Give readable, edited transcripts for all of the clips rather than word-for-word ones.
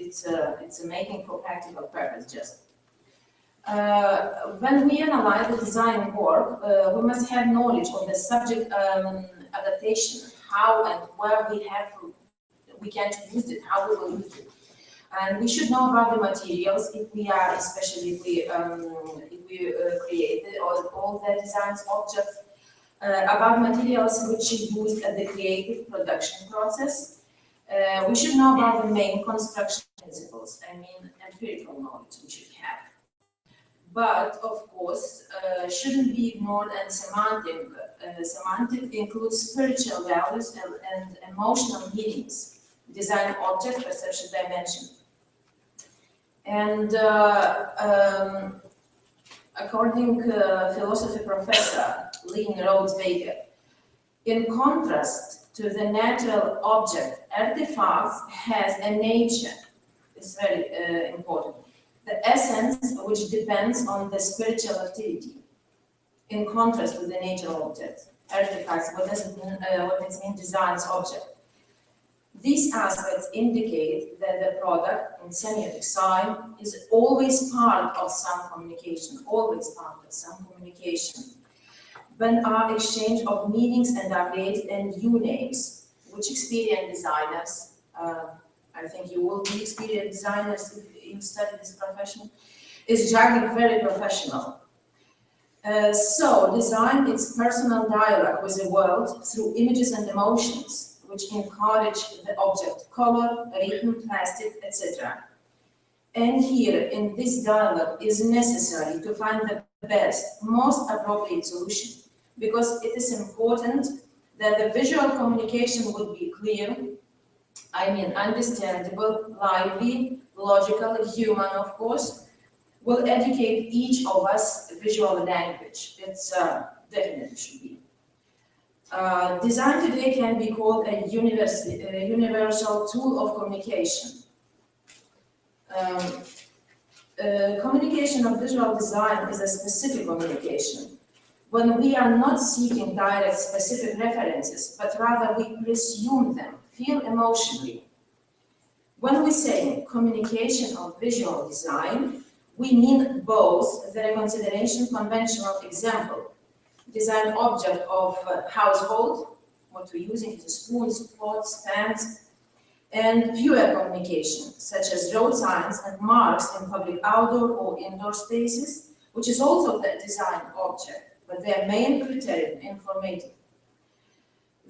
it's a making for practical purpose just. When we analyze the design work, we must have knowledge of the subject adaptation, how and where we can use it, how we will use it. And we should know about the materials if we are, especially if we create all the designs objects, about materials which is used at the creative production process. We should know about the main construction principles, I mean empirical knowledge we should have. But of course, shouldn't be ignored, and semantic. Semantic includes spiritual values and emotional meanings, design object, perception dimension. And according to philosophy professor Lynn Rhodes Baker, in contrast to the natural object, artifacts has a nature. It's very important. The essence which depends on the spiritual activity. In contrast with the natural object, artifacts, what does it mean? What does it mean? Designs object. These aspects indicate that the product in semiotic sign is always part of some communication, always part of some communication. When our exchange of meanings and are created and new names, which experienced designers, I think you will be experienced designers if you study this profession, is jargon very professional. So design is personal dialogue with the world through images and emotions, which encourage the object, color, rhythm, plastic, etc. And here, in this dialogue, is necessary to find the best, most appropriate solution, because it is important that the visual communication would be clear, I mean understandable, lively, logical, human, of course, will educate each of us visual language. It's definitely should be. Design today can be called a universal tool of communication. Communication of visual design is a specific communication, when we are not seeking direct specific references, but rather we presume them, feel emotionally. When we say communication of visual design, we mean both the reconsideration conventional example, design object of household, what we're using is spoons, pots, pans, and pure communication, such as road signs and marks in public outdoor or indoor spaces, which is also the design object, but their main criterion, informative.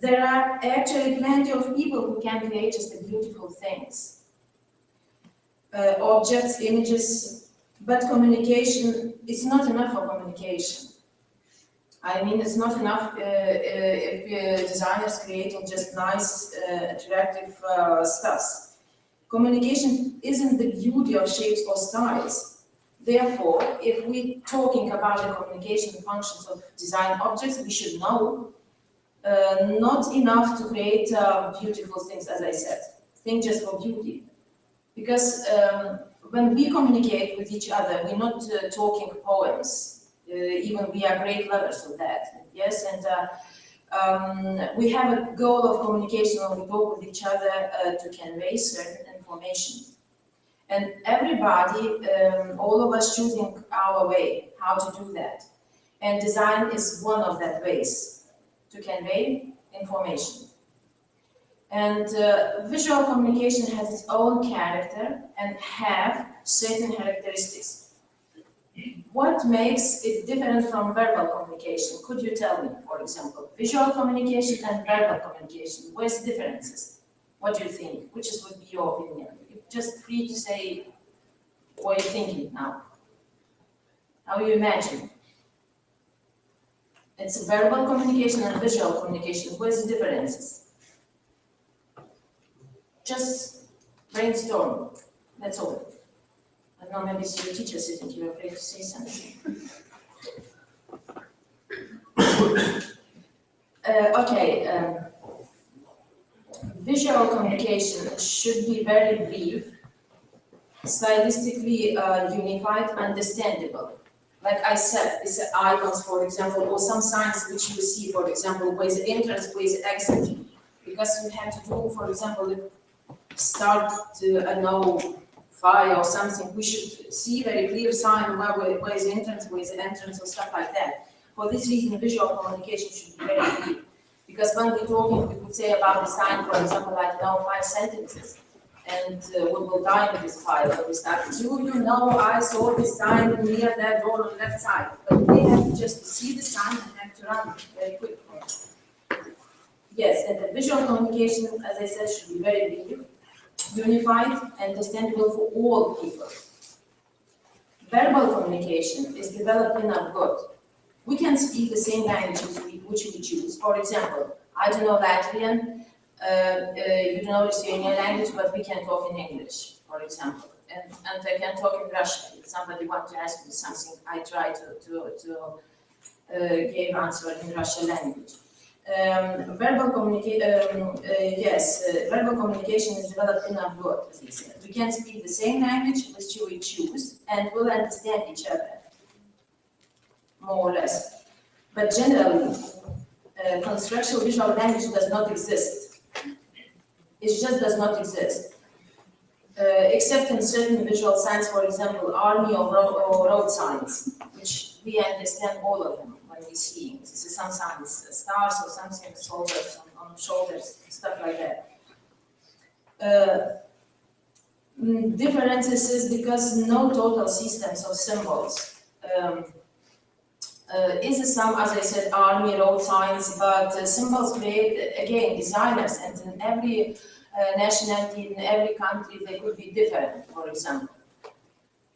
There are actually plenty of people who can create just the beautiful things. Objects, images, but communication, it's not enough for communication. I mean, it's not enough if designers creating just nice, attractive stuff. Communication isn't the beauty of shapes or styles. Therefore, if we're talking about the communication functions of design objects, we should know not enough to create beautiful things, as I said. Think just for beauty. Because when we communicate with each other, we're not talking poems. Even we are great lovers of that, yes, and we have a goal of communication when we talk with each other to convey certain information. And everybody, all of us choosing our way, how to do that. And design is one of that ways to convey information. And visual communication has its own character and have certain characteristics. What makes it different from verbal communication? Could you tell me, for example, visual communication and verbal communication? Where's the differences? What do you think? Which would be your opinion? You're just free to say what you're thinking now. How you imagine? It's verbal communication and visual communication. Where's the differences? Just brainstorm. That's all. I don't know, maybe it's your teacher sitting here afraid to say something. Visual communication should be very brief, stylistically unified, understandable. Like I said, it's icons, for example, or some signs which you see, for example, where the entrance, where the exit. Because you have to do, for example, start to know fire or something, we should see very clear sign where is the entrance, where is the entrance, or stuff like that. For this reason, visual communication should be very clear. Because when we're talking, we could say about the sign, for example, like now 5 sentences, and we will die in this file. So we start, do you know I saw this sign near that door on the left side? But they have just to see the sign and have to run very quick. Yes, and the visual communication, as I said, should be very clear, unified, and understandable for all people. Verbal communication is developed in our gut. We can speak the same language which we choose. For example, I don't know Latvian, you don't know Lithuanian language, but we can talk in English, for example. And I can talk in Russian. If somebody wants to ask me something, I try to give answer in Russian language. Verbal communication is developed in our gut, as I said. We can speak the same language which we choose, and we'll understand each other, more or less. But generally, constructional visual language does not exist. It just does not exist. Except in certain visual signs, for example, army or road signs, which we understand all of them when we see. This is some signs, stars or something, soldiers on shoulders, stuff like that. Differences is because no total systems of symbols. Is some, as I said, army, road signs, but symbols create, again, designers, and in every nationality, in every country, they could be different, for example.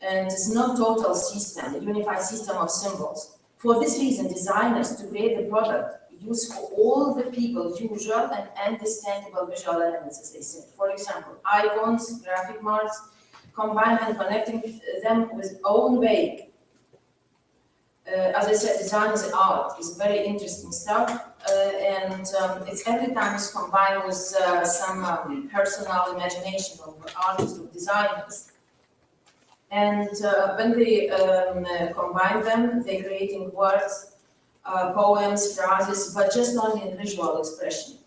And it's not total system, a unified system of symbols. For this reason, designers, to create the product, use for all the people usual and understandable visual elements, as I said. For example, icons, graphic marks, combine and connecting them with own way. As I said, design is art, is very interesting stuff, and it's every time it's combined with some personal imagination of artists or designers. And when they combine them, they're creating words, poems, phrases, but just only in visual expression.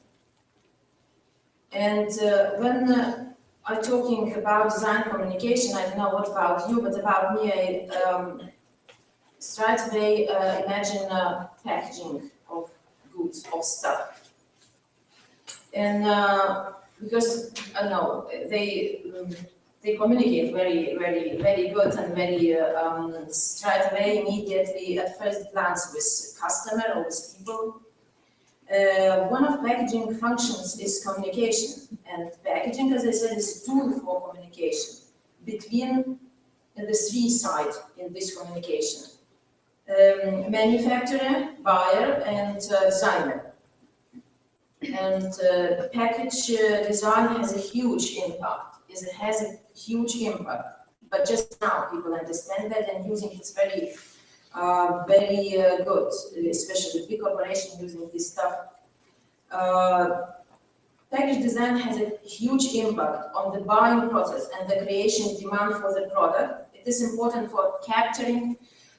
And when I'm talking about design communication, I don't know what about you, but about me, I straight away imagine packaging of goods, of stuff. And because, I don't know, they communicate very good and very straight away, immediately, at first glance with customer or with people. One of packaging functions is communication, and packaging, as I said, is a tool for communication between the three sides in this communication. Manufacturer, buyer, and designer. And package design has a huge impact. It has a huge impact, but just now people understand that and using it very good, especially big corporations using this stuff. Package design has a huge impact on the buying process and the creation demand for the product. It is important for capturing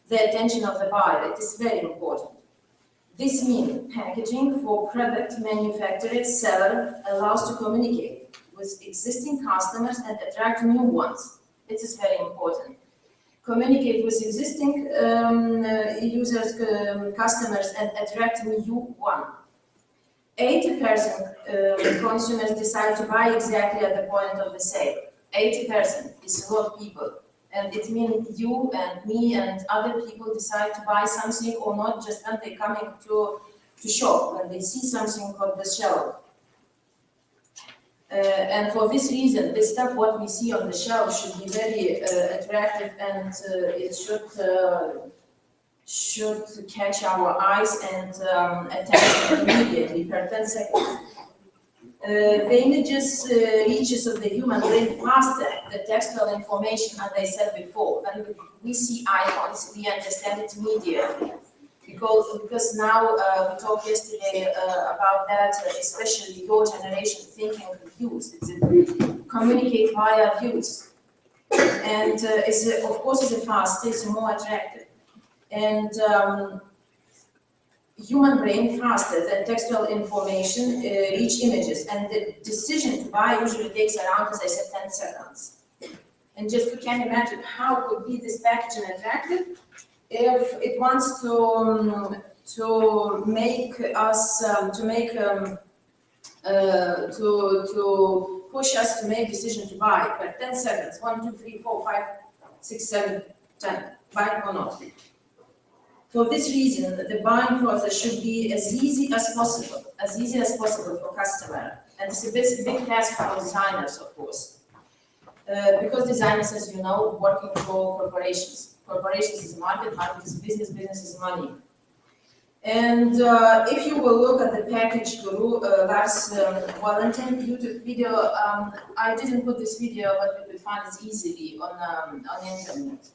the attention of the buyer. It is very important. This means packaging for product manufacturer, seller allows to communicate with existing customers and attract new ones. It is very important. Communicate with existing users, customers, and attract new one. 80% consumers decide to buy exactly at the point of the sale. 80% is a lot of people. And it means you and me and other people decide to buy something or not just when they're coming to shop, when they see something on the shelf. And for this reason, this stuff, what we see on the shelf, should be very attractive, and it should catch our eyes and attention immediately per 10 seconds. The images reaches of the human brain faster the textual information, as I said before. When we see icons, we understand it immediately. Because now we talked yesterday about that, especially your generation thinking views. It's communicate via views, and of course it's faster, it's more attractive, and human brain faster than textual information reach images, and the decision to buy usually takes around, as I said, 10 seconds. And just we can imagine how could be this packaging attractive if it wants to make us to push us to make decision to buy per 10 seconds, 1, 2, 3, 4, 5, 6, 7, 10, buy or not. For this reason, the buying process should be as easy as possible for customer. And it's a big task for designers, of course. Because designers, as you know, working for corporations. Corporations is market, market is business, business is money. And if you will look at the package guru, Lars Valentin YouTube video, I didn't put this video, but you will find it easily on internet.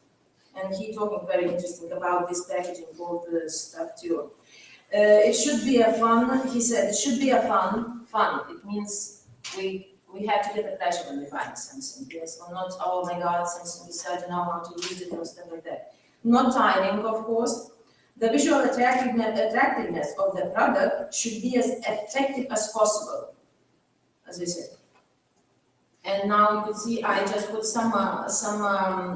And he talking very interesting about this packaging board stuff too. It should be a fun, he said, it should be a fun. It means we have to get the pleasure when we find something, yes, or not, oh my God, something we said, know how to use it or stuff like that. Not tiring, of course. The visual attractiveness of the product should be as effective as possible, as we said. And now you can see I just put some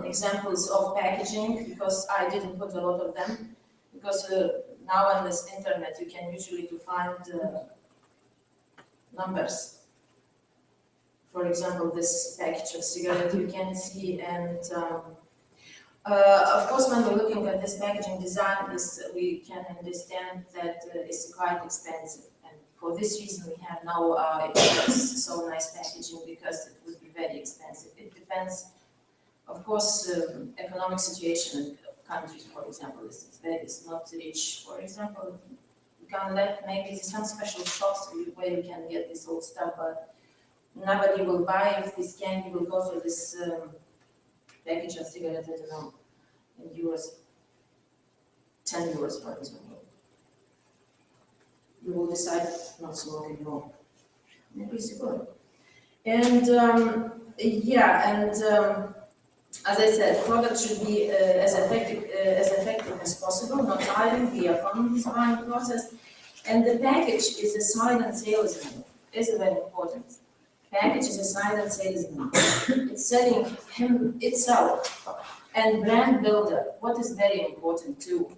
examples of packaging because I didn't put a lot of them because now on this internet you can usually find numbers. For example, this package of cigarette you can see, and of course when we're looking at this packaging design, we can understand that it's quite expensive. For this reason, we have no so nice packaging because it would be very expensive. It depends, of course, economic situation of countries, for example, it's not rich. For example, you can let maybe some special shops where you can get this old stuff, but nobody will buy if this candy will go for this package of cigarettes, I don't know, in euros, 10 euros, for example. You will decide not to smoke anymore. Maybe it's good. And as I said, product should be as effective as possible, not tiring, be a fun design process. And the package is a silent salesman. Is very important. Package is a silent salesman. It's selling him itself. And brand builder, what is very important too.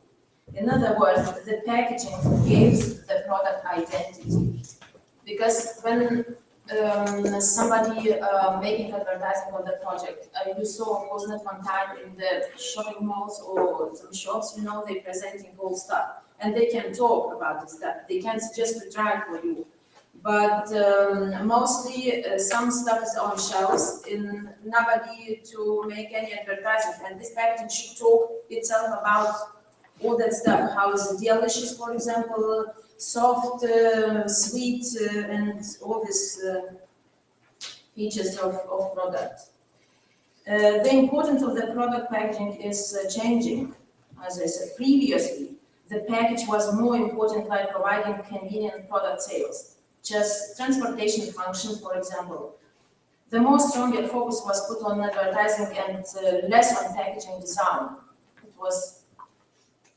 In other words, the packaging gives the product identity. Because when somebody making advertising on the project, you saw, of course, not one time in the shopping malls or some shops, you know, they're presenting cool stuff. And they can talk about this stuff. They can suggest to try for you. But mostly some stuff is on shelves in nobody to make any advertising. And this packaging should talk itself about all that stuff, how is it delicious, for example, soft, sweet, and all these features of product. The importance of the product packaging is changing. As I said previously, the package was more important by providing convenient product sales. Just transportation functions, for example. The more stronger focus was put on advertising and less on packaging design. It was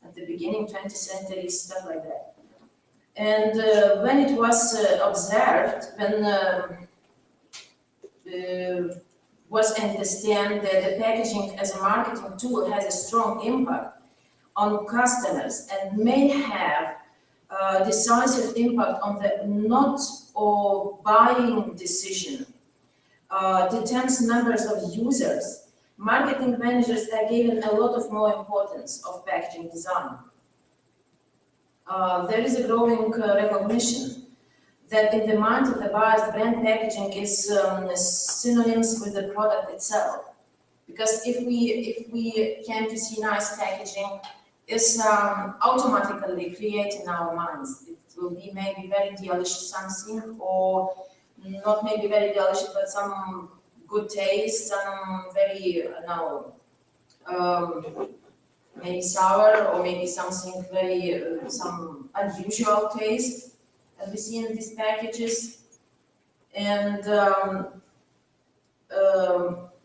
at the beginning, 20th century, stuff like that. And when it was observed, when was understand that the packaging as a marketing tool has a strong impact on customers and may have decisive impact on the not or buying decision, determines numbers of users. Marketing managers are given a lot of more importance of packaging design. There is a growing recognition that in the mind of the buyers, brand packaging is synonymous with the product itself. Because if we came to see nice packaging, it's automatically create in our minds. It will be maybe very delicious something, or not maybe very delicious, but some good taste, some very maybe sour, or maybe something very some unusual taste that we see in these packages. And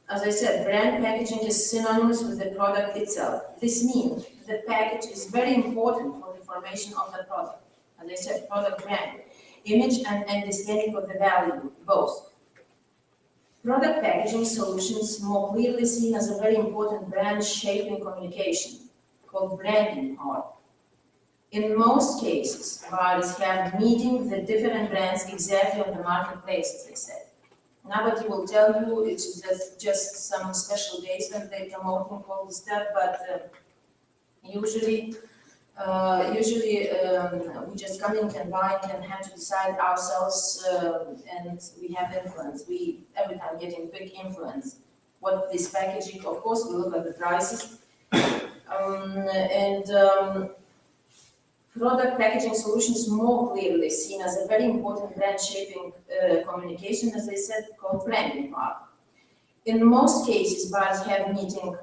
as I said, brand packaging is synonymous with the product itself. This means the package is very important for the formation of the product. As I said, product brand, image and understanding of the value, both. Product packaging solutions more clearly seen as a very important brand shaping communication called branding part. In most cases, buyers have meeting the different brands exactly on the marketplace, as I said. Nobody will tell you it's just some special days when they promoting all this stuff, but usually we just come in and buy and have to decide ourselves, and we have influence. We every time getting big influence. What this packaging, of course, we look at the prices, product packaging solutions more clearly seen as a very important brand shaping communication, as I said, called branding part. In most cases, buyers have meeting,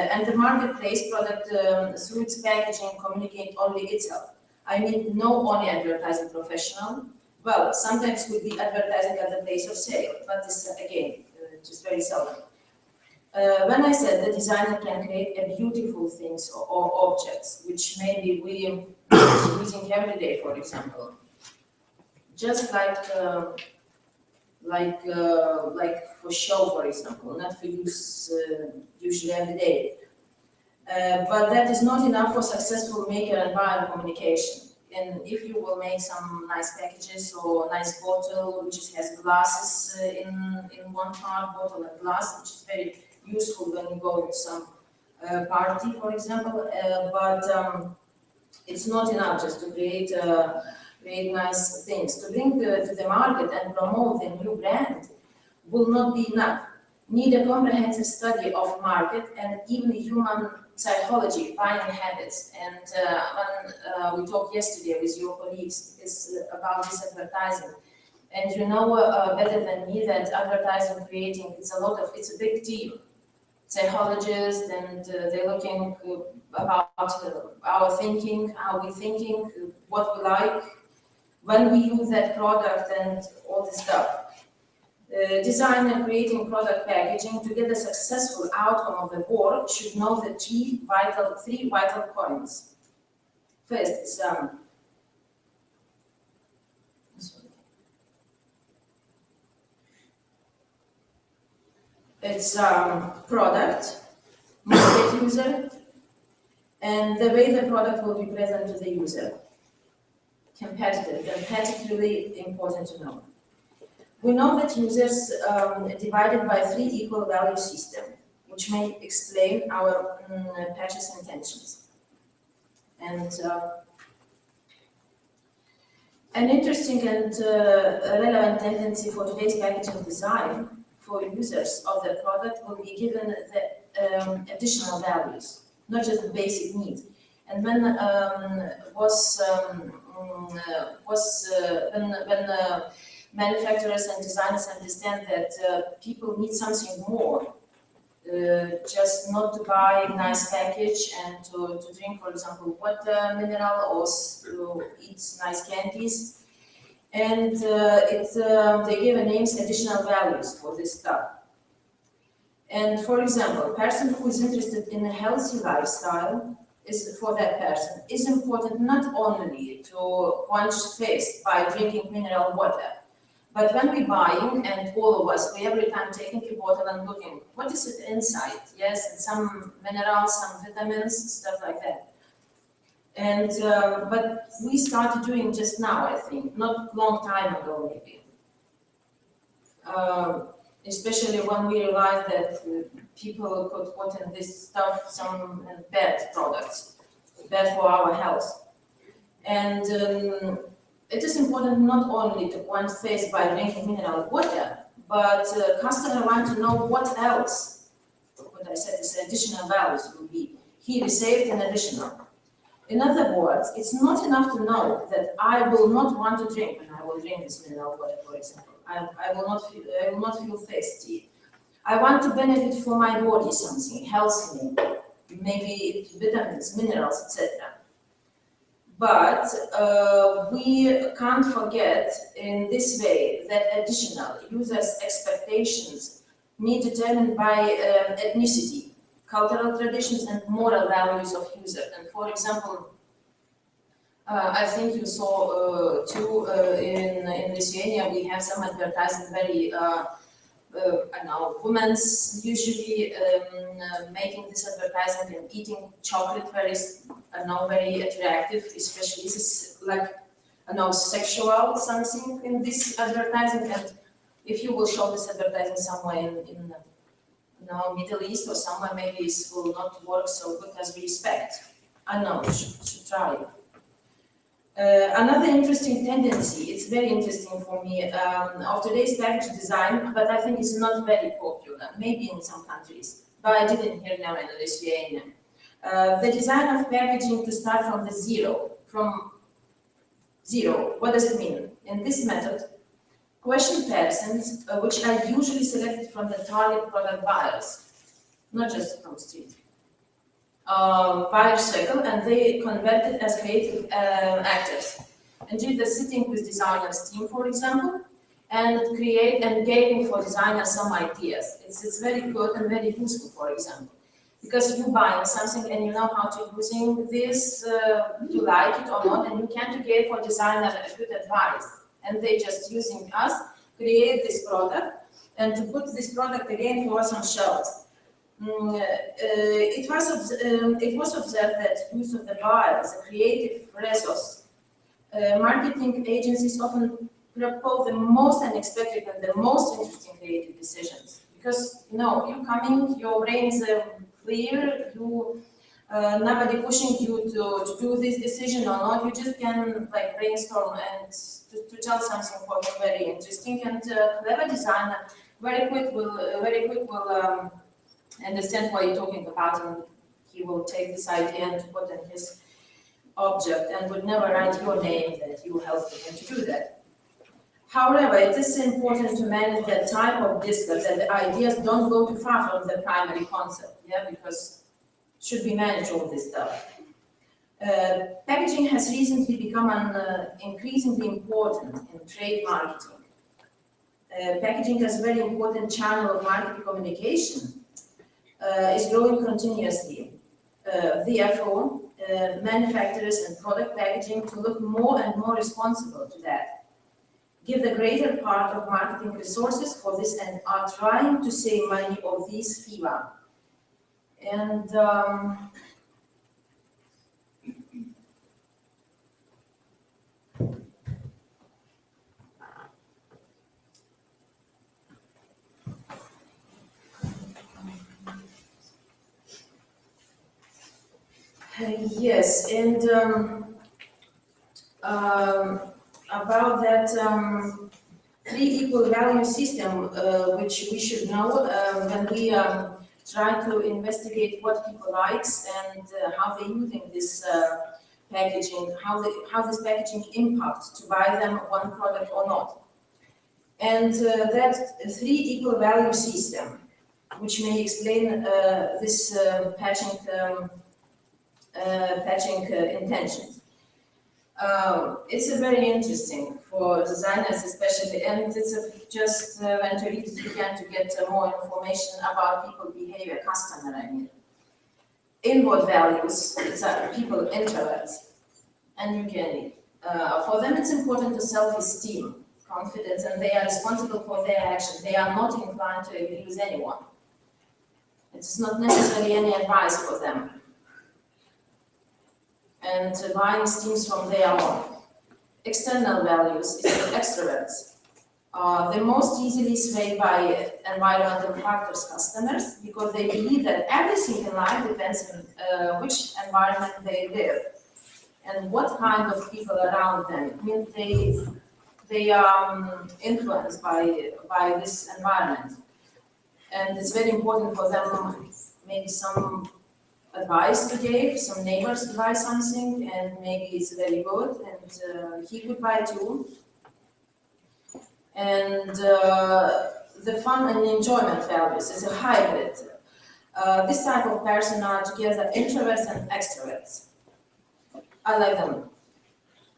and the marketplace product through its packaging communicate only itself. I mean, no only advertising professional. Well, sometimes would be advertising at the place of sale, but this again, just very seldom. When I said the designer can create a beautiful things or objects, which maybe we are using every day, for example, just like for show, for example, not for use usually every day. But that is not enough for successful maker and buyer communication. And if you will make some nice packages or nice bottle which has glasses in one part, bottle and glass, which is very useful when you go to some party, for example, but it's not enough just to create nice things. To bring to the market and promote the new brand will not be enough. Need a comprehensive study of market and even human psychology, buying habits. And when we talked yesterday with your colleagues about this advertising, and you know better than me that advertising creating, it's a big team. Psychologists, and they're looking about our thinking, how we're thinking, what we like, when we use that product, and all this stuff. Design and creating product packaging to get a successful outcome of the work should know the three vital points. First, it's product, market user, and the way the product will be present to the user. Competitive, really important to know. We know that users divided by 3 equal value system, which may explain our purchase intentions. And an interesting and relevant tendency for today's packaging design for users of the product will be given the additional values, not just the basic needs. And when manufacturers and designers understand that people need something more, just not to buy a nice package and to drink, for example, water, mineral, or to eat nice candies. And they give a names additional values for this stuff. And for example, a person who is interested in a healthy lifestyle is for that person is important not only to quench thirst by drinking mineral water, but when we're buying, and all of us, we every time taking a bottle and looking, what is it inside? Yes, and some minerals, some vitamins, stuff like that. And but we started doing just now, I think, not long time ago maybe. Especially when we realized that people could put in this stuff some bad products, bad for our health. And it is important not only to quench thirst by drinking mineral water, but customer want to know what else. What I said is additional values will be. He received an additional. In other words, it's not enough to know that I will not want to drink when I will drink this mineral water, for example. I will not feel thirsty. I want to benefit for my body something, healthy maybe vitamins, minerals, etc. But we can't forget in this way that additional users' expectations need determined by ethnicity, cultural traditions, and moral values of user. And for example, I think you saw too in Lithuania we have some advertising very I know women's usually making this advertising and eating chocolate very I know very attractive, especially this is like I know sexual something in this advertising, and if you will show this advertising somewhere in you know, Middle East or somewhere, maybe it will not work so good as we expect. I know, we should try. Another interesting tendency, it's very interesting for me, of today's package design, but I think it's not very popular, maybe in some countries, but I didn't hear now in Lithuania. The design of packaging to start from the zero, What does it mean? In this method, question persons, which are usually selected from the target product buyers, not just from street. Buyer circle, and they converted as creative actors. And did the sitting with designers team, for example, and create and giving for designers some ideas. It's very good and very useful, for example, because you buying something and you know how to using this, to like it or not, and you can give for designer a good advice. And they just using us create this product and to put this product again for some shelves. It was observed that use of the buyer as a creative resource. Marketing agencies often propose the most unexpected and the most interesting creative decisions because you know you coming, your brain is clear, you nobody pushing you to do this decision or not. You just can like brainstorm and to tell something for him very interesting, and clever designer very quick will understand what you're talking about, and he will take this idea and put in his object and would never write your name that you helped him to do that. However, it is important to manage that type of discourse, that the ideas don't go too far from the primary concept, yeah, because it should be managed all this stuff. Packaging has recently become increasingly important in trade marketing. Packaging is a very important channel of market communication. Is growing continuously. Therefore, manufacturers and product packaging to look more and more responsible to that. Give the greater part of marketing resources for this and are trying to save money of these FIVA. And yes, and about that three equal value system, which we should know when we try to investigate what people likes and how they're using this packaging, how this packaging impacts to buy them one product or not. And that three equal value system, which may explain this patching intentions. It's a very interesting for designers especially, and it's just when to read it you can to get more information about people behavior, customer I mean. Inward values, it's people introverts, and you can for them it's important to self-esteem, confidence, and they are responsible for their actions. They are not inclined to agree with anyone. It's not necessarily any advice for them. And buying stems from their own. External values is the extroverts. The most easily swayed by environmental factors customers because they believe that everything in life depends on which environment they live and what kind of people around them. I mean, they are influenced by this environment. And it's very important for them, maybe some advice to give, some neighbors to buy something, and maybe it's very good, and he could buy too. And the fun and enjoyment values is a hybrid. This type of person are together introverts and extroverts. I like them.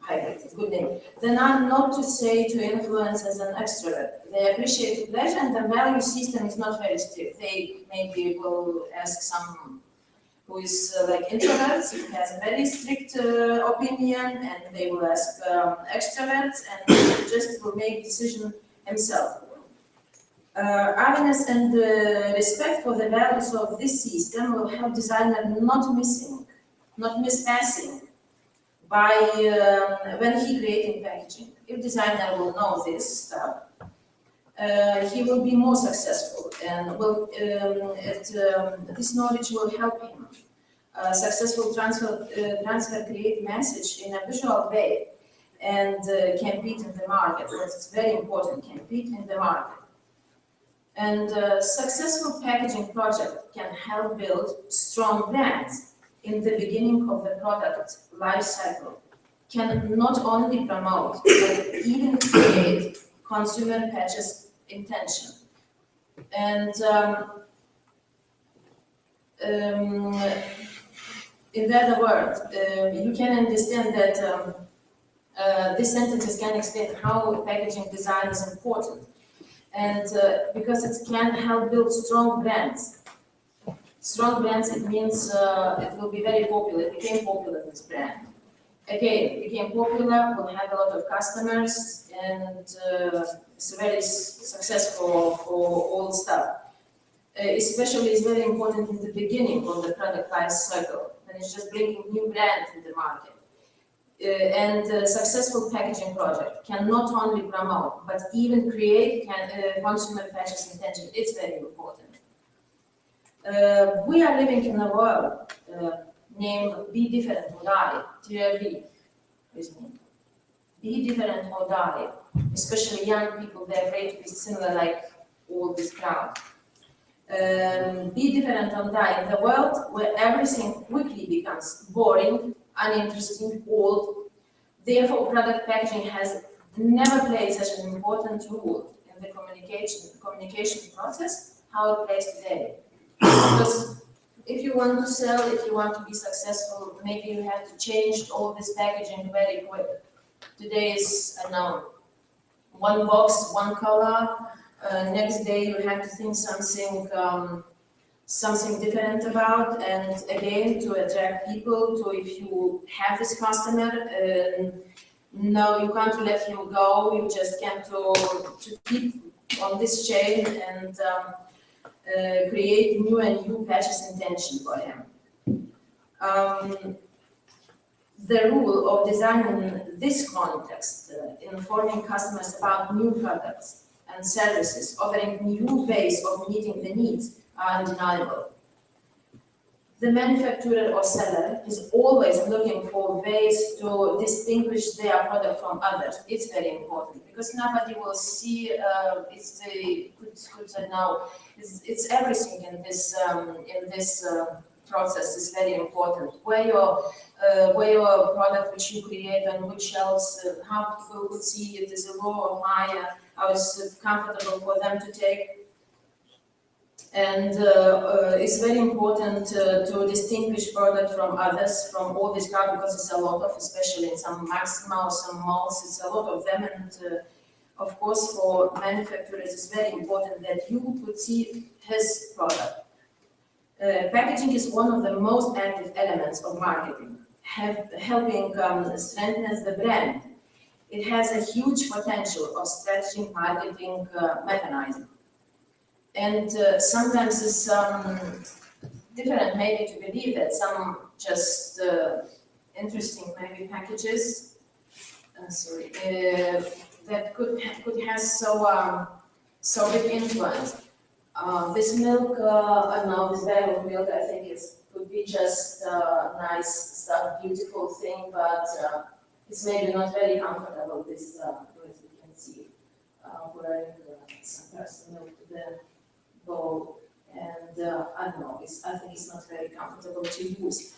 Hybrid, it's a good name. They are not to say to influence as an extrovert. They appreciate pleasure, and the value system is not very strict. They maybe will ask some who is like introverts, who has a very strict opinion, and they will ask extroverts, and just will make decision himself. Awareness and respect for the values of this system will help designer not mispassing by when he creating packaging. If designer will know this stuff, he will be more successful, and this knowledge will help him successful transfer create message in a visual way and compete in the market. Because it's very important, compete in the market. And successful packaging project can help build strong brands in the beginning of the product life cycle. Can not only promote but even create consumer purchase intention. And in other words, you can understand that these sentences can explain how packaging design is important. And because it can help build strong brands. Strong brands, it means it will be very popular. It became popular, this brand. Again, it became popular, will have a lot of customers, and it's very successful for all stuff. Especially, it's very important in the beginning of the product life cycle, when it's just bringing new brand to the market. And successful packaging project can not only promote, but even create consumer purchase intention. It's very important. We are living in a world named Be Different or Die, TRD, Be Different or Die. Especially young people, they're afraid to be similar like all this crowd. Be different or die in the world where everything quickly becomes boring, uninteresting, old. Therefore, product packaging has never played such an important role in the communication process how it plays today. Because if you want to sell, if you want to be successful, maybe you have to change all this packaging very quick. Today is, I know, one box, one color. Next day you have to think something different about, and again to attract people. So if you have this customer, no, you can't let him go. You just can to keep on this chain and create new and new purchase intention for him. The rule of designing this context, informing customers about new products and services, offering new ways of meeting the needs, are undeniable. The manufacturer or seller is always looking for ways to distinguish their product from others. It's very important because nobody will see. It's the good now. It's everything in this process is very important. Where your product which you create on which shelves, how people would see it is low or high, how it's comfortable for them to take. And it's very important to distinguish product from others, from all this crowd, because it's a lot of, especially in some Maxima or some malls, it's a lot of them. And of course, for manufacturers, it's very important that you could see his product. Packaging is one of the most active elements of marketing, helping strengthen the brand. It has a huge potential of strategic marketing mechanism. And sometimes it's different maybe to believe that some just interesting maybe packages, that could have so big influence. This milk, I know this bag of milk, I think it could be just nice stuff, beautiful thing, but it's maybe not very comfortable. This, as you can see, wearing some person milk to the bowl, and I don't know. I think it's not very comfortable to use.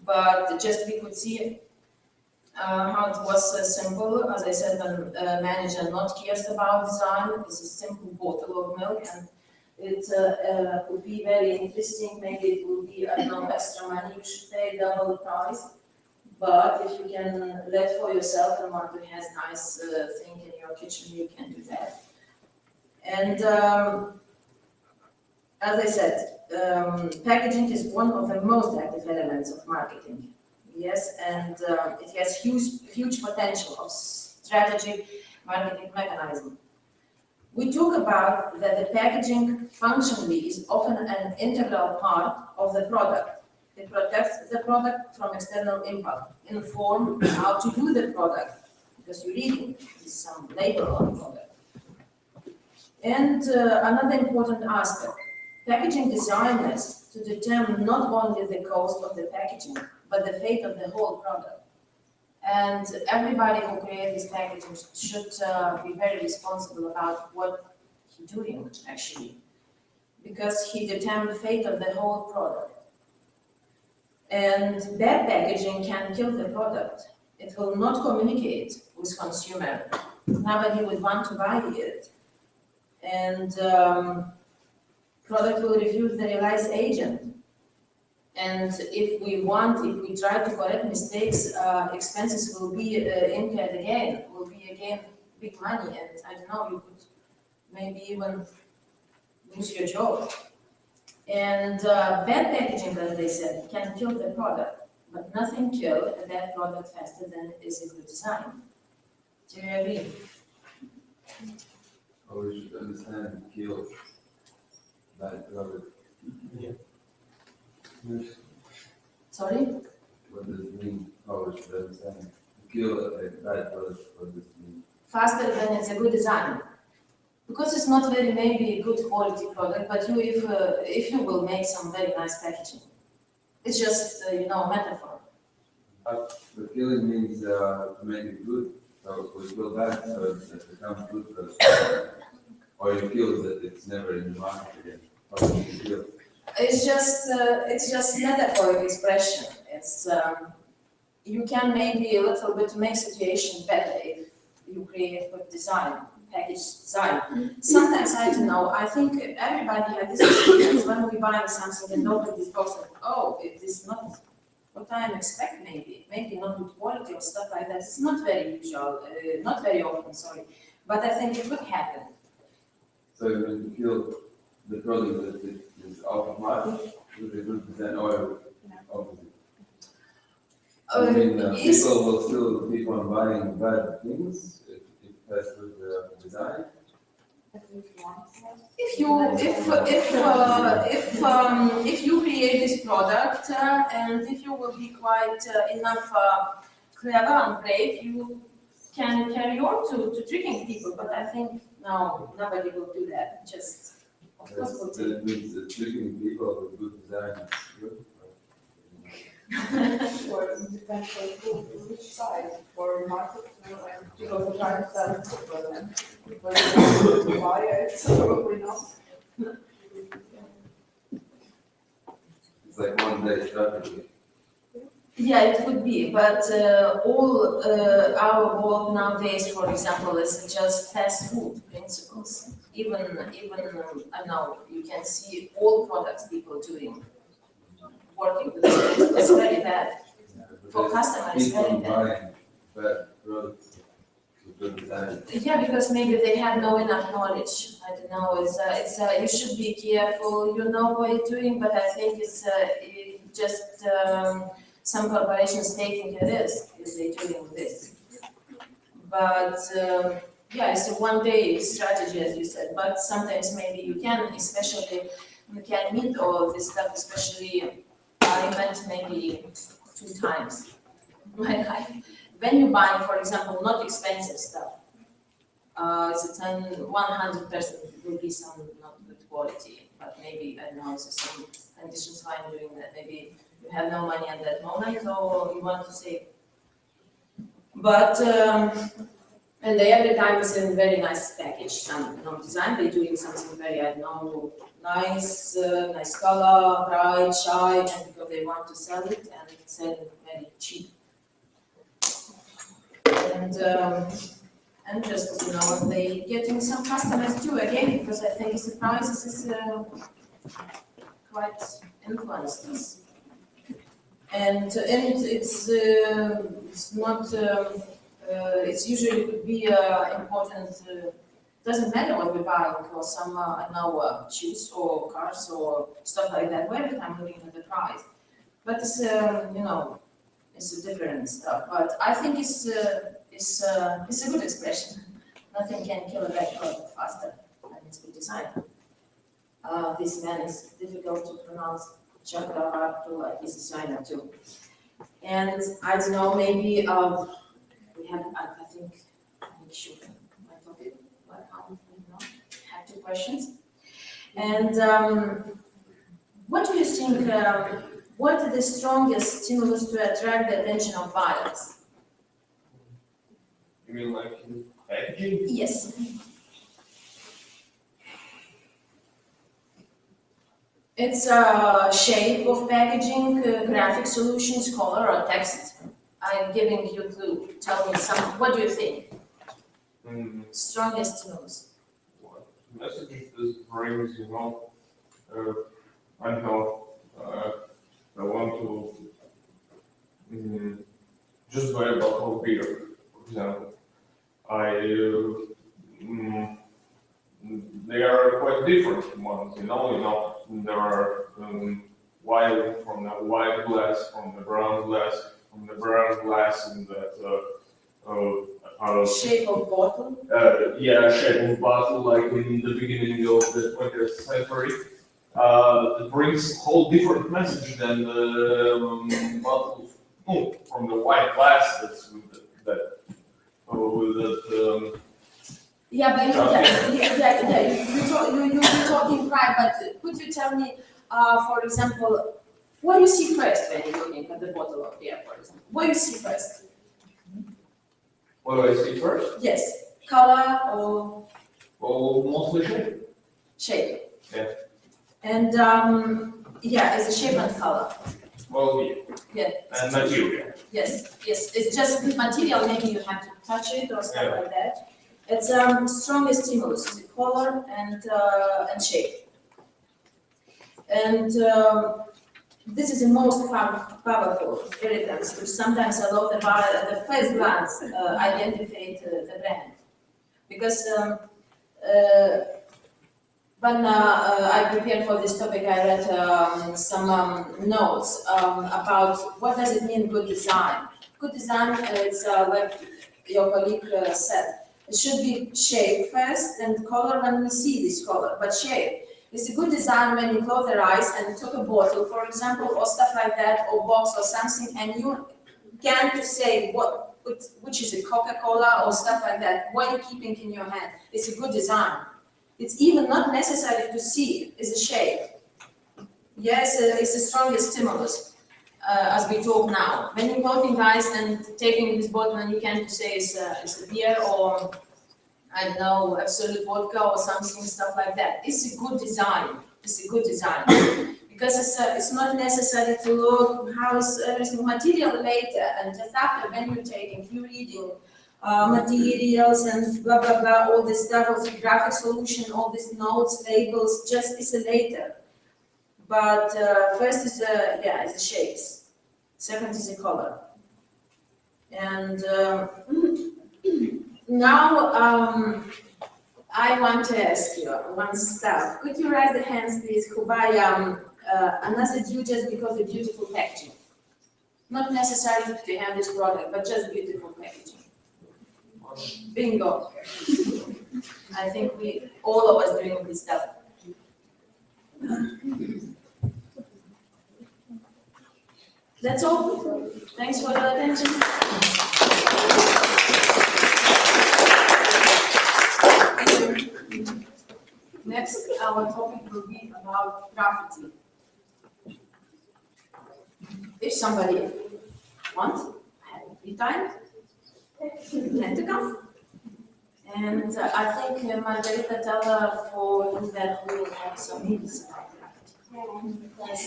But just we could see how it was simple. As I said, when manager not cares about design, it's a simple bottle of milk, and it would be very interesting. Maybe it will be, I don't know, extra money. You should pay double the price. But if you can let for yourself and want to have nice thing in your kitchen, you can do that. And as I said, packaging is one of the most active elements of marketing. Yes, and it has huge potential of strategic marketing mechanism. We talk about that the packaging functionally is often an integral part of the product. It protects the product from external impact, inform how to do the product, because you're reading some label on the product. And another important aspect, packaging designers to determine not only the cost of the packaging, but the fate of the whole product. And everybody who creates this packaging should be very responsible about what he's doing, actually, because he determines the fate of the whole product. And bad packaging can kill the product. It will not communicate with consumer. Nobody would want to buy it. And product will refuse the realized agent. And if we try to correct mistakes, expenses will be incurred again, will be again big money, and I don't know, you could maybe even lose your job. And bad packaging, as they said, can kill the product, but nothing kills a bad product faster than is a good design. Do you agree? Oh, we should understand kill bad product. Yeah. Sorry? What does it mean? Oh, we should understand kill a bad product. What does it mean? Faster than it's a good design. Because it's not very maybe good quality product, but if you will make some very nice packaging. It's just, metaphor. But the killing means to make it good. So we kill bad, so it becomes good first. Or you kill that it's never in the market again. How do you kill? It's just metaphoric expression. It's you can maybe a little bit make situation better if you create good design, package design. Sometimes I don't know. I think everybody has this experience when we buy something and nobody talks like, oh, it is not what I expect. Maybe not good quality or stuff like that. It's not very usual, not very often. Sorry, but I think it could happen. So when you kill the product that is out of market, with a good design or opposite. I mean, people will still keep on buying bad things if it has good design. If you create this product and if you will be quite enough clever and brave, you can carry on to tricking people. But I think no, nobody will do that. Just of course we'll do. That means that tricking people with good design is good. Sure, it depends on which side. For market, people who try to sell it, but to buy it, probably not. It's like one day strategy. Yeah, it would be, but all our world nowadays, for example, is just fast food principles. Even I know you can see all products people doing, working with this principle. It's very bad. For customers, it's very bad. Buying bad products with good design. Yeah, because maybe they have no enough knowledge. I don't know. You should be careful. You know what you're doing, but I think it's just. Some corporations taking a risk if they're doing this. But yeah, it's a one-day strategy, as you said. But sometimes maybe you can, especially you can meet all of this stuff. Especially I met maybe 2 times in my life. When you buy, for example, not expensive stuff, it's 100% will be some not good quality. But maybe I don't know, so some conditions why I'm doing that. Maybe you have no money at that moment, or you want to save. But and they every time is in very nice package, some design. They're doing something very I don't know nice, nice color, bright, shine, and because they want to sell it and sell it very cheap. And just they getting some customers too again because I think the prices is quite influenced us. And it's not. It's usually could be important. doesn't matter what we're buying, or some, I don't know, shoes or cars or stuff like that, every time looking at the price. But it's, you know, it's a different stuff, but I think it's a good expression. Nothing can kill a bad product faster than its good design. This man is difficult to pronounce, Chakravartula is designer too. And I don't know, maybe, we have, I think, make sure my topic, but I don't know, have 2 questions. And what do you think, what is the strongest stimulus to attract the attention of buyers? You mean like packaging? Yes. It's a shape of packaging, graphic solutions, color, or text. I'm giving you a clue. Tell me what do you think? Strongest stimulus. What messages this brings, you know, I know, I want to just buy a bottle of beer, for example. They are quite different ones, you know, there are white from the white glass, from the brown glass, and that Shape of bottle. Shape of bottle, like in the beginning of the 20th century. It brings a whole different message than the bottle from the white glass that's Yeah, but you're talking right, but could you tell me, for example, what do you see first when you're looking at the bottle of beer, for example? What do you see first? What do I see first? Yes, color or Well, mostly shape. shape? Yeah. And, it's a shape and color. Well, yeah. Yeah. And material. Yes, it's just with material, maybe you have to touch it or stuff like that. It's strongest stimulus, is color and shape. And this is the most powerful irritants, which sometimes allow the buyer at the first glance identify the brand. Because when I prepared for this topic, I read some notes about what does it mean good design. Good design is like your colleague said. It should be shape first and color when we see this color, but shape. It's a good design when you close your eyes and took a bottle, for example, or stuff like that, or box or something, and you can to say which is a Coca-Cola or stuff like that, what you're keeping in your hand. It's a good design. It's even not necessary to see, it's a shape. Yes, it's the strongest stimulus, as we talk now. When you're closing eyes and taking this bottle and you can say it's a beer or, I don't know, absolute vodka or something, stuff like that. It's a good design. It's a good design. Because it's not necessary to look how is everything material later, and just after when you're taking, you're reading materials and blah, blah, blah, all this stuff, all the graphic solution, all these notes, labels, just it's a later. But first is it's the shapes. Second is the color. And now I want to ask you one stuff. Could you raise the hands, please, who buy another due just because of beautiful packaging? Not necessarily to have this product, but just beautiful packaging. Bingo. I think all of us doing this stuff. That's all. Thanks for the attention. Next, our topic will be about graffiti. If somebody wants, have free time, let to come. And I think Margarita tell her for you that we will have some meetings about graffiti. Yes.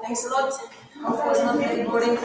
Thanks a lot. Of course, not very boring.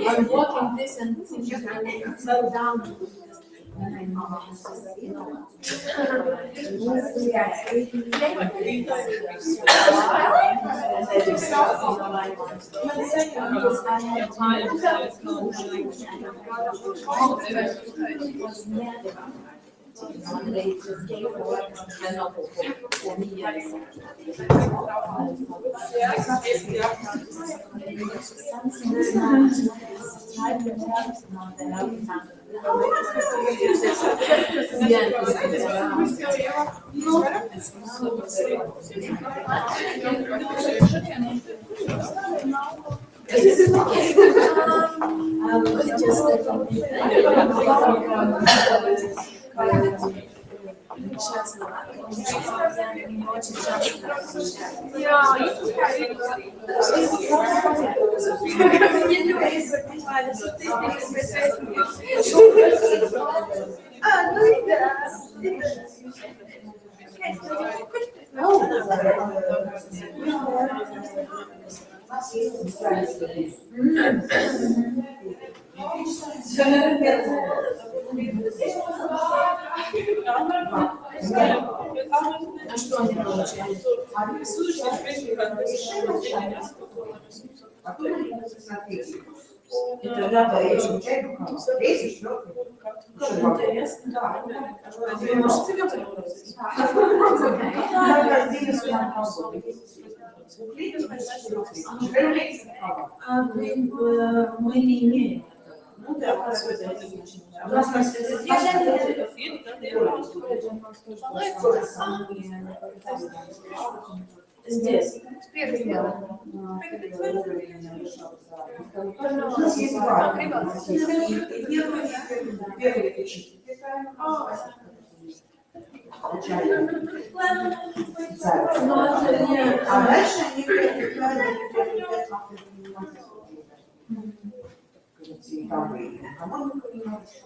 I'm walking this and slow down. А что они получают? Это рада речь, чай, весишь, интересно. Да. Мы не имеем. Ну да, У нас на Здесь. У нас есть два. Первый этичный а дальше они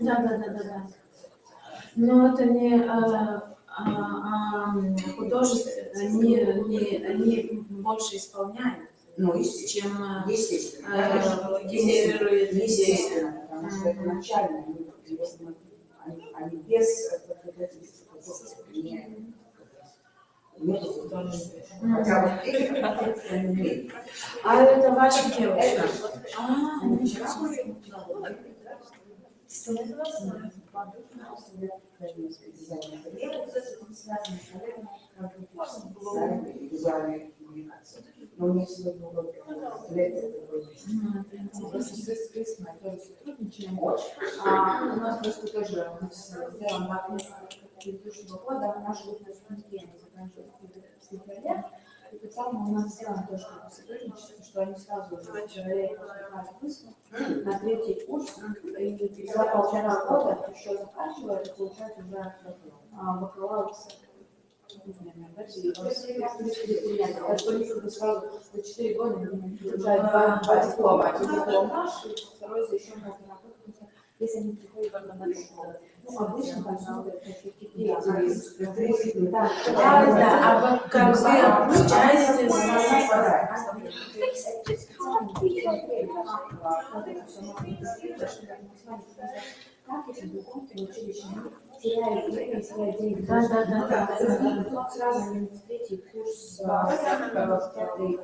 Да. Но это не художество, они больше исполняют, ну, чем естественно, генерируют идеи. потому что это начально, они без А это ваша девушка? визуальной коммуникации. Но у них сегодня уроки мы тоже сотрудничаем. У нас просто тоже сделан в предыдущего года наши выпускники, они заканчивают в феврале. И так само у нас сделано тоже сотрудничество, что они сразу проверяют смысл на третий курс, и за полтора года еще заканчивают, и получают уже бакалавр. Сразу за 4 года они получают два диплома. Один диплом наш, и второй за еще полтора года. Если они приходят на нашу школу. Ну, обычно там смотрят какие-то А вот как вы обучаетесь? Как эти духовные училища теряют время, теряют деньги. Да. Сразу не в третий курс, в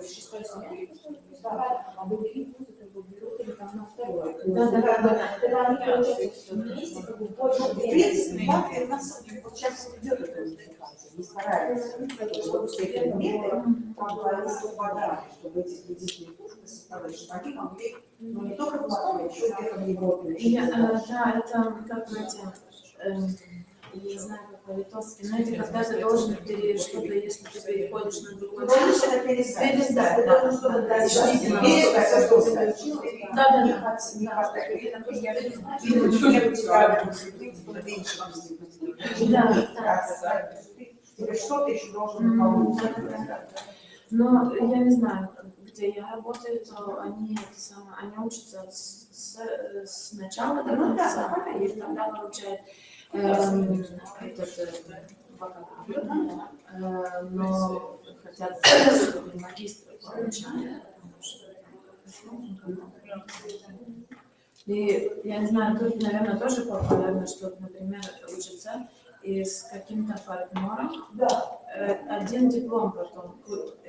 шестой семестр, а другие вузы как бы берут или там на второй. Когда они получаются вместе, как бы больше времени. У нас вот сейчас идет эта унификация, не стараются, чтобы все предметы как бы они совпадали, чтобы эти кредитные курсы совпадали, чтобы они могли, ну, не только в Москве, а еще где-то в Европе. Да, это как эти, я не знаю, как по-литовски, но это когда ты должен что-то, если ты переходишь на другой Можешь это пересдать, ты должен что-то Действительно. пересдать, что ты Да. Тебе что-то еще должен получить. Но я не знаю, где я работаю, то они учатся сначала до конца, и тогда получают этот бакалавр, но хотят, чтобы магистр получали. И я не знаю, тут, наверное, тоже популярно, что, например, учатся и с каким-то партнером. Да. Один диплом потом,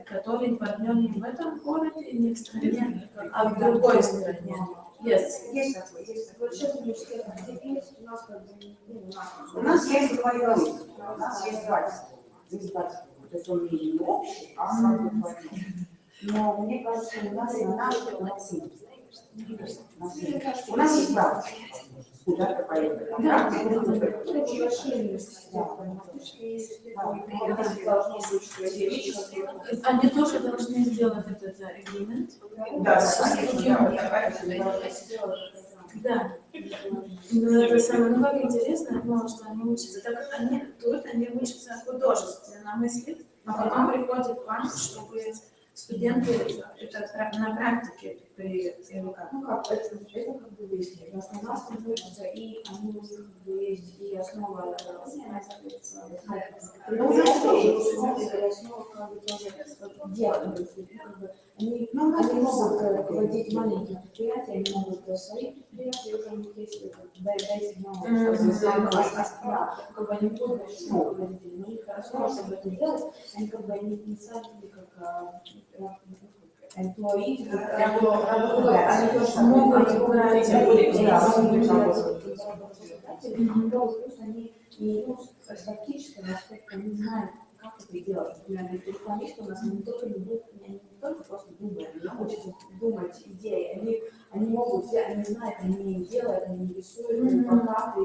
который партнер не в этом городе, не в стране, а в другой стране. Есть такой. У нас есть два языка. У нас есть два. Есть два. То есть он не общий, а сразу двойной. Но мне кажется, у нас и наш латин. У нас есть практика. Куда-то поехать. Они тоже должны сделать этот agreement. Да. Но это самое, ну как интересно, я думала, что они учатся. Так они учатся художественно мыслить, а потом приходят к вам, чтобы студенты это на практике при Ну как, это как бы выяснили. У нас там учатся, и они у них как бы есть и основа они могут вводить маленькие предприятия, они могут свои предприятия, уже у них есть как бы они будут но их хорошо, чтобы это делать, они как бы не сами как employee, они тоже могут выбирать они и с практического аспекта не знают, как это делать. Например, рекламисты у нас они только не будут только просто думают, они учатся думать идеи, они могут, они знают, они делают, они рисуют, плакаты.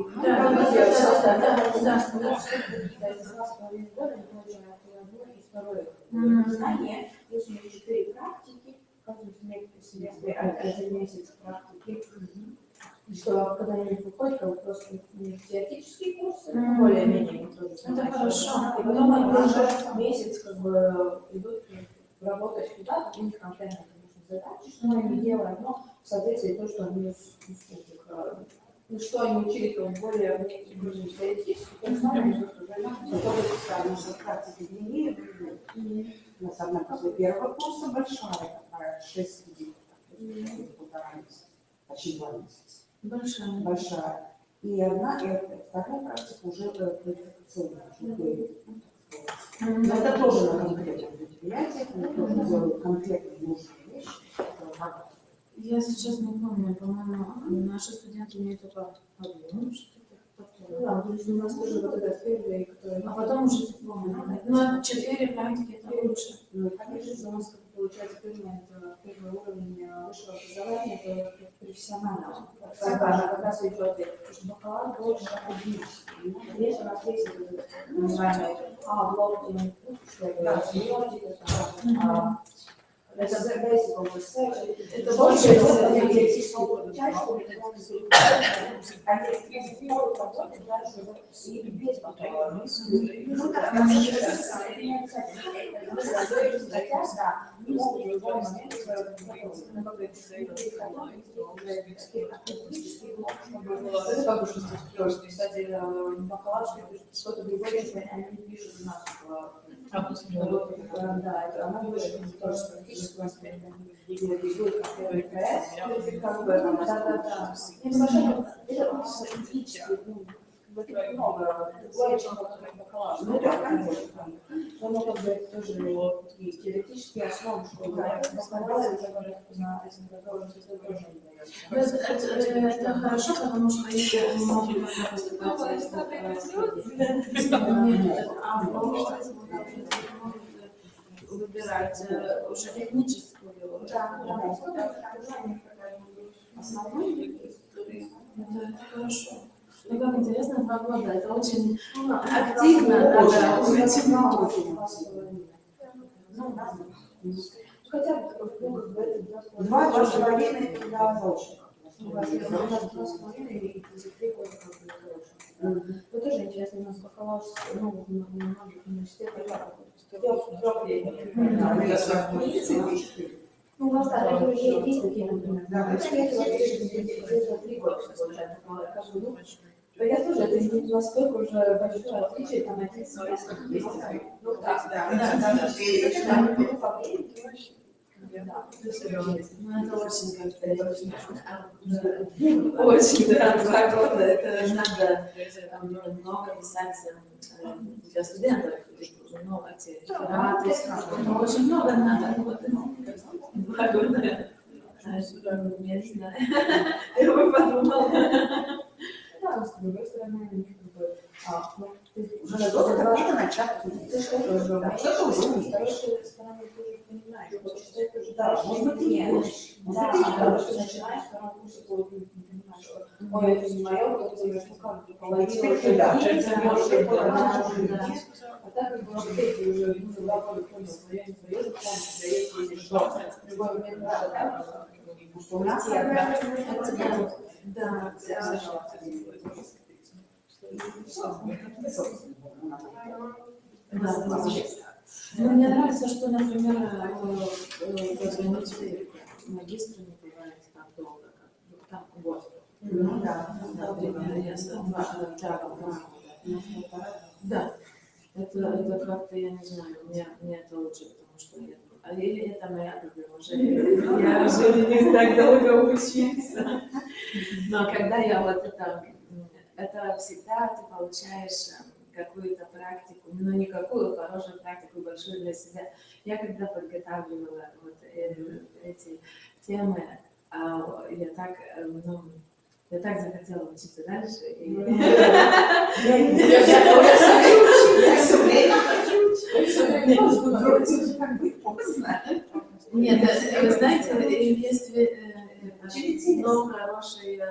Знания, плюс у них 4 практики, каждый семестр, один месяц практики. Что когда-нибудь выходит, просто теоретические курсы, более-менее тоже. Это хорошо. И потом они уже месяц как бы идут работать куда-то, у них конкретно, конечно, задачи, что они делают, но в соответствии то, что они что они учили, то более теоретически, то есть они уже практики длиннее, на самом после первого курса большая, такая 6 дней, полтора месяца, почти 2 месяца. Большая. И вторая практика уже квалификационная. Но это тоже на конкретных предприятиях, они тоже делают конкретные нужные вещи. Я сейчас не помню, по-моему, наши студенты имеют только одну, что-то. Да, то есть у нас тоже вот этот первый, который... А потом уже диплом. Но 4 практики это лучше. Ну, конечно, у нас получается первый уровень высшего образования, это профессионального. Как раз идет, потому что бакалавр больше академический. Здесь у нас есть называемый блок, что это basic of research. Это больше теоретическую часть, что и без бакалавра. Ну, как кстати, бакалавр, что-то другое, если они пишут у нас да, это она больше тоже практически реализует как первый проект, как бы, да. Это стратегически, много, другое, чем бакалавр. Ну, да, конечно. Но, как бы, это тоже такие теоретические основы, что бакалавр, которые на этим готовы, это тоже не дает. Это хорошо, потому что если они могут выбирать уже техническую. Это хорошо. Ну как интересно, 2 года, это очень активно, да, очень много. Хотя бы 2,5 когда заочно. У нас 2,5 и 33 года как бы заочно. Это тоже интересно, у нас бакалавр, ну, в многих университетах, ну, у нас так, есть такие, например, да, где-то 3 года получается каждый год. Я тоже, это не настолько уже большое отличие, там один семестр, ну, да. Ну, это очень как-то очень, да, 2 года, это надо много писать для студентов, много рефераты, очень много надо работать. 2 года, я не знаю, я бы подумала. Да, с другой стороны, у них как бы, уже надо начать. Ты что-то уже, что-то уже, с второй стороны, ты уже понимаешь, что это уже, да, может быть, нет. Да, потому что начинаешь второй курс, ты понимаешь, что, ой, это не мое, вот это ну как бы половина уже, да, а так как бы ты уже 2 года понял свое, даешь, что в любой момент, да, что у нас, да, ну, мне нравится, что, например, заграничные магистры не бывает так долго, как там год. Ну да, например, если да, это как-то, я не знаю, мне это лучше, потому что или это моя проблема, я уже не так долго учиться. Но когда я вот это всегда ты получаешь какую-то практику, но не какую, хорошую практику, большую для себя. Я когда подготавливала вот эти темы, я так захотела учиться дальше. Нет, вы знаете, есть много хорошее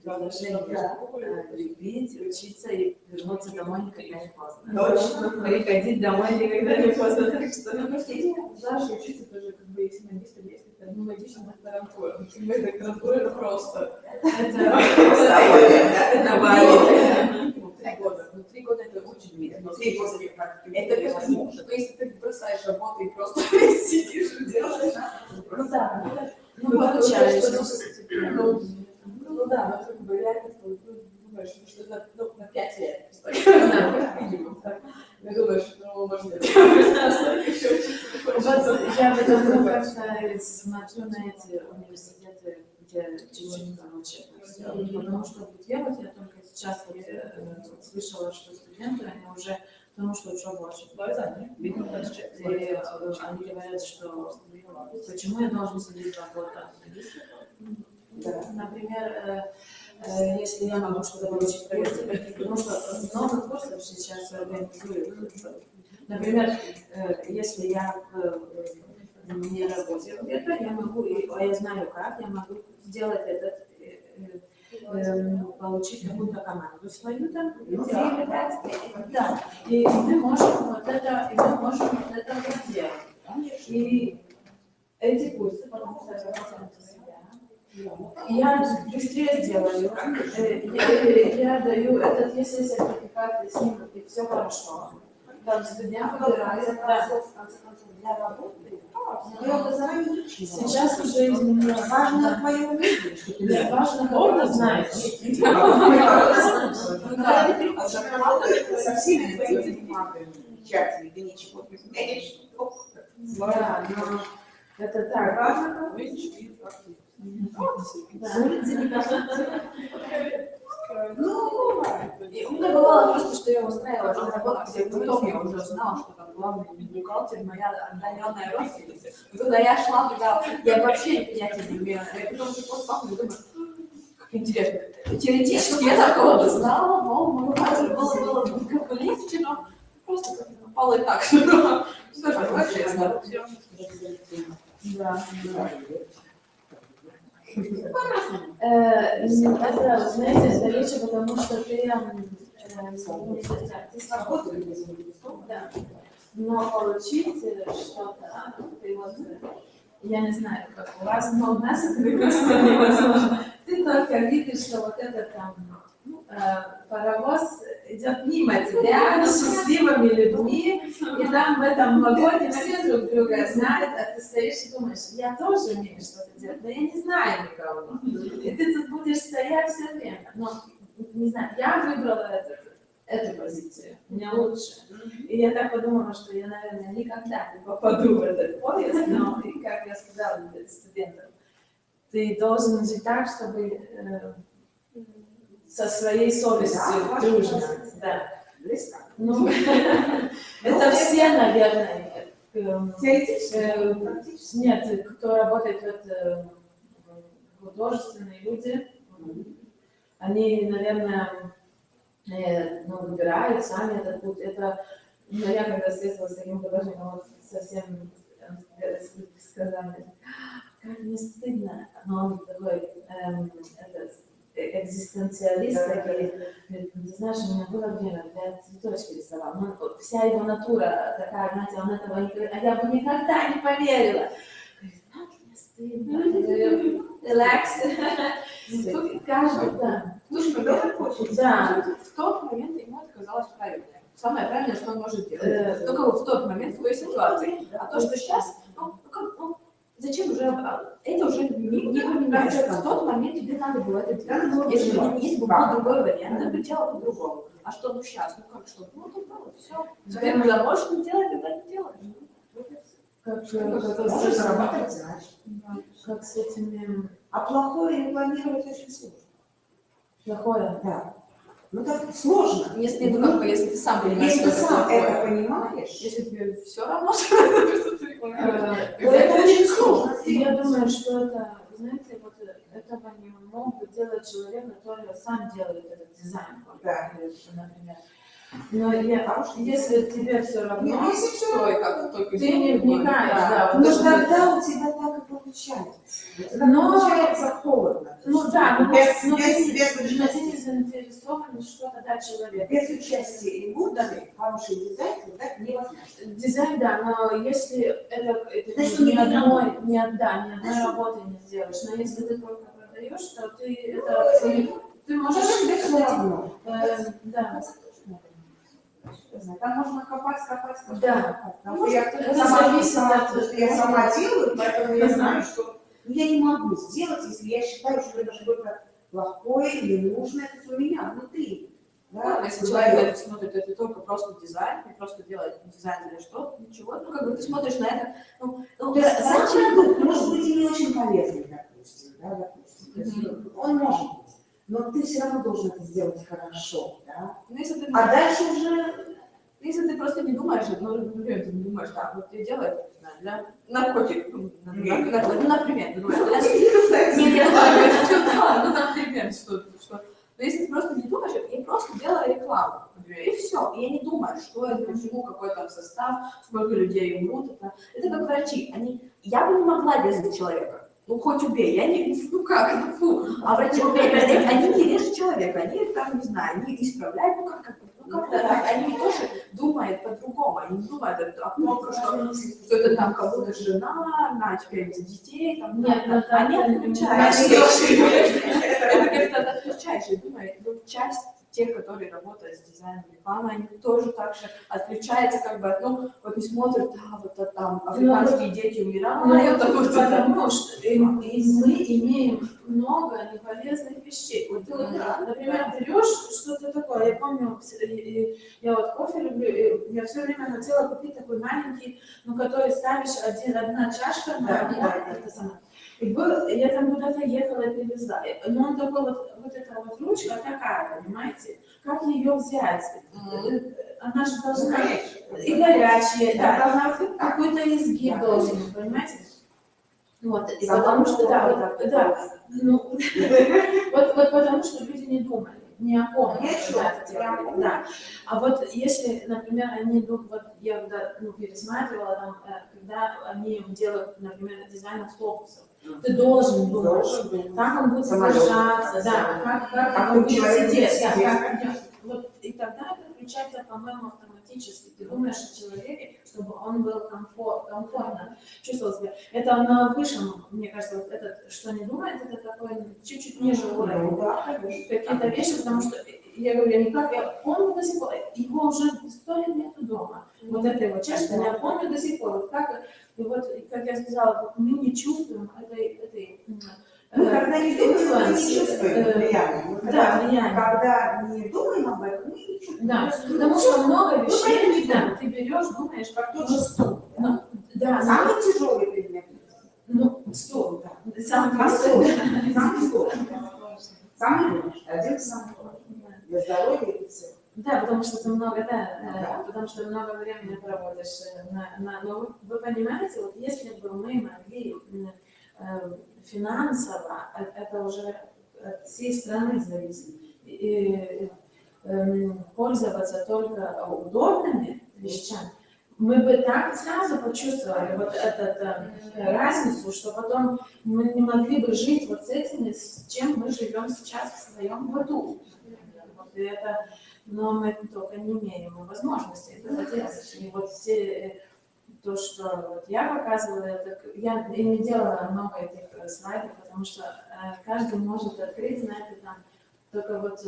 предложение. Любить, учиться и вернуться домой никогда не поздно. Точно. Приходить домой никогда не поздно. Так что... Ну, просто идея, знаешь, учиться тоже, как бы, если магистр есть, это не магистр, а докторантура. Докторантура это просто. Это валит. 3 года. Ну, 3 года это очень медленно. 3 года это невозможно. То есть ты бросаешь работу и просто сидишь и делаешь. Ну да, ну получаешь. Ну да, но как бы реально думаешь, что это на 5 лет. Я думаю, что можно Вот я потому как-то смотрю на эти университеты, где чуть-чуть короче. Потому что вот я только сейчас слышала, что студенты, они уже, потому что учеба очень дорого, и они говорят, что почему я должен сидеть 2 года? Например, если я могу что-то получить в проекте, потому что много курсов сейчас организуют. Например, если я не работаю где-то, я могу, а я знаю как, я могу сделать этот, получить какую-то команду свою там, да, и мы можем вот это вот делать. И эти курсы, потому что я быстрее сделаю, я даю этот, если сертификат с ним, и все хорошо. Там студент выбирает, да. Сейчас уже изменилось. Важно твое умение. Важно, кого ты знаешь. Со всеми твоими бумагами, печатями, ты ничего не умеешь. Да, но это так. Важно, И у меня бывало просто, что я устраивалась на работу, где потом я уже знала, что там главный бухгалтер, моя отдаленная родственница. И когда я шла туда, я вообще понятия не имела. Я потом уже после папы думаю, как интересно. Теоретически я такого бы знала, но было как бы легче, но просто попало и так. Что ж, честно. Да. Это, знаете, это легче, потому что ты свободен, да. Но получить что-то, ты вот, я не знаю, как у вас, но у нас это просто невозможно. Ты только видишь, что вот этот там паровоз идет мимо тебя с счастливыми людьми, и там в этом вагоне все друг друга знают, а ты стоишь и думаешь, я тоже умею что-то делать, но я не знаю никого. И ты тут будешь стоять все время. Но, не знаю, я выбрала эту позицию, мне лучше. И я так подумала, что я, наверное, никогда не попаду в этот поезд, но, и как я сказала студентам, ты должен жить так, чтобы со своей совестью дружно. Да. Ну, это все, наверное, нет, кто работает художественные люди, они, наверное, выбирают сами этот путь. Это, я когда встретилась с таким художником, вот совсем сказали, как не стыдно, но он такой экзистенциалист, такой, ты знаешь, у меня было время, я цветочки рисовал, но вся его натура такая, знаете, он этого не говорит, а я бы никогда не поверила. Говорит, как мне стыдно. Я говорю, релакс. Каждый, да. Да. В тот момент ему это казалось правильным. Самое правильное, что он может делать. Только вот в тот момент, в той ситуации. А то, что сейчас, зачем уже, это уже не поменяется. В тот момент тебе надо было это делать. Если бы был другой вариант, ты бы делал по-другому. А что, сейчас, как что? Тут было, все. Теперь мы можем делать, когда не делаешь. Можешь зарабатывать, значит. Как с этими... А плохое планировать очень сложно. Плохое? Да. Ну так сложно. Если ты сам понимаешь, Если ты что сам такое. это понимаешь, Если тебе все равно, что ты это очень сложно. Я думаю, что это, знаете, вот этого не мог бы делать человек, который сам делает этот дизайн. Да. Например. Но если тебе все равно, Если все, и как только ты не вникаешь, да. Ну, тогда у тебя так и получается. У тебя получается холодно. Ну да, но Без ты участия. не заинтересован что-то дать человеку. Без участия эмоций хороший дизайн создать невозможно. Дизайн, да, но если это Значит, ни не одной работы не сделаешь, но если ты только продаешь, то ты можешь Тебе все равно. да. Там можно копать. Да. Потому что Это зависит от... я сама делаю, поэтому я знаю, что я не могу сделать, если я считаю, что это что-то плохое или нужное, это у меня внутри. Да, если человек смотрит, это только просто дизайн, не просто делает дизайн для что-то, ничего, ну как бы ты смотришь на это, Зачем? Может быть, и не очень полезный, допустим, да, допустим. Он может быть, но ты все равно должен это сделать хорошо, да. Ну, если ты, А дальше уже, если ты просто не думаешь, ну, например, ты не думаешь, так, вот ты делаешь, не знаю, для наркотик, ну, например, ты думаешь, например, что. Но если ты просто не думаешь, я просто делаю рекламу, например, и все. И я не думаю, что это, почему, какой там состав, сколько людей умрут. Это как врачи. Я бы не могла резать человека. Ну, хоть убей, я не, ну как, это фу. А врачи, они не режут человека, они там, не знаю, они исправляют, они тоже думают по-другому, они не думают о том, что это там кого-то жена, на теперь детей, там, Нет, они отключаются. Это как-то отключаешь и думаешь, ну, часть тех, которые работают с дизайном рекламы, они тоже так же отключаются, как бы, ну, вот не смотрят, да, вот там африканские дети умирают, потому что мы имеем много неполезных вещей. Вот ты, например, берешь что-то такое, я помню, я вот кофе люблю, я все время хотела купить такой маленький, ну, который ставишь одна чашка, это самое. Я там куда-то ехала и привезла. Но он такой вот эта вот ручка такая, понимаете? Как ее взять? Она же должна... И горячая, да. Какой-то изгиб должен, понимаете? Вот, и потому что, ну, вот потому что люди не думали, ни о ком, да. А вот если, например, они думают, вот я пересматривала там, когда они делают, например, дизайн автобусов, ты должен думать, как он будет содержаться, да, как он будет сидеть, вот, и тогда это включается, по-моему, автоматически. Ты думаешь о человеке, чтобы он был комфортно чувствовал себя. Это на высшем, мне кажется, вот этот, что не думает, это такой чуть-чуть ниже уровень. Какие-то вещи, потому что я говорю, я помню до сих пор, его уже 100 лет нету дома. Вот эта его чашка, я помню до сих пор. И вот, как я сказала, вот мы не чувствуем этой когда не думаем, мы не чувствуем влияние. Да, влияние. Когда не думаем об этом, мы не чувствуем. Да, потому что много вещей, да, ты берешь, думаешь, как Тот же стул. Да, самый тяжелый предмет. ну, стул, да. Самый простой. Самый сложный. Самый лучший. Один из самых лучших. Для здоровья и всего. Да, потому что ты много, потому что много времени проводишь но вы понимаете, вот если бы мы могли финансово, это уже от всей страны зависит, и пользоваться только удобными вещами, мы бы так сразу почувствовали вот эту разницу, что потом мы не могли бы жить вот с этим, с чем мы живем сейчас в своем быту. Вот это, но мы только не имеем возможности этого делать. И вот все то, что вот я показывала, это, я не делала много этих слайдов, потому что каждый может открыть, знаете, там, только вот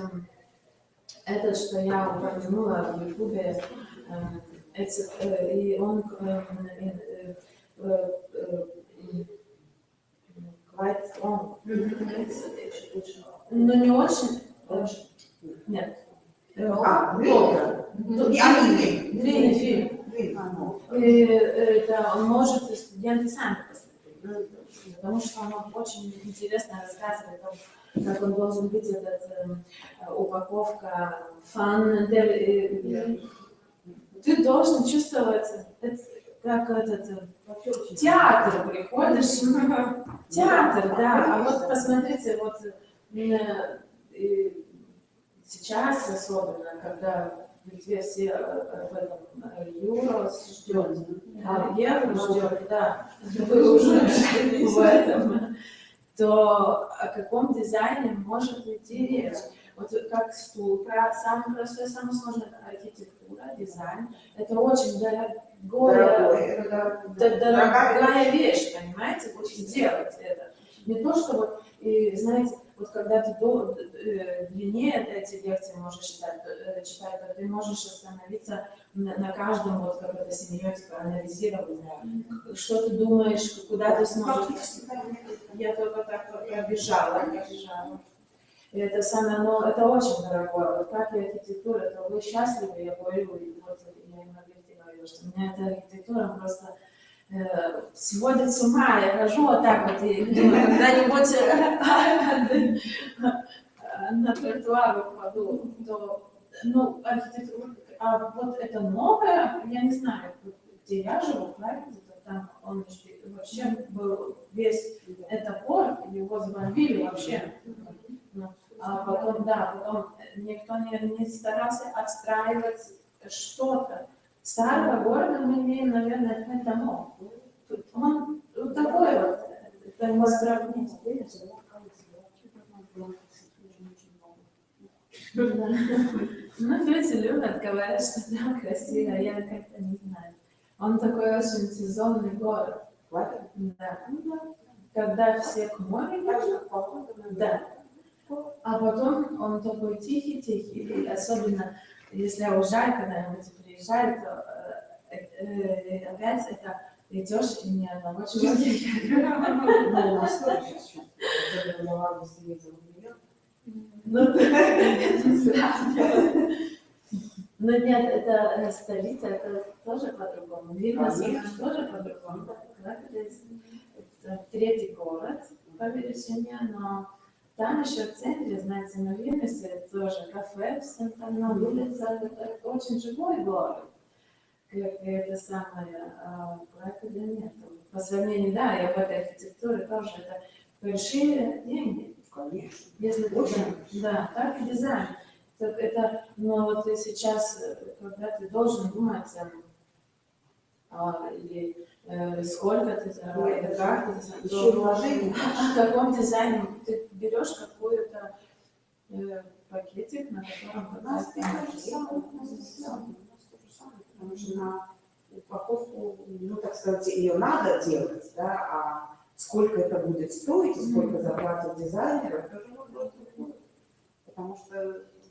это, что я упомянула в Ютубе, и он quite strong. Но не очень, нет. Длинный фильм. Это он может, студенты сами посмотреть, потому что он очень интересно рассказывает о том, как он должен быть, упаковка, фан, ты должен чувствовать, как театр приходишь, театр, да, а вот посмотрите, вот сейчас особенно, когда в Литве все в этом Юрос ждет, Евро ждет, да, вы уже в этом, то о каком дизайне может идти речь? Вот как стул, самый простой, самый сложный — это архитектура, дизайн. Это очень дорогая вещь, понимаете, вот сделать это. Не то, что вот, и, знаете, вот когда ты длиннее эти лекции можешь читать, то ты можешь остановиться на каждом, вот как эта семиотика, анализировать, что ты думаешь, куда ты смотришь. Я только так пробежала. И это самое, но это очень дорогое. Вот как и архитектура, это вы счастливы, я говорю, и вот я им говорю, что меня эта архитектура просто сводит с ума. Я хожу вот так вот и думаю, когда-нибудь на тротуар упаду, то, ну, архитектура, а вот это новое, я не знаю, где я живу, правильно, там он вообще был весь топор, его забомбили вообще. А потом, да, потом никто не старался отстраивать что-то. Старого города мы имеем, наверное, 5 домов. Он вот такой вот, это не сравнить. Ну, люди любят, говорят, что там красиво, я как-то не знаю. Он такой очень сезонный город. Да. Когда все к морю идут, да. А потом он такой тихий-тихий. И особенно, если уезжаю, когда-нибудь приезжаю, то опять это идешь и ни одного человека. Ну, у нас тоже сейчас. Я в августе ездила в Нью-Йорк. Ну нет, это столица, это тоже по-другому. Вильнюс тоже по-другому. Это 3-й город по величине, но там еще в центре, знаете, на Вильнюсе тоже кафе, все там на улицах, это очень живой город. Как это самое, Кракова нет. По сравнению, да, и в этой архитектуре тоже это большие деньги. Конечно. Если да, так и дизайн. Так это, но вот и сейчас, когда ты должен думать, или сколько ты заработаешь, как ты Еще вложение. в каком дизайне ты берешь какой-то пакетик, на котором У нас то же самое. Потому что на упаковку, ну, так сказать, ее надо делать, да, а сколько это будет стоить, и сколько заплатит дизайнер, это же вопрос другой. Потому что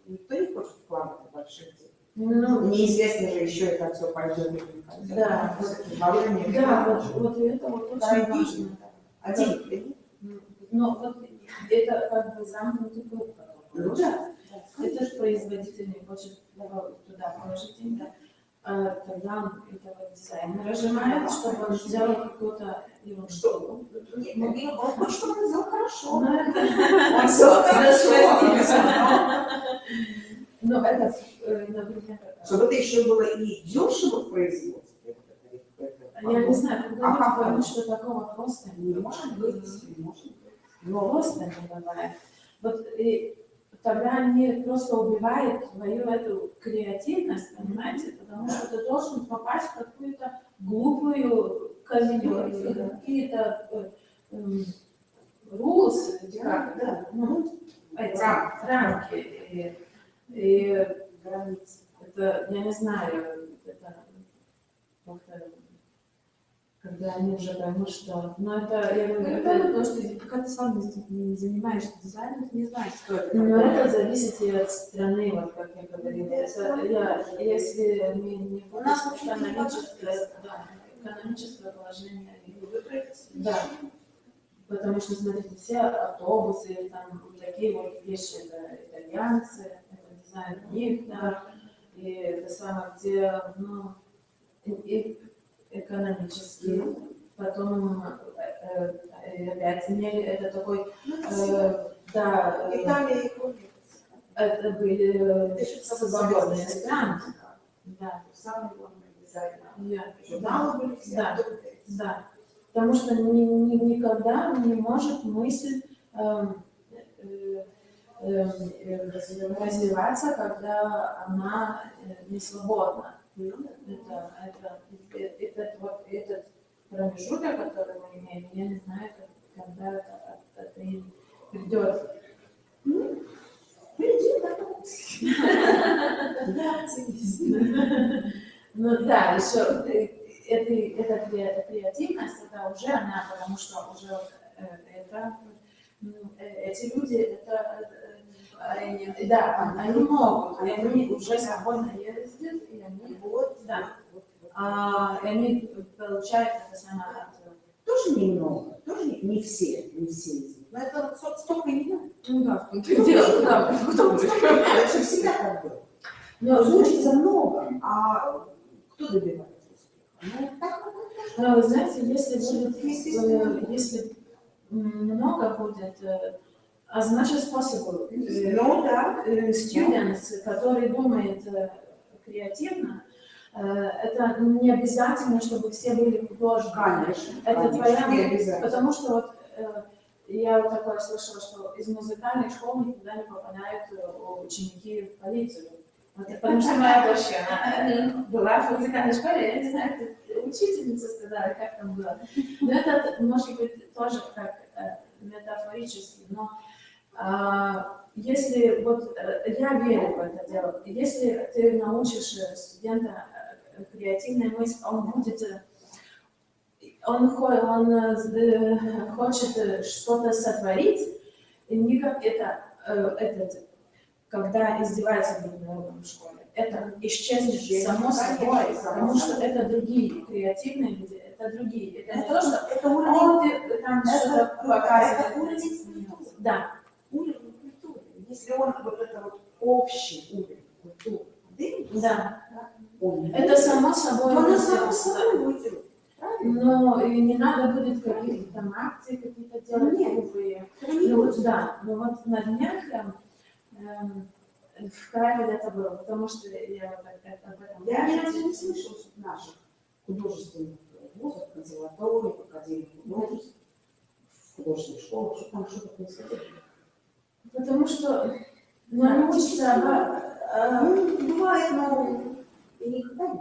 никто не хочет вкладывать большие деньги. Ну, Неизвестно же еще, это все пойдет или не пойдет. Да. Вложение. да, вот это вот очень важно. Один. Но вот это как бы замкнутый круг. Ну да. Это же производитель не хочет туда положить деньги. Тогда он этого дизайнера нажимает, чтобы он сделал какую-то ерунду. Что? Он хочет, чтобы он сделал хорошо. Ну, это... Он сделал хорошо. Ну, это, например... Чтобы это еще было и дешево в производстве. Я не знаю, когда я пойму, что такого просто Не может быть. но просто не бывает. Вот и тогда они просто убивают свою эту креативность, понимаете, потому что ты должен попасть в какую-то глупую кабинет, какие-то rules, ну, эти рамки. И Границы. это, я не знаю, это как-то, когда они уже поймут, что... Ну, это, я говорю, это то, что пока ты сам не занимаешься дизайном, ты не знаешь, что это. Но это зависит и от страны, вот как я говорила. Это, если не будет экономическое положение, да. Потому что, смотрите, все автобусы, там, такие вот вещи, это итальянцы, это дизайн у них, да, и это самое, где, ну, и экономически, потом опять это такой, да, Италия и Япония. это были свободные страны, да, Самый главный дизайн. да, Журналы были все. Да. да, потому что никогда не может мысль развиваться, когда она не свободна. Этот промежуток, который мы имеем, я не знаю, когда это придет. Ну да, еще эта креативность, это уже она, потому что уже эти люди, да, они могут, и они уже свободно ездят, и они и они получают это самое. Тоже немного, тоже не все из них. Но это столько и не надо. Ну да, дело, да, Потому что это всегда так было. Но учится много, а кто добивается успеха? Ну, так. но вы знаете, если много будет, а значит способов. Ну да. Students, который думает креативно, это не обязательно, чтобы все были художники. Конечно. Это конечно, твоя, не обязательно. потому что вот я вот такое слышала, что из музыкальной школы никуда не попадают ученики в полицию. Вот, потому что моя дочь, она была в музыкальной школе, я не знаю, как учительница сказала, как там было. Но это может быть тоже как метафорически, но если вот я верю в это дело, если ты научишь студента креативной мысли, он будет, он хочет что-то сотворить, и не как когда издеваются над народом в школе. Это исчезнет само собой, потому что это другие креативные люди, это другие. Это не то, что это уровень, там что-то показывает. Да. Уровень культуры. Если он вот это вот общий уровень культуры, Да. он Это само собой. оно само собой будет. Но и не надо будет каких-то там акций какие-то делать глупые. Ну вот да, но вот на днях в Краеве это было, потому что я об этом. Я ни разу не слышала наших художественных вузов, консерваторий, академий художеств, художественных школ, что там что-то происходило. Потому что они учатся, Бывает, но и никогда не.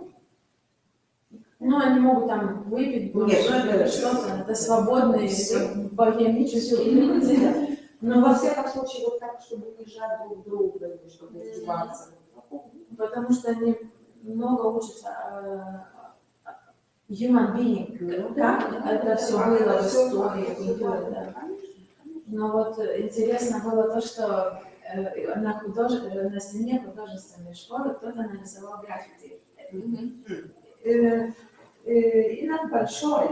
ну, они могут там выпить, что-то, это свободные, богемические люди. Но во всяком случае, вот так, чтобы унижать друг друга, или чтобы издеваться. Потому что они много учатся human being, как это все было в истории, культуре, да. Но вот интересно было то, что на стене художественной школы кто-то нарисовал граффити. И над большой,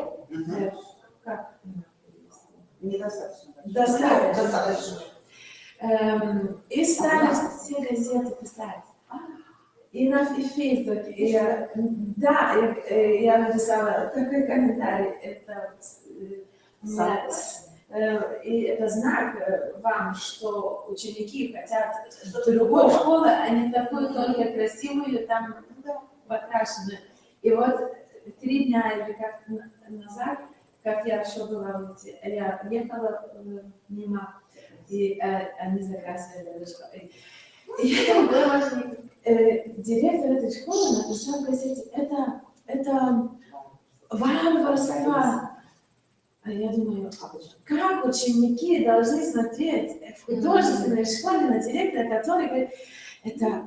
как? Недостаточно. Достаточно. И стали все газеты писать. И на Facebook. Я написала такой комментарий. Это и это знак вам, что ученики хотят другой школы, а не такую только красивую, там покрашенную. И вот 3 дня или как назад, как я еще была, я ехала мимо, и они закрасили школу. И директор этой школы написал в газете, это варварство. А я думаю, как ученики должны смотреть в художественной школе на директора, который говорит, это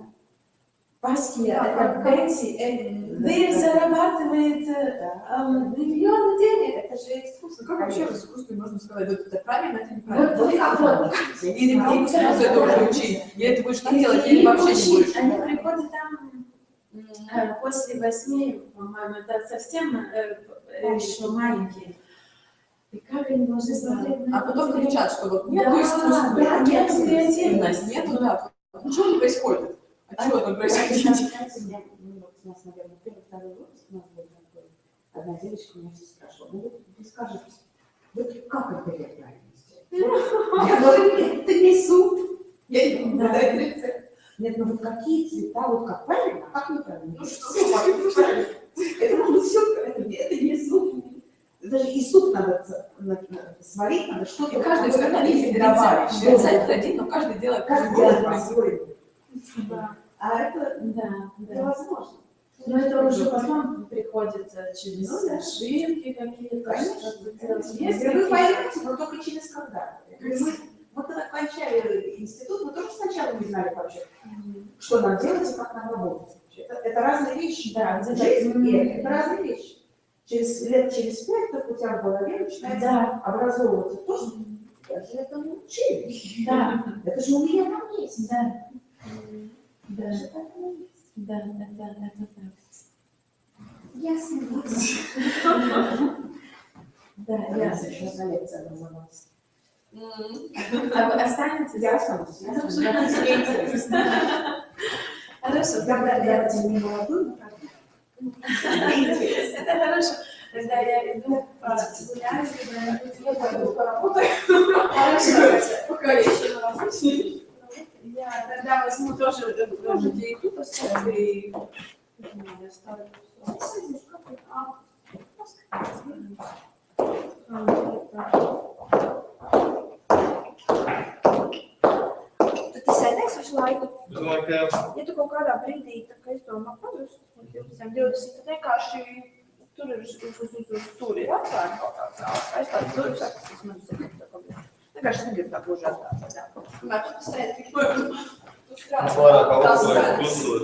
Паския, это Бетси, вы зарабатываете миллионы денег, это же искусство. Как вообще в искусстве можно сказать, вот это правильно, это неправильно? Вот. Или мне сразу это уже учить, или ты будешь так делать, или вообще не будешь? Они приходят там после 8, по-моему, это совсем еще маленькие. И как они должны смотреть на А потом кричат, что вот нету искусства, нету креативности. Нету, да. Ничего не происходит. А что там происходит? У нас, наверное, первый-второй выпуск у нас был такой. Одна девочка меня спрашивала, ну вы скажите, вот как это правильно? Я говорю, нет, это не суд. Я не могу дать рецепт. Нет, ну вот какие цвета, вот как правильно, а как неправильно? Ну что, это можно все, это не суд. даже и суп надо сварить, надо что-то. И каждый все равно не добавить. рецепт один, но каждый делает Каждый по-своему. делает по-своему. Да, А это да, да. невозможно. Но это уже потом приходит через Ну да. ошибки какие-то, Конечно. что-то делать. Если Если вы какие-то- поймете, но только через когда. Мы когда кончали институт, мы тоже сначала не знали вообще, что нам делать и как нам работать. Это разные вещи. Да, где-то. Жизнь и это разные вещи. Через 5 только у тебя в голове начинается Да. образовываться то, что я же этому училась. Да, Это же у меня там есть. да, да, Это же так и есть. да, это так. Ясно. Да, Я ясно. сейчас на лекции образовалась. А вы останетесь? Я останусь. Мне интересно. Хорошо. Я не молодой, но как интересно. Это хорошо. Когда я иду гулять, я пойду поработаю. Хорошо. Пока я еще на работе. Я тогда возьму тоже диету, поставлю и я ставлю. Tad tas sēdēs visu laiku. Es domāju, ka Ja tu kaut kādā brīdī, tā kā izdomā pazust, 20, tad vienkārši tur ir atvērta kaut kāds zāles, aizslēdz durvis, tas man zina, tā kā vienkārši negribu tā gluži atstāt. Jā. Kamēr tu sēdi, tik tu strādā. vairāk augstlaiku klusot.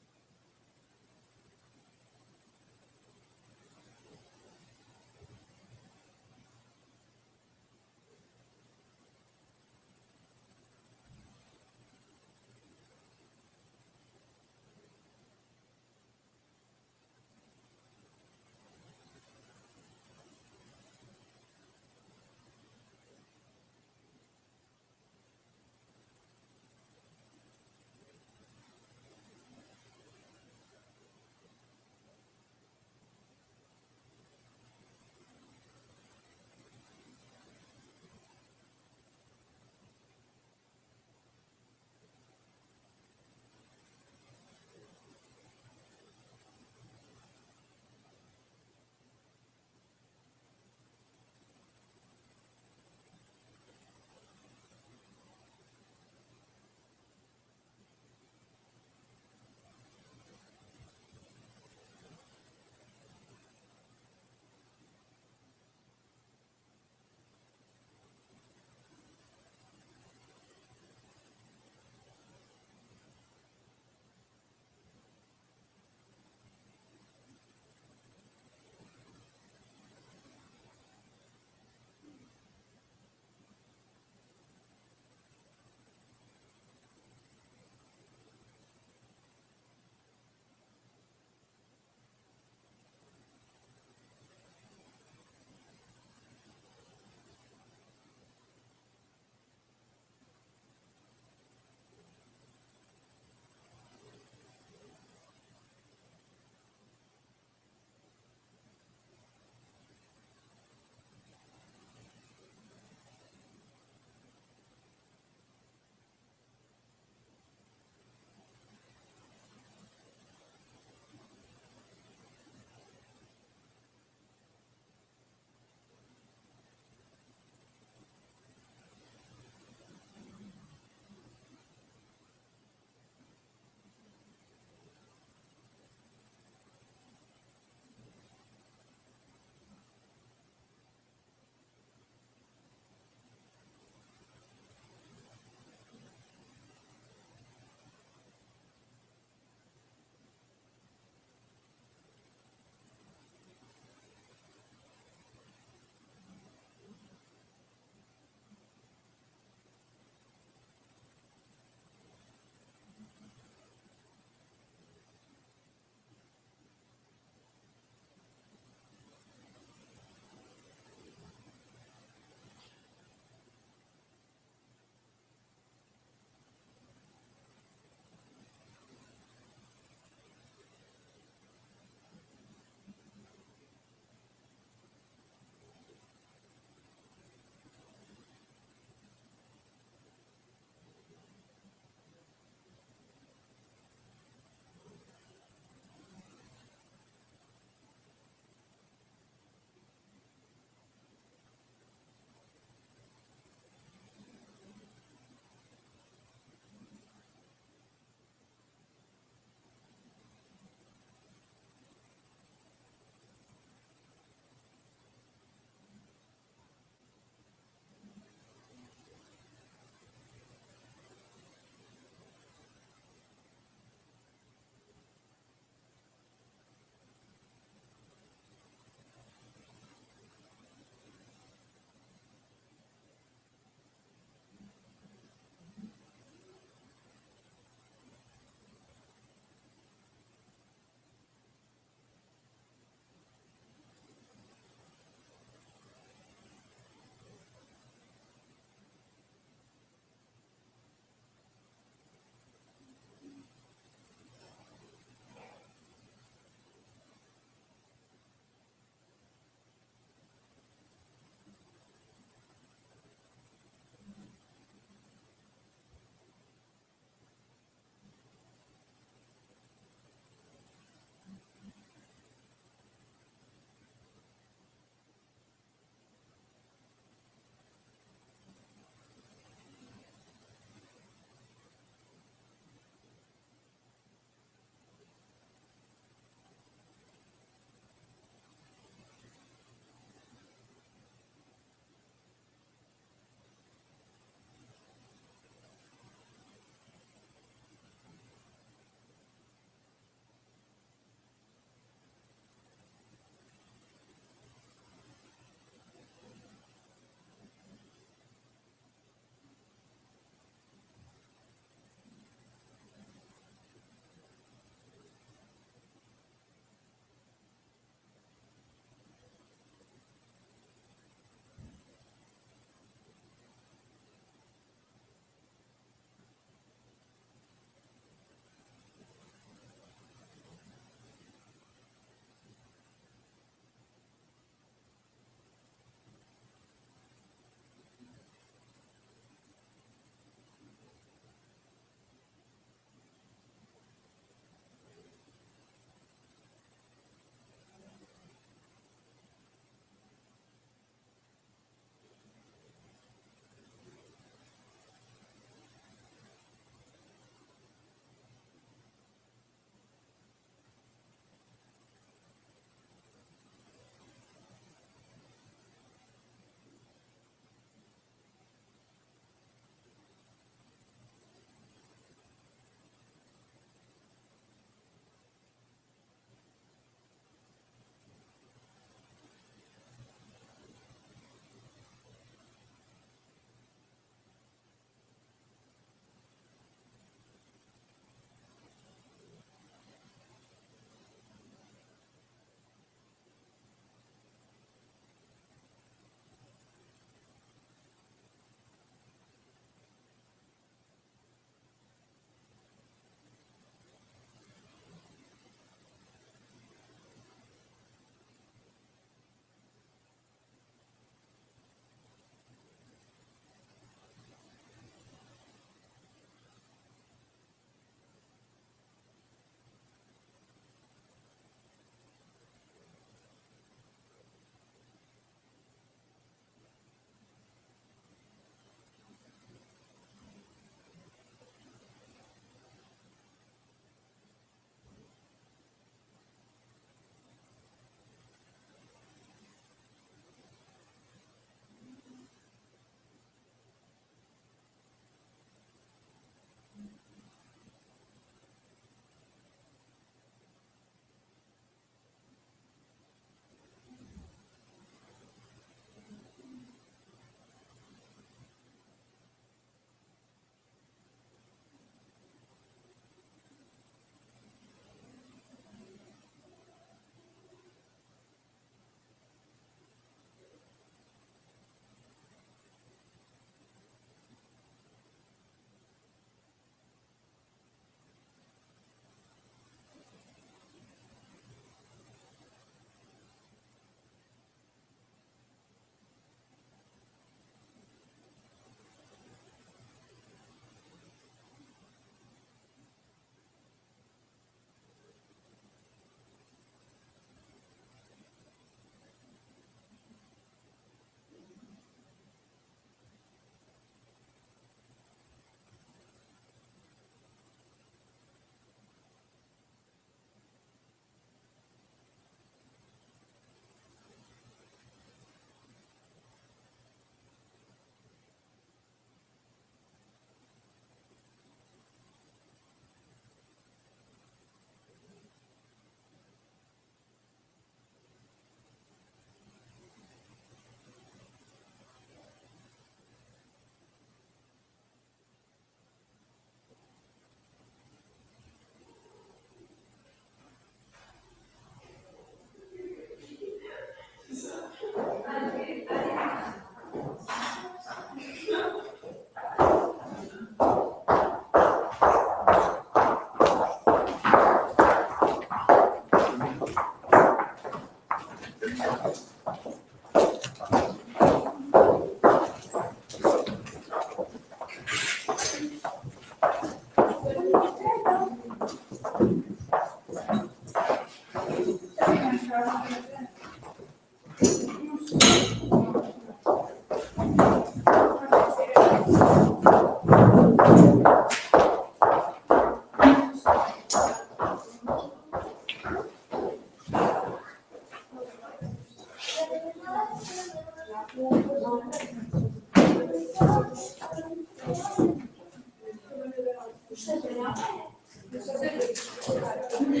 Do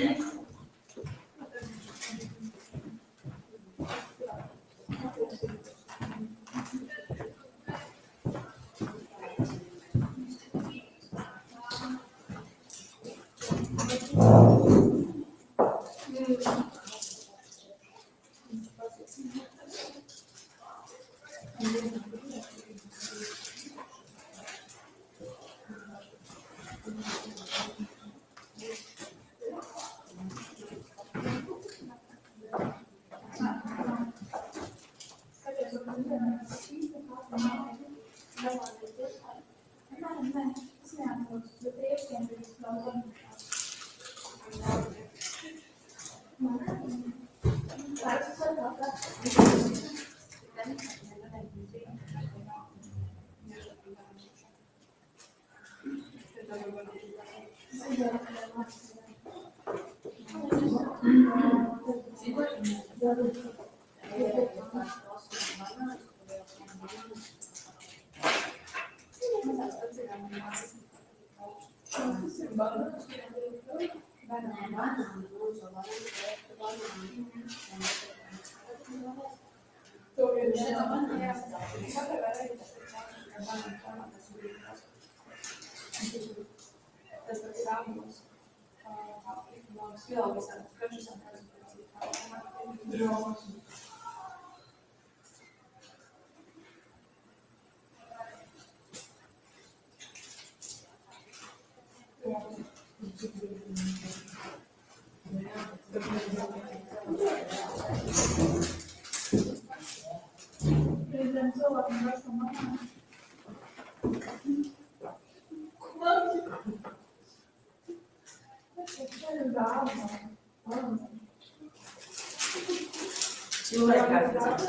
you like graffiti?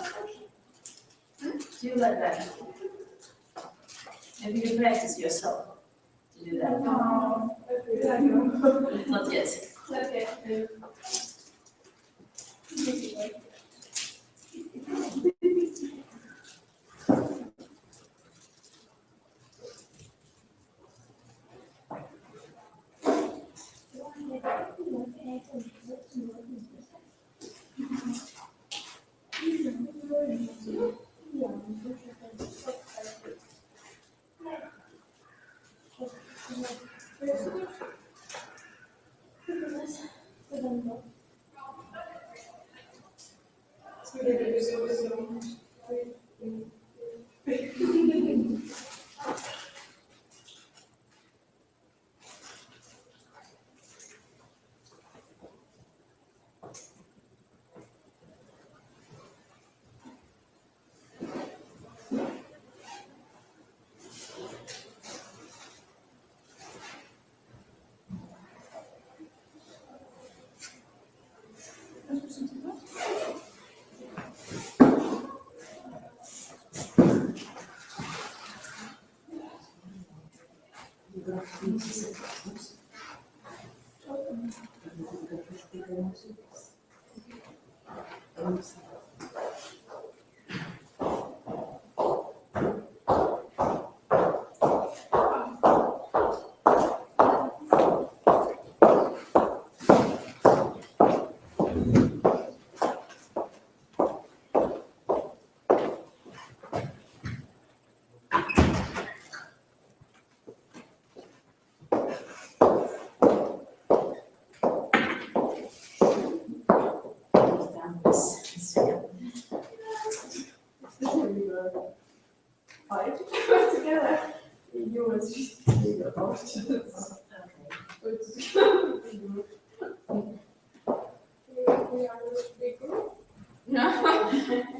Do you like that? Maybe you practice yourself to do that? No. Not yet. Okay.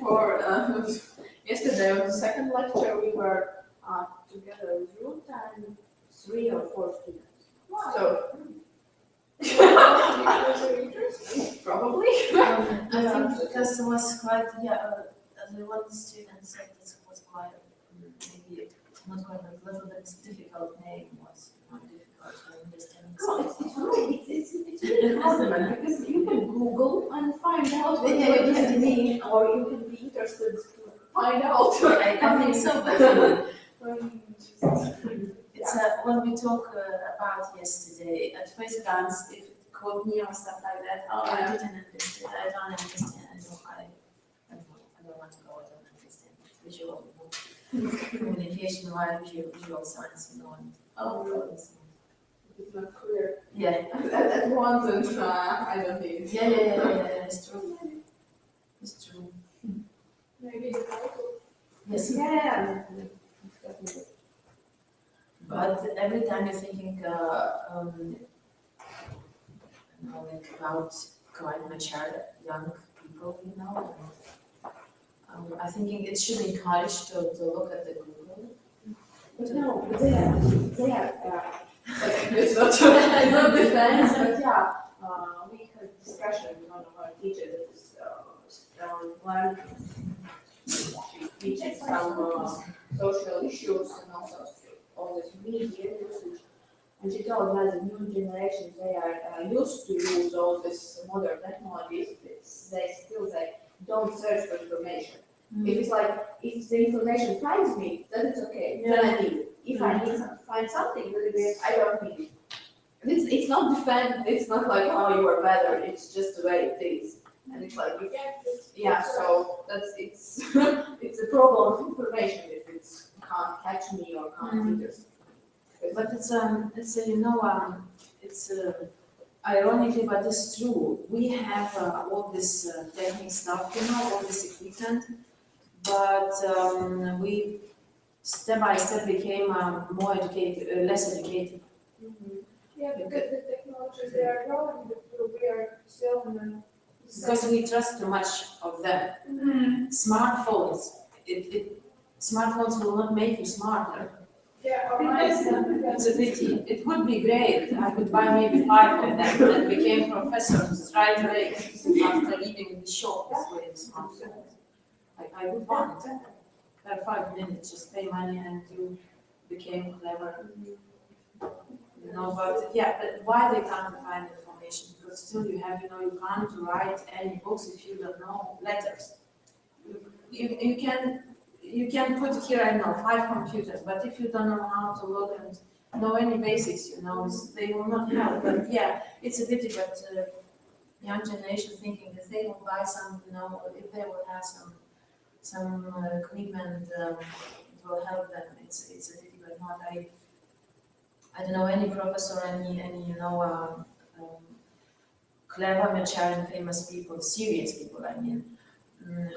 For yesterday on the second lecture, we were together with Ruth and 3 or 4 students. So probably. I think because it was quite, the one student said this was quite, maybe not quite like little bit difficult name was not difficult to understand. It's really hard because you can Google and find out what Yeah, does yeah. it mean, or you can be interested to find out. I think so, but it's when we talked about yesterday, at first glance, if it quote me or stuff like that. Oh, I didn't understand. I don't understand. I don't want to go. I don't understand. Visual communication, via visual signs, and all. Oh, It's not clear. yeah. At once, and I don't think. Yeah. It's true. It's true. Maybe the title. Yes. Yeah. But every time you're thinking, like about quite mature young people, I'm thinking it should encourage to look at the Google. But no, but they are, It's not defense, but yeah, we had discussion with one of our teachers that is one teaching some social issues and also all this media usage. And she told us the new generation, they are used to use all this modern technologies, they don't search for information. If it's like, if the information finds me, then it's okay, then I need it. If I need to find something really weird, I don't need it. It's not defend, it's not like, oh, you are better, it's just the way it is. And it's like, yeah, so it's it's a problem of information if it can't catch me or can't interest. But it's ironically, but it's true. We have all this technical stuff, all this equipment, but we step by step became more educated, less educated. Yeah, because the technologies they are growing, but we are still in the Because we trust too much of them. Smartphones, smartphones will not make you smarter. Yeah, alright. It's a pity. It would be great. I could buy maybe 5 of them and became professors right away after leaving the shop with smartphones. I would want. For 5 minutes, just pay money and you became clever. But yeah, but why they can't find information? Because still you have, you can't write any books if you don't know letters. You can put here, I know, 5 computers, but if you don't know how to look and know any basics, they will not help. But yeah, it's a pity, but young generation thinking that they will buy some, if they will have some equipment, it will help them. It's a pity, but not. I don't know any professor, any clever, mature, and famous people, serious people, I mean,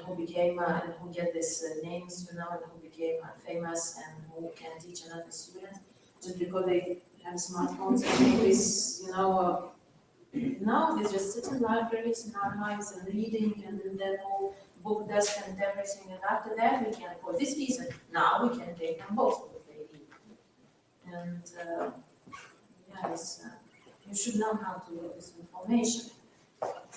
who became and who get these names, and who became famous and who can teach another student just because they have smartphones and make this, no, they just sit in libraries and archives and reading and then whole book desk and everything, and after that we can, for this reason, now we can take them both if they read. And you should know how to use this information.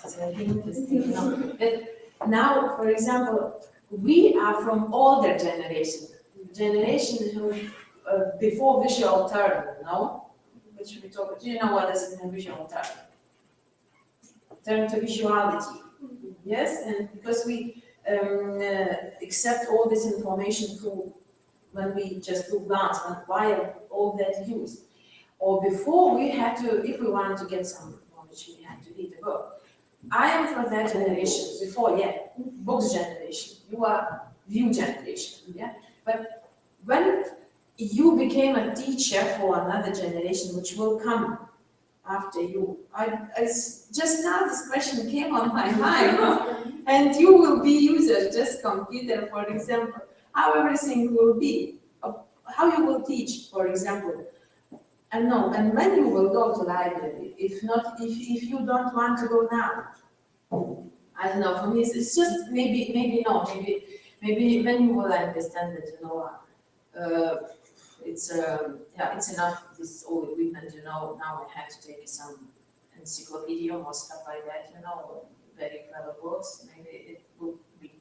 It's very interesting. But now, for example, we are from older generation who before visual turn, which we talk. Do you know what is a visual turn? Turn to visuality. Yes, and because we accept all this information through when we just do glance, and why all that used. Or before we had to, if we wanted to get some knowledge, we had to read a book. I am from that generation, before, books generation. You are view generation, But when you became a teacher for another generation, which will come after you, just now this question came on my mind, and you will be users, just computer, for example, how everything will be, how you will teach, for example. And when you will go to library, if you don't want to go now, I don't know, for me it's just maybe when you will understand that, it's enough, this all equipment, now I have to take some encyclopedia or stuff like that, very clever books, maybe it will be,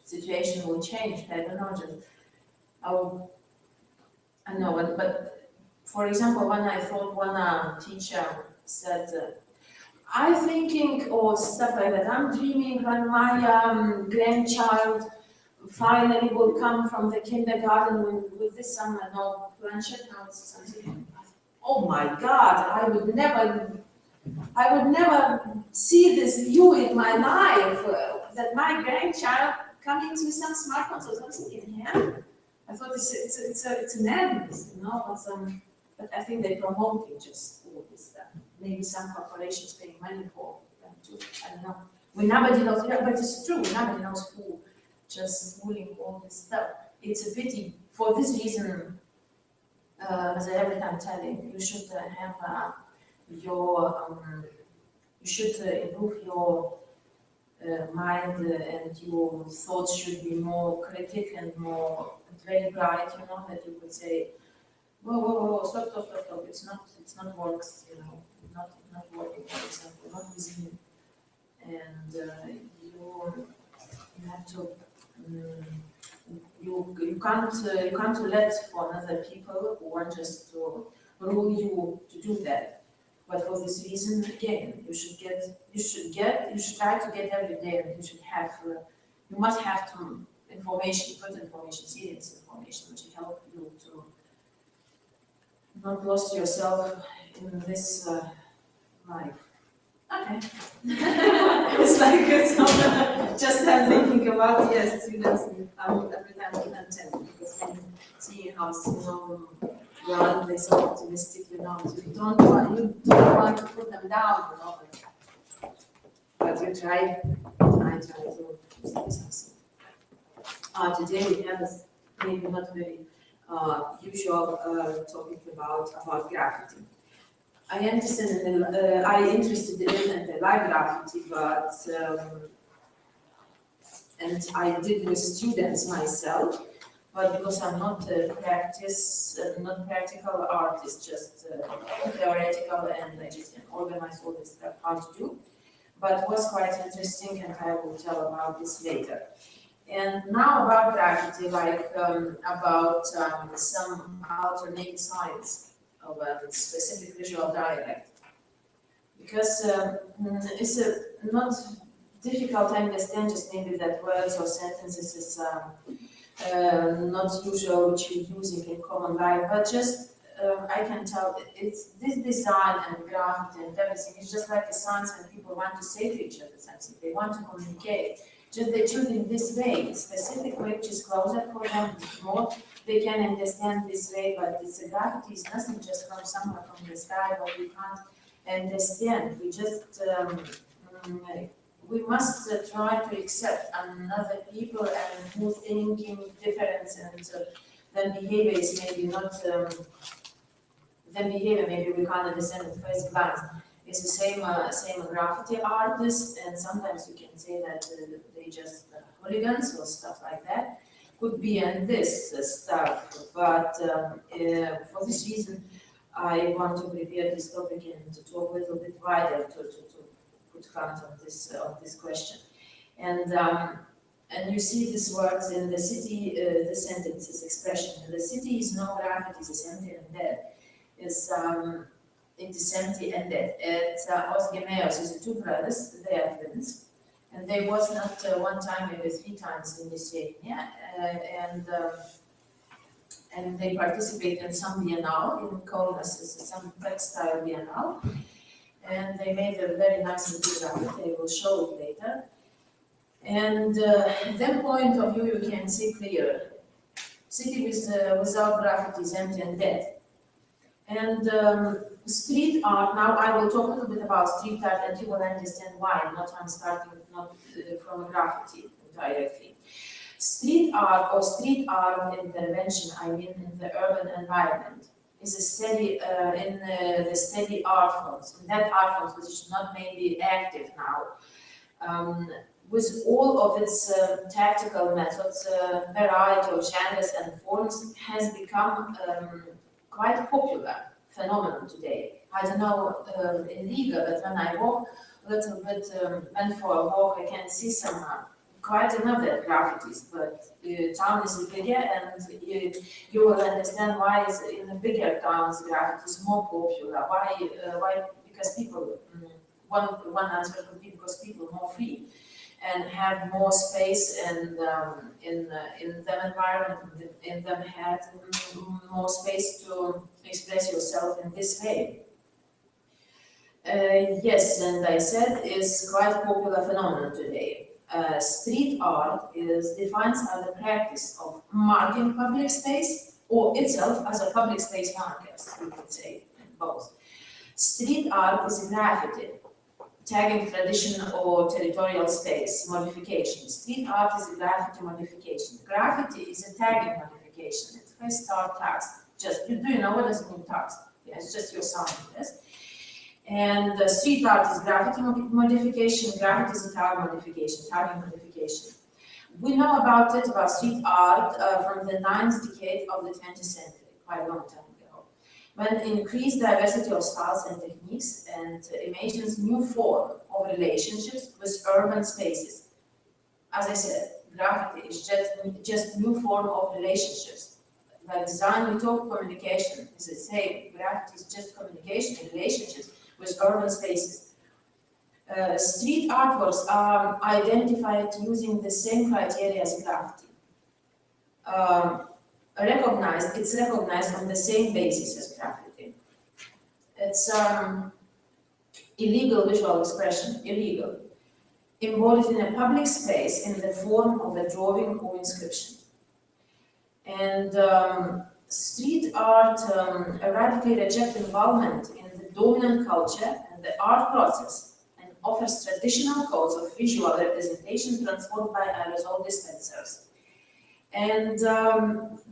situation will change, I don't know, I know, but for example, when I thought one teacher said, I'm thinking or stuff like that, I'm dreaming when my grandchild finally will come from the kindergarten with this planchette, something. Oh my God, I would never I would never see this view in my life, that my grandchild coming with some smartphones or something in hand. I thought it's a madness, you know, but I think they promoting just all this stuff. Maybe some corporations paying money for them too, I don't know. Nobody knows, yeah, but it's true, nobody knows who just fooling all this stuff. It's a pity. For this reason, as I every time telling, you should have you should improve your mind and your thoughts should be more critical and more very bright, you know, that you could say, whoa, stop, it's not works, you know, not working, for example, not with me. And you have to, you can't let for other people who want just to rule you to do that. But for this reason, again, you should try to get every day, and you should have, you must have to good information, serious information, which will help you to not lose yourself in this life. Okay. It's like it's not just I'm thinking about, yes, students, every time we attend, because I'm seeing how, you know, well, they're so optimistic, you know, you don't want to put them down, you know, but you try to say something. Today we have a maybe not very usual topic about graffiti. I understand, I interested in and I like graffiti, but and I did with students myself. But because I'm not not practical artist, just theoretical, and I just can organize all this stuff how to do. But it was quite interesting, and I will tell about this later. And now about graffiti, like about some alternative science of a specific visual dialect, because it's not difficult to understand. Just maybe that words or sentences is. Not usual which we're using in common life, but just I can tell it's this design and graffiti and everything is just like a science when people want to say to each other something, they want to communicate. Just they choose in this way, specific way which is closer for them, more they can understand this way, but it's a graffiti is nothing just from somewhere from the sky, but we can't understand. We just we must try to accept another people and who thinking different, and then behavior is maybe not, then behavior maybe we can't understand at first glance. It's the same graffiti artist, and sometimes you can say that they just hooligans or stuff like that. Could be and this stuff, but for this reason I want to prepare this topic and to talk a little bit wider to put front on this question. And you see these words in the city, the sentence, this expression, the city is no graffiti, it is empty and dead. It is empty and dead. Osgemeos is two brothers, they are twins, and they was not one time, maybe 3 times in Lithuania, and they participate in some biennale in Kaunas, some textile biennale. And they made a very nice graphic, they will show it later. And their point of view you can see clear. City without graffiti is empty and dead. And street art, now I will talk a little bit about street art and you will understand why, I'm starting not from a graffiti directly. Street art or street art intervention, I mean in the urban environment, is a steady in the steady art forms. And that art form, which is not maybe active now, with all of its tactical methods, variety of genres and forms, has become quite popular phenomenon today. I don't know in Riga, but when I walk a little bit, went for a walk, I can see some quite another graffitis, but town is bigger, and you will understand why is in the bigger towns graffiti is more popular. Why? Because people, one answer could be because people are more free and have more space, and in them environment, in them have more space to express yourself in this way. Yes, and I said is quite popular phenomenon today. Street art is defined as the practice of marking public space or itself as a public space markers, we could say both. Street art is graffiti, tagging tradition or territorial space modification. Street art is a graffiti modification. Graffiti is a tagging modification. It first start tags. Just, do you know what does it mean tags? Yeah, it's just your sound, yes? And street art is graffiti modification, graffiti is a tag modification, tagging modification. We know about it, about street art, from the 9th decade of the 20th century, quite a long time ago, when increased diversity of styles and techniques and imagines new form of relationships with urban spaces. As I said, graffiti is just new form of relationships. Like design, we talk communication is the same. Graffiti is just communication and relationships with urban spaces. Street artworks are identified using the same criteria as graffiti. It's recognized on the same basis as graffiti. It's illegal visual expression, illegal, embodied in a public space in the form of a drawing or inscription. And street art radically rejects involvement in the dominant culture and the art process and offers traditional codes of visual representation transformed by aerosol dispensers. And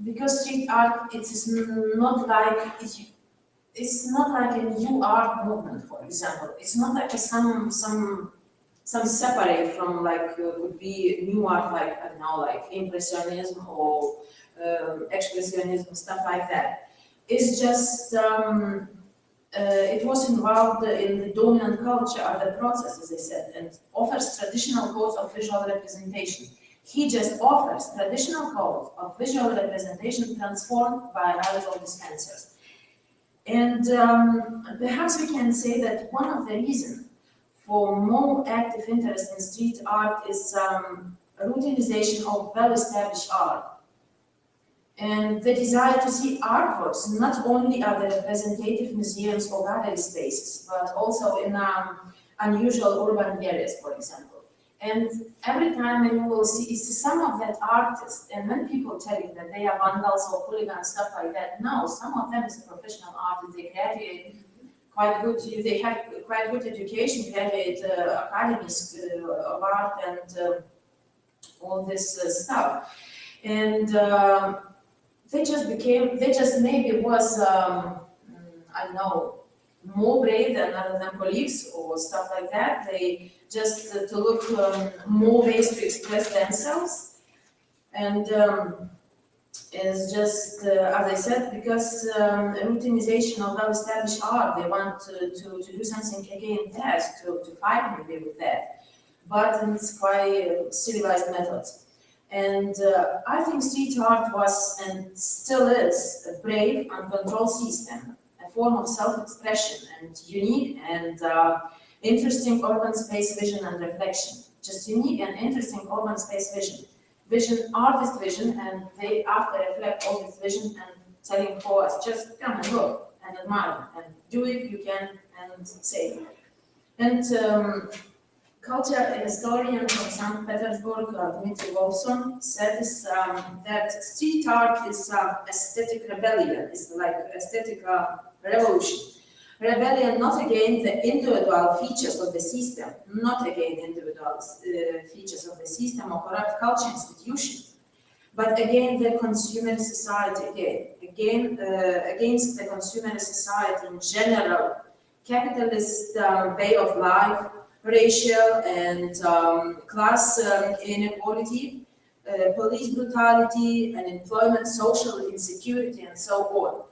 because street art, it's not like a new art movement, for example. It's not like some separate from like would be new art, like I don't know, like impressionism or expressionism, stuff like that. It's just it was involved in the dominant culture of the process, as I said, and offers traditional codes of visual representation. He just offers traditional codes of visual representation transformed by aerosol dispensers. And perhaps we can say that one of the reasons for more active interest in street art is routinization of well-established art. And the desire to see artworks not only at the representative museums or gallery spaces, but also in unusual urban areas, for example. And every time you will see some of that artists, and when people tell you that they are vandals or hooligans, stuff like that, no, some of them is professional artists, they graduate quite good, they have quite good education, graduate academies of art and all this stuff. And they just maybe was, I don't know, more brave than other than colleagues or stuff like that. They just to look more ways to express themselves. And it's just, as I said, because routinization of well-established art, they want to do something against that, to fight maybe with that. But it's quite civilized methods. And I think street art was and still is a brave and controlled system, a form of self-expression and unique and interesting urban space vision and reflection. Just unique and interesting urban space vision, artist vision, and they after reflect all this vision and telling for us, just come and look and admire and do it, you can, and say. And culture historian from St. Petersburg, Dmitry Wolfson, said that street art is aesthetic rebellion, it's like aesthetic revolution. Rebellion not against the individual features of the system, not against the individual features of the system or corrupt culture institution, but against the consumer society, against the consumer society in general, capitalist way of life, racial and class inequality, police brutality, unemployment, social insecurity, and so on.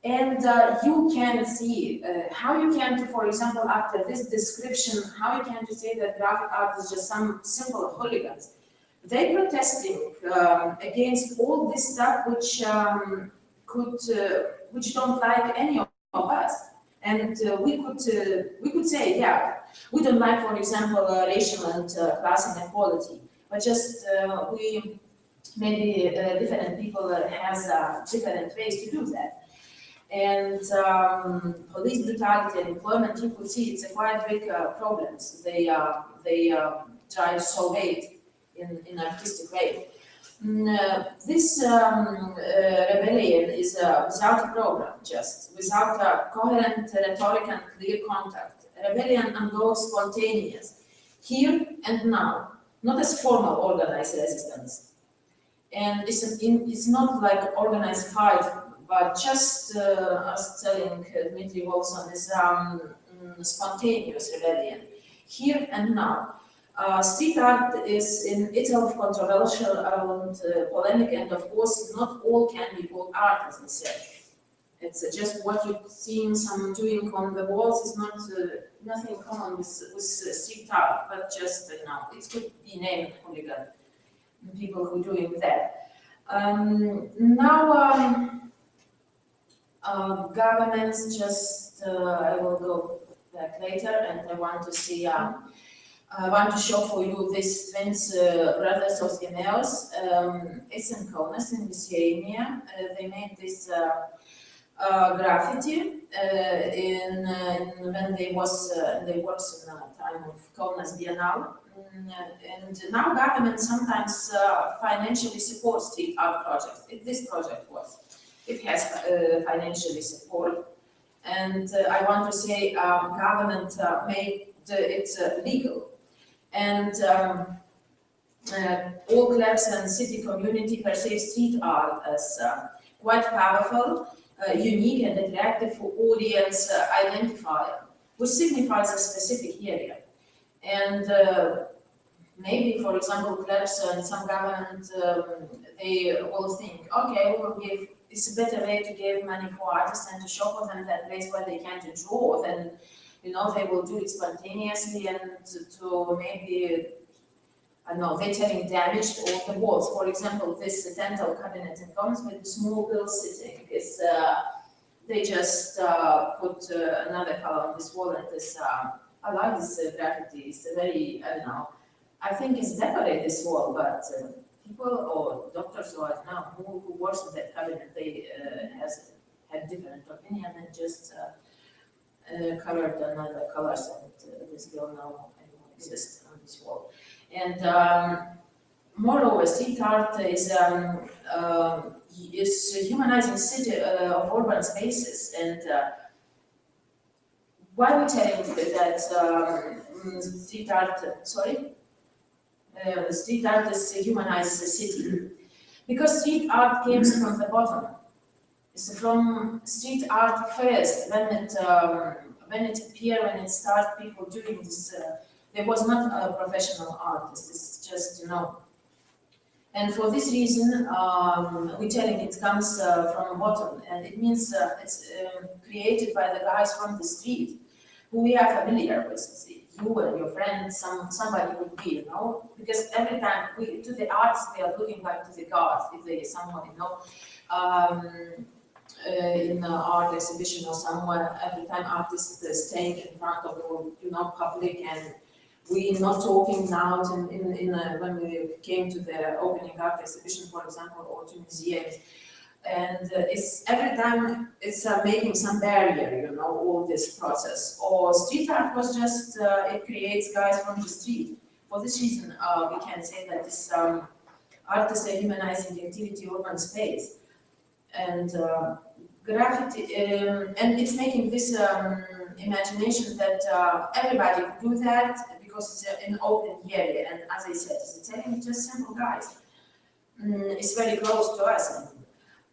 And you can see how you can, for example, after this description, how you can to say that graphic art is just some simple hooligans. They protesting against all this stuff which which don't like any of us. And we could say, yeah, we don't like, for example, racial and class inequality, but just we maybe different people has different ways to do that. And police brutality and employment, you could see it's a quite big problems. They try to solve it in artistic way. This rebellion is without a program, just without a coherent rhetoric and clear contact. Rebellion undergoes spontaneous, here and now, not as formal organized resistance. And it's not like organized fight, but just as telling Dmitry Wolfson is spontaneous rebellion, here and now. Street art is in itself controversial and polemic, and of course, not all can be called art, as we said. It's just what you've seen some doing on the walls is not nothing common with street art, but just it could be named hooligan. People who are doing that. Governments just I will go back later, and I want to see. I want to show for you this twins brothers of Gemeos. It's in Kaunas in Lithuania. They made this graffiti when they worked in the time of Kaunas Biennale. And now government sometimes financially supports street art projects. This project it has financially support. And I want to say government made it legal. And all clubs and city community perceive street art as quite powerful, unique and attractive for audience identifier, which signifies a specific area. And maybe, for example, clubs and some government, they will think, okay, we will give, it's a better way to give money for artists and to show for them that place where they can draw, then they will do it spontaneously and to maybe, I don't know, they're telling damage to the walls. For example, this dental cabinet in Commons with the small girl sitting, they just put another color on this wall, and this, I like this graffiti, it's a very, I don't know, I think it's decorate this wall, but people or doctors or I don't know who works with that cabinet, they have different opinion and just colored another colors, and this will now exist on this wall. And moreover, street art is humanizing city of urban spaces. And why we telling that street art? Street art is humanize the city, because street art came from the bottom. It's from street art first, when it appeared, when it started, people doing this. There was not a professional artist. It's just And for this reason, we're telling it comes from the bottom, and it means it's created by the guys from the street, who we are familiar with. You and your friend, somebody would be, because every time to the artists, we are looking like to the gods, if there is someone, in an art exhibition or somewhere, every time artists stand in front of the public, and we're not talking now when we came to the opening art exhibition, for example, or to museums. And it's every time it's making some barrier, all this process. Or street art was just, it creates guys from the street. For this reason, we can say that this art is a humanizing the activity urban space. And graffiti, and it's making this imagination that everybody could do that, because it's an open area. And as I said, it's telling just simple guys. It's very close to us.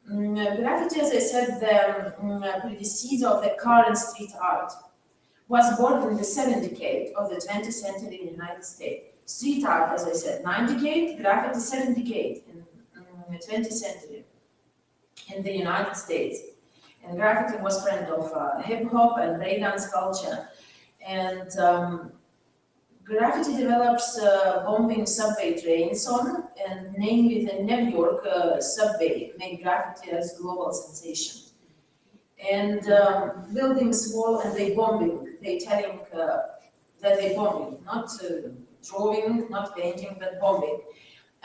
Graffiti, as I said, the predecessor of the current street art, was born in the 7th decade of the 20th century in the United States. Street art, as I said, 9th decade, graffiti 7th decade in the 20th century in the United States. And graffiti was friend of hip hop and breakdance culture. And graffiti develops bombing subway trains on, and namely the New York subway made graffiti as global sensation. And buildings wall and they bombing, they telling that they bombing, not drawing, not painting, but bombing.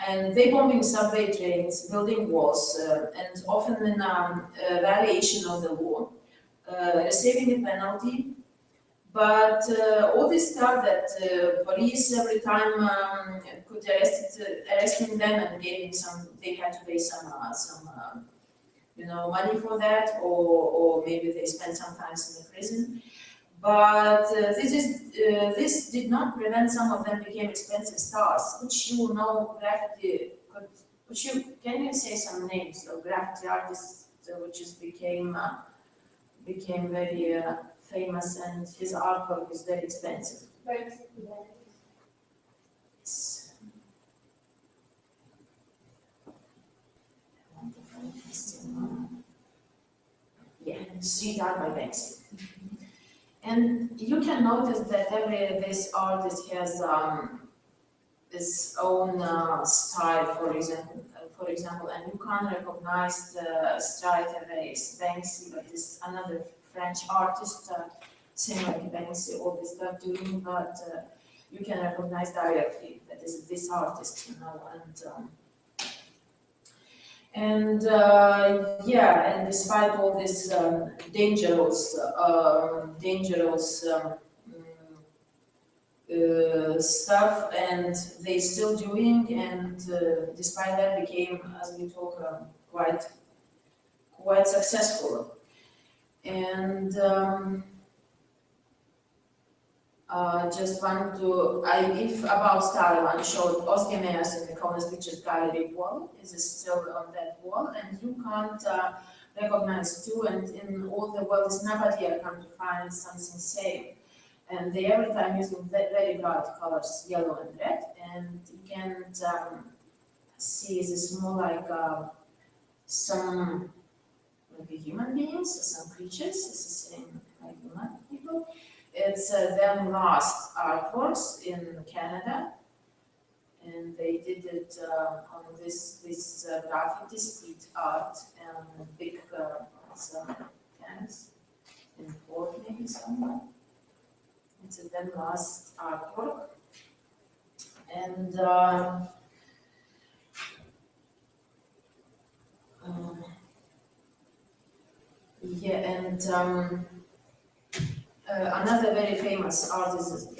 And they bombing subway trains, building walls, and often in violation of the law, receiving a penalty. But all this stuff that police every time could arresting them and giving some, they had to pay some money for that, or maybe they spent some time in the prison. But this did not prevent some of them became expensive stars, which you know graffiti. Can you say some names of graffiti artists which just became very famous, and his artwork is very expensive? Yeah, street art by Banksy. And you can notice that this artist has his own style, for example, and you can't recognize the straight away Banksy, but this another French artist, same like Banksy, all this stuff doing, but you can recognize directly that is this artist, and yeah, and despite all this dangerous stuff, and they still doing, and despite that became, as we talk, quite successful. And just want to, if about Starland showed Osgemeas in the Commons Pictures Gallery wall, is still on that wall, and you can't recognize too, and in all the world is nobody I come to find something same. And they every time using very bright colors, yellow and red, and you can't see this more like some maybe human beings or some creatures, it's the same like human people. It's them last artworks in Canada, and they did it on this graffiti street art and big some cans in Port maybe somewhere. It's a them last artwork, and yeah, and another very famous artist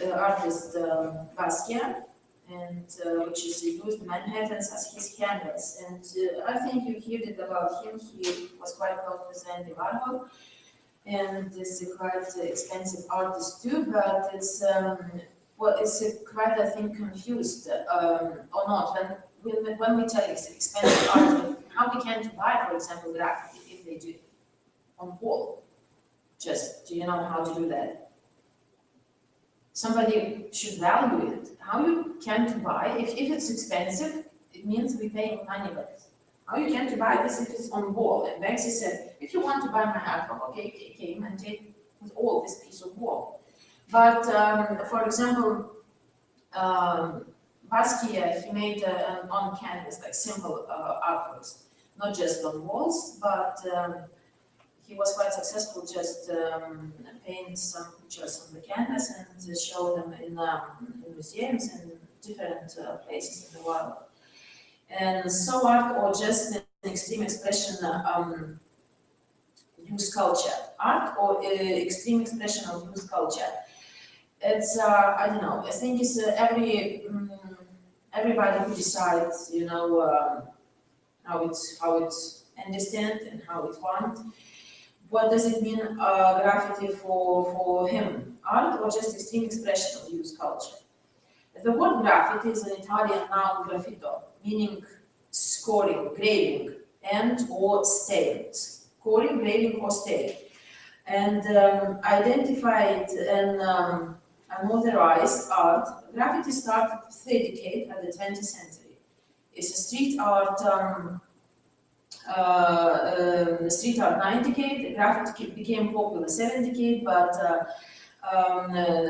Basquiat, and which is used Manhattans as his canvas. And I think you heard it about him. He was quite close to Andy Warhol, and is a quite expensive artist too. But it's it's quite, I think, confused or not when we tell it's expensive art. How we can buy, for example, graffiti if they do it on wall? Just, do you know how to do that? Somebody should value it. How you can buy, if it's expensive, it means we pay money, but how you can buy this if it's on wall? And Banksy said, if you want to buy my artwork, okay, came and take with all this piece of wall. But for example, Basquiat, he made on canvas, like simple artworks, not just on walls, but he was quite successful just paint some pictures on the canvas and show them in museums and different places in the world. And so art, or just an extreme expression, use culture. Art or extreme expression of use culture. It's I don't know. I think it's everybody who decides, how it's understand and how it wants. What does it mean, graffiti for him? Art or just extreme expression of use culture? The word graffiti is an Italian noun graffito, meaning scoring, graving, and or stain. Scoring, graving, or stain. And identified and unauthorized art, graffiti started the third decade of the 20th century. It's a street art street art 9th decade, graffiti became popular 7th decade, but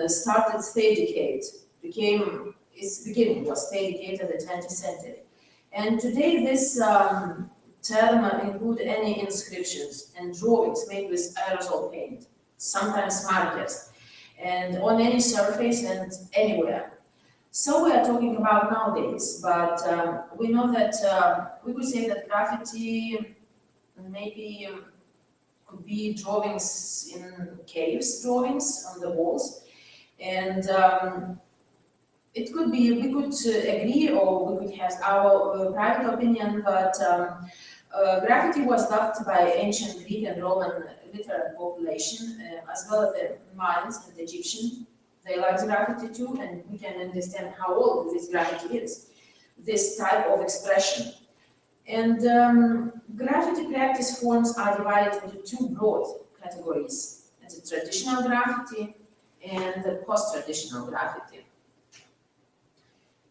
started 3rd decade, its beginning was 3rd decade of the 20th century. And today this term include any inscriptions and drawings made with aerosol paint, sometimes markers, and on any surface and anywhere. So we are talking about nowadays, but we know that we could say that graffiti maybe could be drawings in caves, drawings on the walls, and it could be, we could agree or we could have our private opinion, but graffiti was loved by ancient Greek and Roman literary population, as well as the Mayans and the Egyptian. They liked graffiti too, and we can understand how old this graffiti is, this type of expression. And graffiti practice forms are divided into two broad categories. It's a traditional graffiti and the post-traditional graffiti.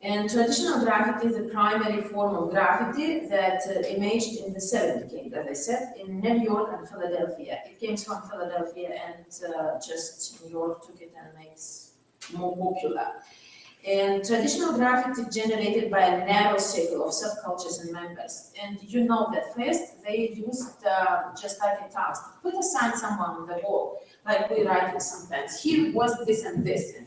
And traditional graffiti is the primary form of graffiti that emerged in the 70s decade, as I said, in New York and Philadelphia. It came from Philadelphia and just New York took it and makes more popular. And traditional graffiti generated by a narrow circle of subcultures and members. And you know that first they used just like a task, put a sign somewhere on the wall, like we write it sometimes. Here was this and this. And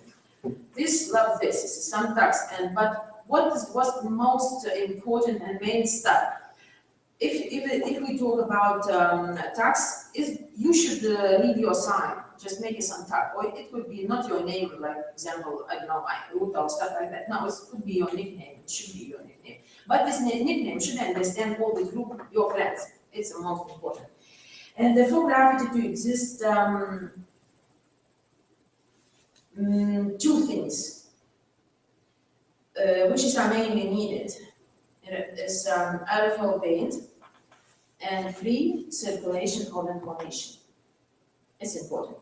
this, love this, is some text, and but what was most important and main stuff? If we talk about tax, is you should leave your sign, just make it some tag, or it could be not your name, like example, I don't know, Ruta or stuff like that. No, it could be your nickname. It should be your nickname, but this nickname should understand all the group, your friends. It's the most important. And for graffiti to exist, two things, which is mainly needed. It's aerosol paint and free circulation of information. It's important.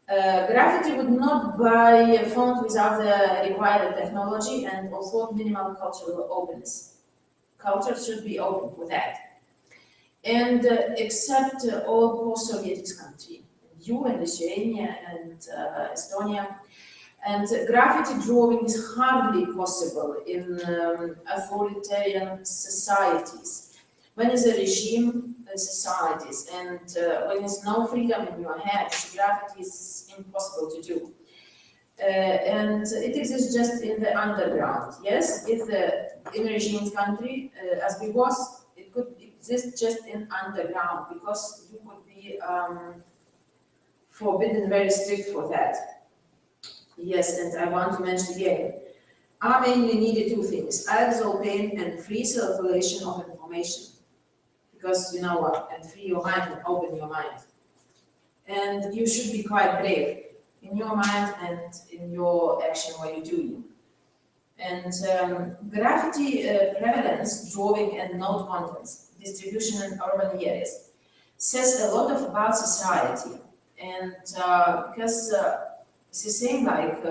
Graffiti would not be a font without the required technology and also minimal cultural openness. Culture should be open for that. And except all post-Soviet countries, you and Lithuania and Estonia, and graffiti drawing is hardly possible in authoritarian societies. When is a regime societies and when there's no freedom in your hands, graffiti is impossible to do. And it exists just in the underground. Yes, if in regime country, as we was, it could exist just in underground because you could be forbidden, very strict for that. Yes, and I want to mention again, I mainly needed two things, aerosol paint and free circulation of information. Because you know what, and free your mind and open your mind. And you should be quite brave in your mind and in your action what you're doing. And graffiti prevalence, drawing and note contents, distribution in urban areas, says a lot about society. And because it's the same like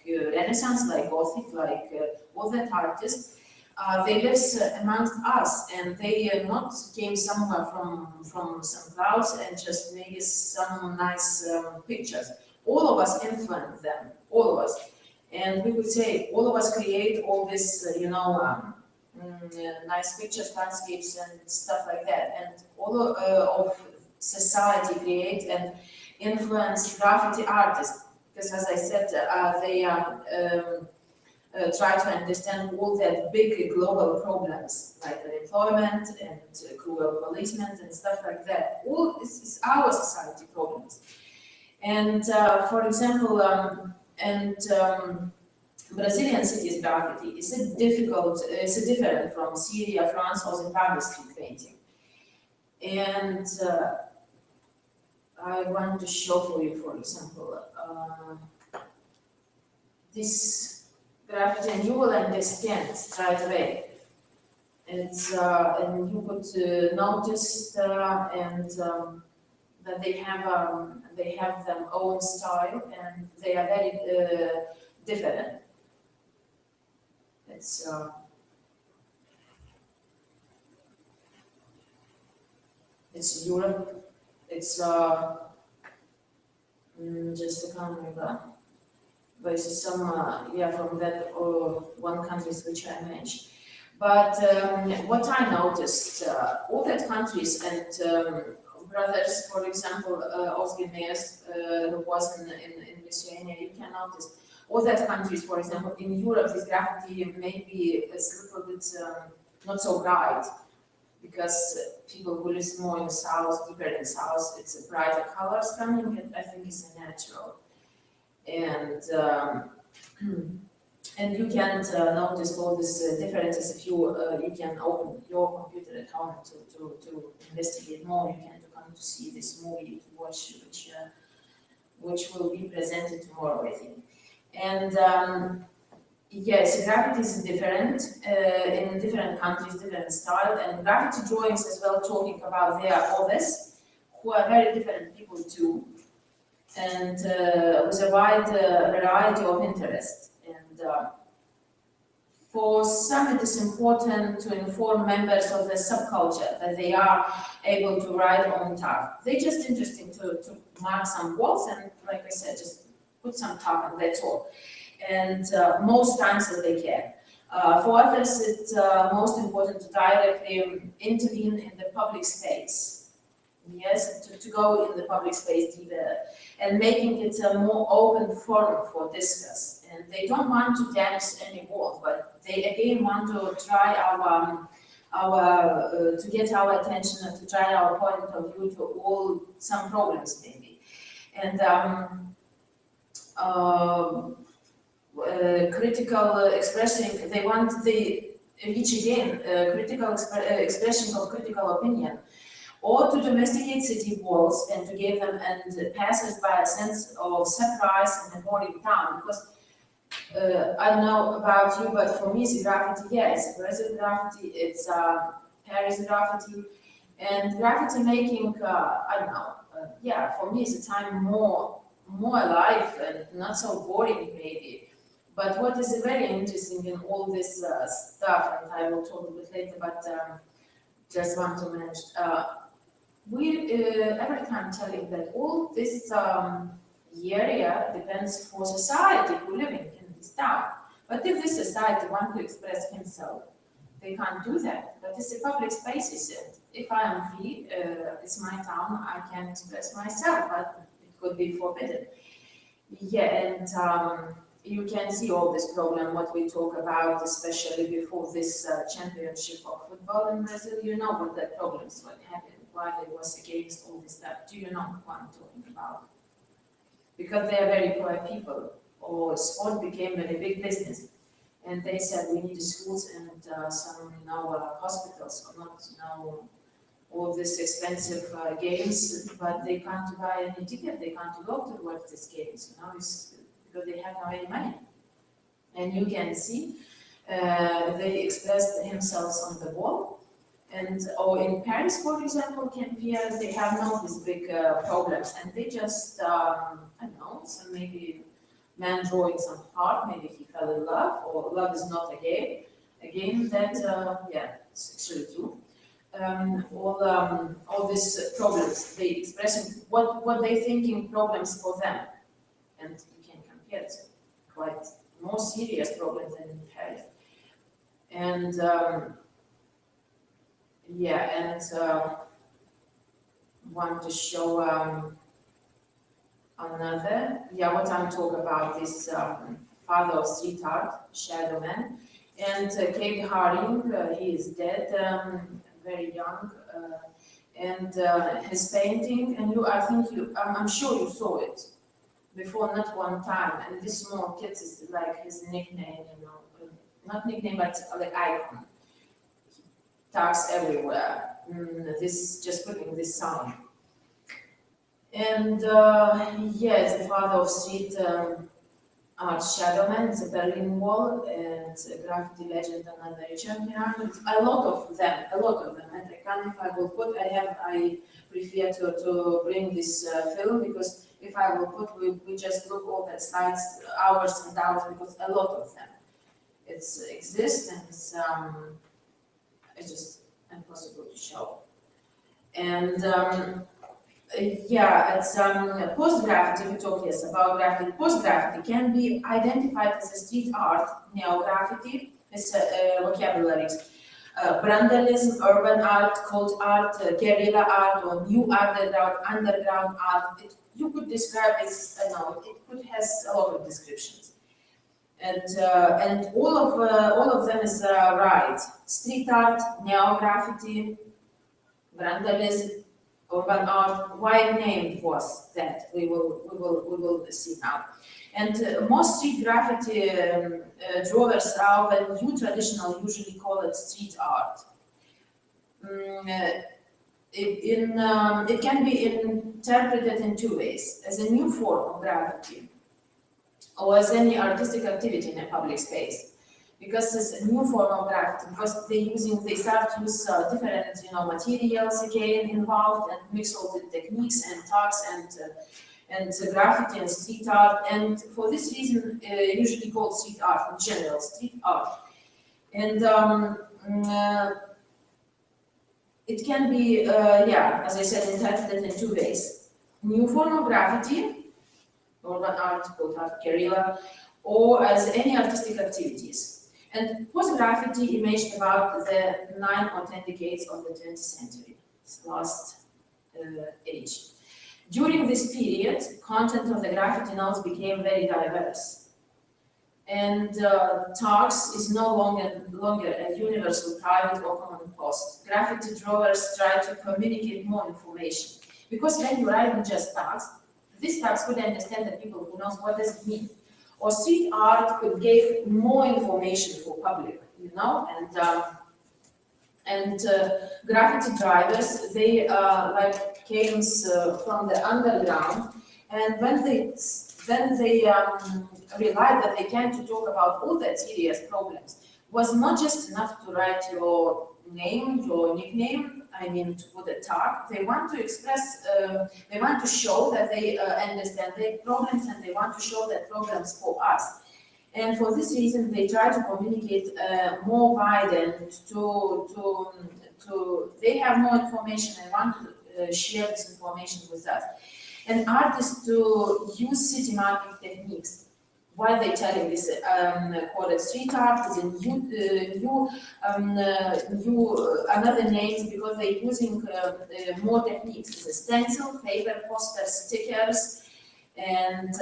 Renaissance, like Gothic, like all that artists, they live amongst us, and they not came somewhere from some clouds and just made some nice pictures. All of us influence them, all of us. And we could say all of us create all this, nice pictures, landscapes and stuff like that. And all of society create and influence graffiti artists. Because as I said, they try to understand all that big global problems like unemployment and cruel policemen and stuff like that. All this is our society problems. And for example, Brazilian cities graffiti is different from Syria, France, or Zimbabwe street painting. And I want to show for you, for example, this graffiti, and you will understand straight away. It's and you could notice that they have their own style and they are very different. It's Europe. It's just a country, but it's some from that one countries which I mentioned. But what I noticed, all that countries and brothers, for example, Osgimeers, who was in Lithuania, you can notice other countries, for example, in Europe, this graffiti maybe is a little bit not so bright, because people who live more in the south, deeper in the south, it's a brighter colors coming, and I think it's a natural. And and you can notice all these differences if you can open your computer at home to investigate more. You can come to see this movie to watch, which will be presented tomorrow, I think. And yes, graffiti is different in different countries, different style, and graffiti drawings as well, talking about their hobbies, who are very different people too, and with a wide variety of interests. And for some, it is important to inform members of the subculture that they are able to write on tag. They're just interesting to mark some walls and, like I said, just put some tag and that's all. And most times that they can. For others, it's most important to directly intervene in the public space. Yes, to go in the public space deeper and making it a more open forum for discuss. And they don't want to damage any wall, but they again want to try to get our attention and to try our point of view to all some problems maybe. And critical expressing, they want the reach again critical expression of critical opinion, or to domesticate city walls and to give them and passers-by a sense of surprise and a boring town. Because I don't know about you, but for me, it's graffiti. Yeah, it's Brazil graffiti, it's Paris graffiti, and graffiti making. I don't know. Yeah, for me, it's a time more alive and not so boring, maybe. But what is very interesting in all this stuff, and I will talk a bit later, but just want to mention, we every time telling that all this area depends for society who living in this town. But if this society want to express himself, they can't do that. But it's a public spaces, and if I am free, it's my town, I can express myself, but it could be forbidden. Yeah, and you can see all this problem, what we talk about, especially before this championship of football in Brazil. You know what the problems, what happened, why they was against all this stuff. Do you know what I'm talking about? Because they are very poor people, or sport became very big business. And they said we need schools and some, hospitals, or not, all these expensive games, but they can't buy any ticket, they can't go to watch these games, it's because they have no any money. And you can see they expressed themselves on the wall. And or in Paris, for example, they have no these big problems, and they just I don't know, so maybe man drawing some heart, maybe he fell in love, or love is not a game. Again, that yeah, it's actually true. All these problems, they expressing what they thinking problems for them, and you can compare it to quite more serious problems than in Paris. And yeah, and want to show another. Yeah, what I'm talking about is father of street art, Shadow Man, and Kate Haring. He is dead, very young, and his painting. And I'm sure you saw it before, not one time. And this small kid is like his nickname, not nickname, but like icon. Tags everywhere. This just putting this sound. And yeah, it's the father of street art, Shadow Man. It's a Berlin Wall, and a graffiti legend, another champion. A lot of them. And I can't, if I will put, I prefer to bring this film, because if I will put, we just look all that slides, hours and hours, because a lot of them. It's exist, and it's just impossible to show. And yeah, it's post-graffiti, we talk yes about graffiti. Post-graffiti can be identified as a street art, neo-graffiti, it's vocabularies. Brandalism, urban art, cult art, guerrilla art, or new underground art. You could describe it, it could has a lot of descriptions. And all of them is right. Street art, neo-graffiti, vandalism, urban art. Why named was that? We will see now. And most street graffiti drawers are the new traditional, usually call it street art. It can be interpreted in two ways: as a new form of graffiti, or as any artistic activity in a public space. Because it's a new form of graffiti, because they start to use different materials again involved and mix all the techniques and talks and graffiti and street art, and for this reason usually called street art in general, street art. And it can be, as I said, interpreted in two ways: new form of graffiti, urban art, called art guerrilla, or as any artistic activities. And post-graffiti emerged about the 9 or 10 decades of the 20th century, this last age. During this period, content of the graffiti notes became very diverse. And tags is no longer a universal private or common post. Graffiti drawers try to communicate more information. Because when you write in just tags, these tags could understand the people who knows what does it mean. Or street art could give more information for public, and graffiti drivers, they came from the underground, and when they realized that they came to talk about all that serious problems, was not just enough to write your name, your nickname, to put a tag. They want to express, they want to show that they understand their problems, and they want to show their problems for us. And for this reason, they try to communicate more wide, and they have more information and want to share this information with us. And artists to use city marking techniques. Why they telling this? Call it street art is a another names, because they're using more techniques. It's a stencil, paper, poster, stickers, and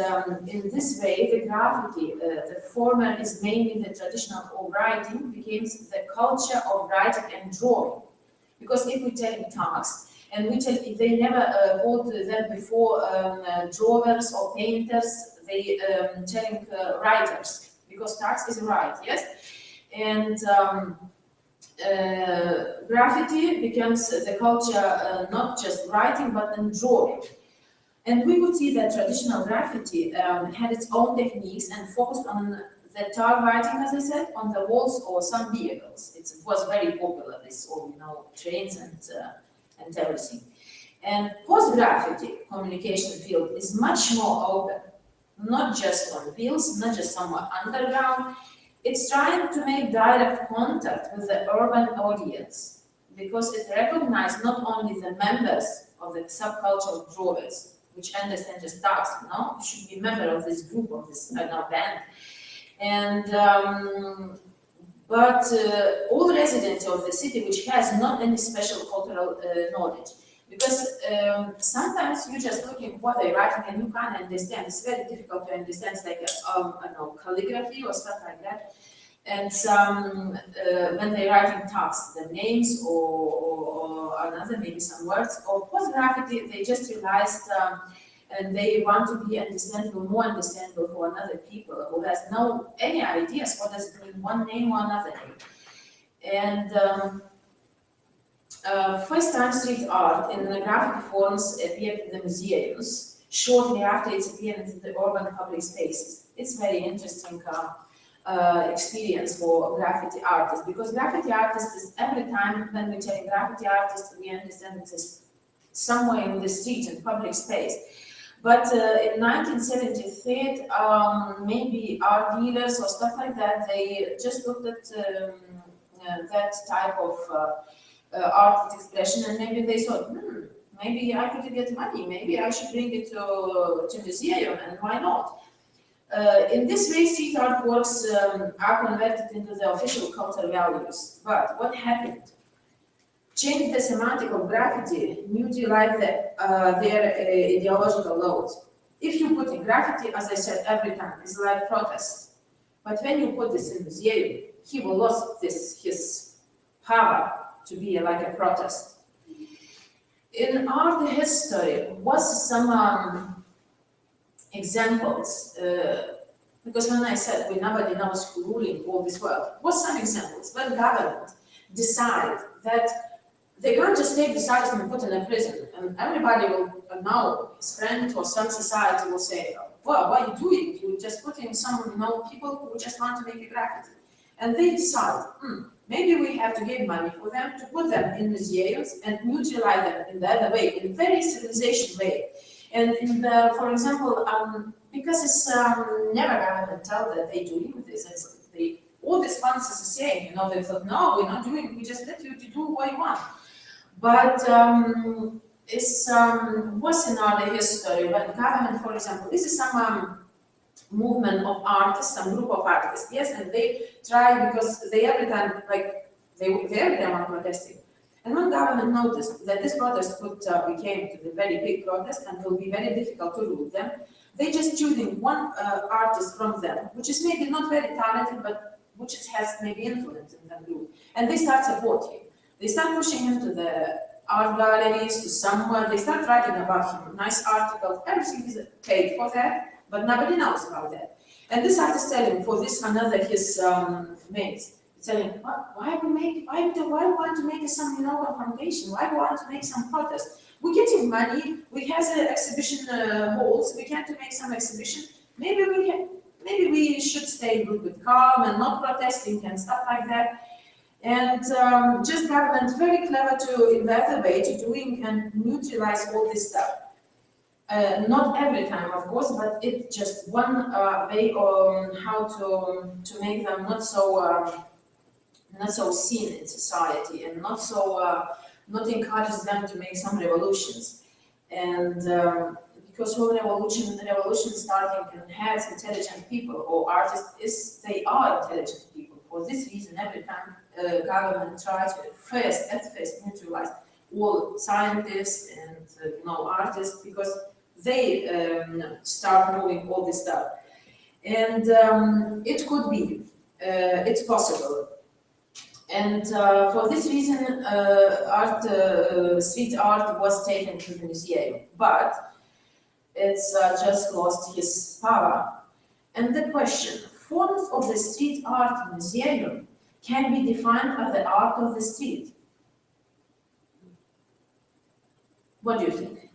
in this way, the graffiti, the former is mainly the traditional of writing, becomes the culture of writing and drawing. Because if we tell in tags, and we tell if they never called them before drawers or painters, they telling writers, because tags is right, yes? And graffiti becomes the culture not just writing but in drawing. And we could see that traditional graffiti had its own techniques and focused on the tag writing, as I said, on the walls or some vehicles. It was very popular, this all, trains and everything. And post-graffiti communication field is much more open, not just on wheels, not just somewhere underground. It's trying to make direct contact with the urban audience, because it recognizes not only the members of the subculture of drawers, which understand just tags, should be member of this group, of this band. And but all residents of the city which has not any special cultural knowledge, because sometimes you just looking what they're writing and you can't understand. It's very difficult to understand. It's like calligraphy or stuff like that. And some when they're writing tags, the names or another maybe some words, or post graffiti, they just realized and they want to be more understandable for another people who has no any ideas what does it mean, one name or another name. And first time street art in the graphic forms appeared in the museums shortly after its appearance in the urban public spaces. It's very interesting experience for graffiti artists, because graffiti artists is every time when we tell graffiti artists, we understand it is somewhere in the street and public space. But in 1973, maybe art dealers or stuff like that, they just looked at that type of art expression, and maybe they thought, maybe I could get money, maybe I should bring it to museum, and why not? In this way, street artworks are converted into the official cultural values. But what happened? Changed the semantic of graffiti, neutralized their ideological load. If you put in graffiti, as I said every time, it's like protest. But when you put this in museum, he will lose his power to be like a protest. In art history, was some examples, because when I said nobody knows who ruling all this world, was some examples when government decide that they can't just take this artist and put in a prison, and everybody will know, his friend or some society will say, well, what are you doing? You just put in some, people who just want to make a graffiti. And they decide, maybe we have to give money for them to put them in museums and utilize them in the other way, in very civilization way. And in the, for example, because it's never government tell that they doing this, and all the sponsors are saying, they thought, no, we're not doing it, we just let you to do what you want. But it's was in art history when government, for example, this is some movement of artists, some group of artists, yes, and they try because they every time they every time are protesting. And when government noticed that this protest became to the very big protest and will be very difficult to rule them, they just choosing one artist from them, which is maybe not very talented, but which has maybe influence in them group, and they start supporting. They start pushing him to the art galleries, to somewhere. They start writing about him, nice articles. Everything is paid for that, but nobody knows about that. And this artist telling for this another his mates, telling, why want to make some confrontation? Why want to make some protest? We're getting money. We have exhibition halls. We can to make some exhibition. Maybe we should stay good with calm and not protesting and stuff like that. And just government very clever to in that way to doing and utilize all this stuff. Not every time, of course, but it's just one way on how to make them not so seen in society and not not encourage them to make some revolutions. And because when revolution starting can have intelligent people or artists they are intelligent people. For this reason, every time government tries to at first neutralize all scientists and artists because they start moving all this stuff. And it could be, it's possible. And for this reason, street art was taken to the museum, but it's just lost its power. And the question, forms of the street art museum can be defined as the art of the street. What do you think?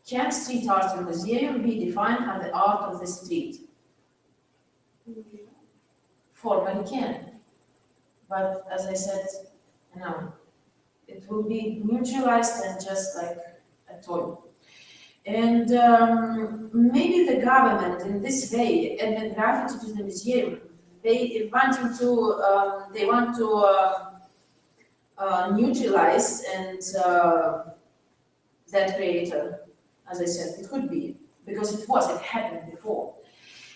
Can street art museum be defined as the art of the street? Formally can. But as I said, no. It will be neutralized and just like a toy. And maybe the government in this way and graffiti to the museum, they want to neutralize and that creator, as I said, it could be because it happened before.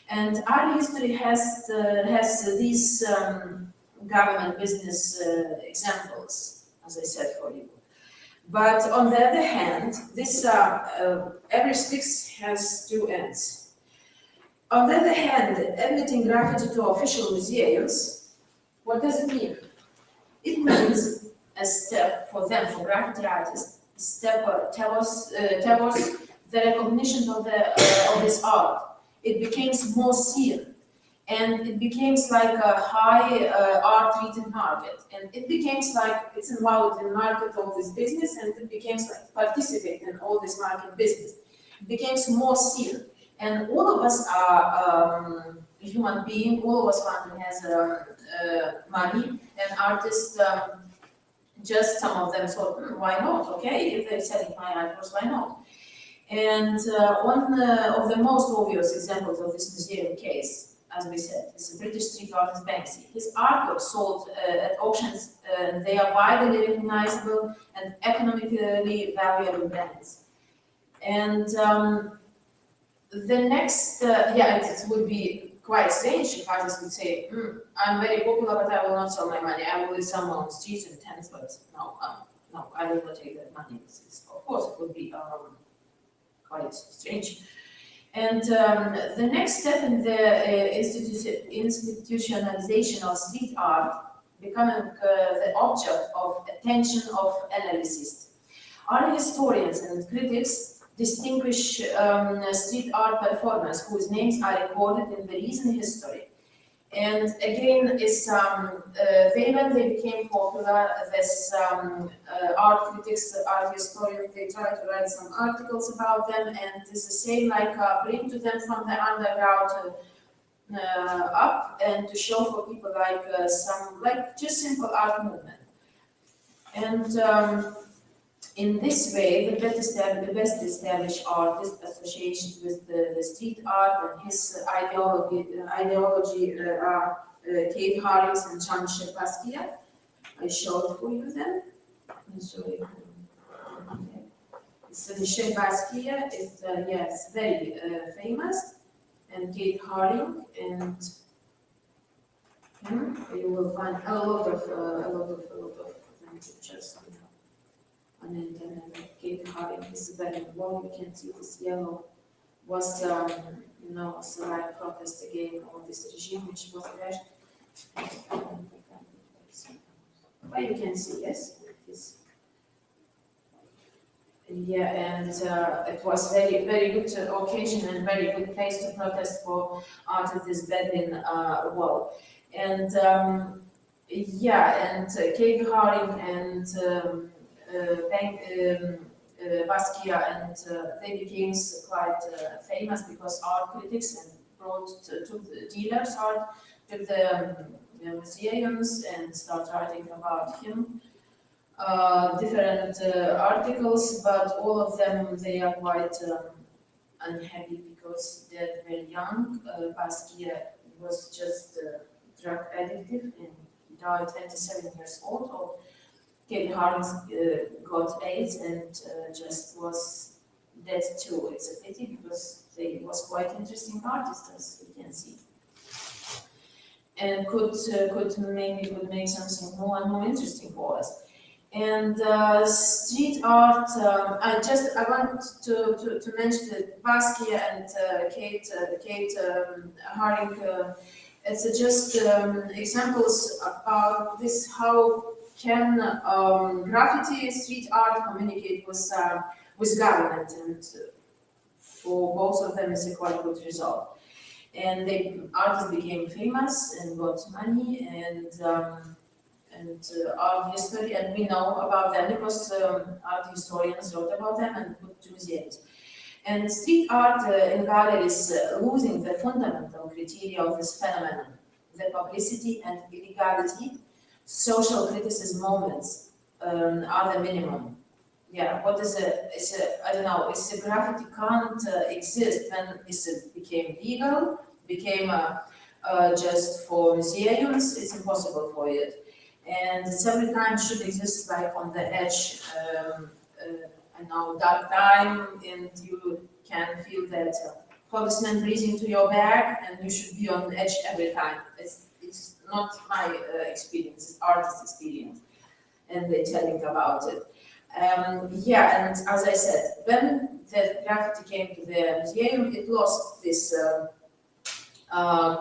And art history has these government business examples, as I said for you. But on the other hand, this every stick has two ends. On the other hand, admitting graffiti to official museums, what does it mean? It means a step for them, for graffiti artists, towards the recognition of this art. It becomes more seen, and it becomes like a high art-treated market, and it becomes like it's involved in market of this business, and it becomes like participate in all this market business. It becomes more seen, and all of us are human beings. All of us want to have money, and artists. Just some of them thought, why not? Okay, if they're selling my artworks, why not? And one of the most obvious examples of this museum case, as we said, is the British street artist Banksy. His artwork sold at auctions, they are widely recognizable and economically valuable brands. And the next, it would be quite strange if artists would say, I'm very popular, but I will not sell my money. I will sell on the streets in tents, but no, I will not take that money. Of course, it would be quite strange. And the next step in the institutionalization of street art becoming the object of attention of analysts. Art historians and critics distinguish street art performers whose names are recorded in the recent history. And again, when they became popular, this art critics, art historians, they try to write some articles about them, and it's the same like bring to them from the underground up, and to show for people like some like just simple art movement. And in this way, the best established artist associated with the street art and his ideology are Kate Harris and Jean-Michel Basquiat. I showed for you them. So Michel Basquiat is yes, very famous, and Kate Haring, and you will find a lot of pictures on the internet. Kate Haring is very long. You can see this yellow was was a right protest against this regime which was crashed. But you can see, yes, yeah, and it was very good occasion and very good place to protest for art of this Berlin wall. And Kate Haring and Basquiat, and they became quite famous because art critics and took the dealers art to the museums and started writing about him. Different articles, but all of them, they are quite unhappy because they're very young. Basquiat was just drug addictive and he died 27 years old. Or Kate Haring got AIDS and just was dead too. It's a pity because they was quite interesting artist, as you can see, and could make something more and more interesting for us. And street art, I want to mention that Basquiat and Kate Haring, it's just examples about this, how can graffiti street art communicate with government, and for both of them it's a quite good result. And the artists became famous and got money, and art history, and we know about them because art historians wrote about them and put to museums. And street art in galleries losing the fundamental criteria of this phenomenon, the publicity and illegality, social criticism moments are the minimum. Yeah, what is I don't know, a graffiti can't exist when it became legal, became just for museums, it's impossible for it. And every time should exist like on the edge, dark time, and you can feel that policeman breathing to your back, and you should be on the edge every time. It's not my experience, it's artist experience, and they're telling about it. And as I said, when the graffiti came to the museum, it lost this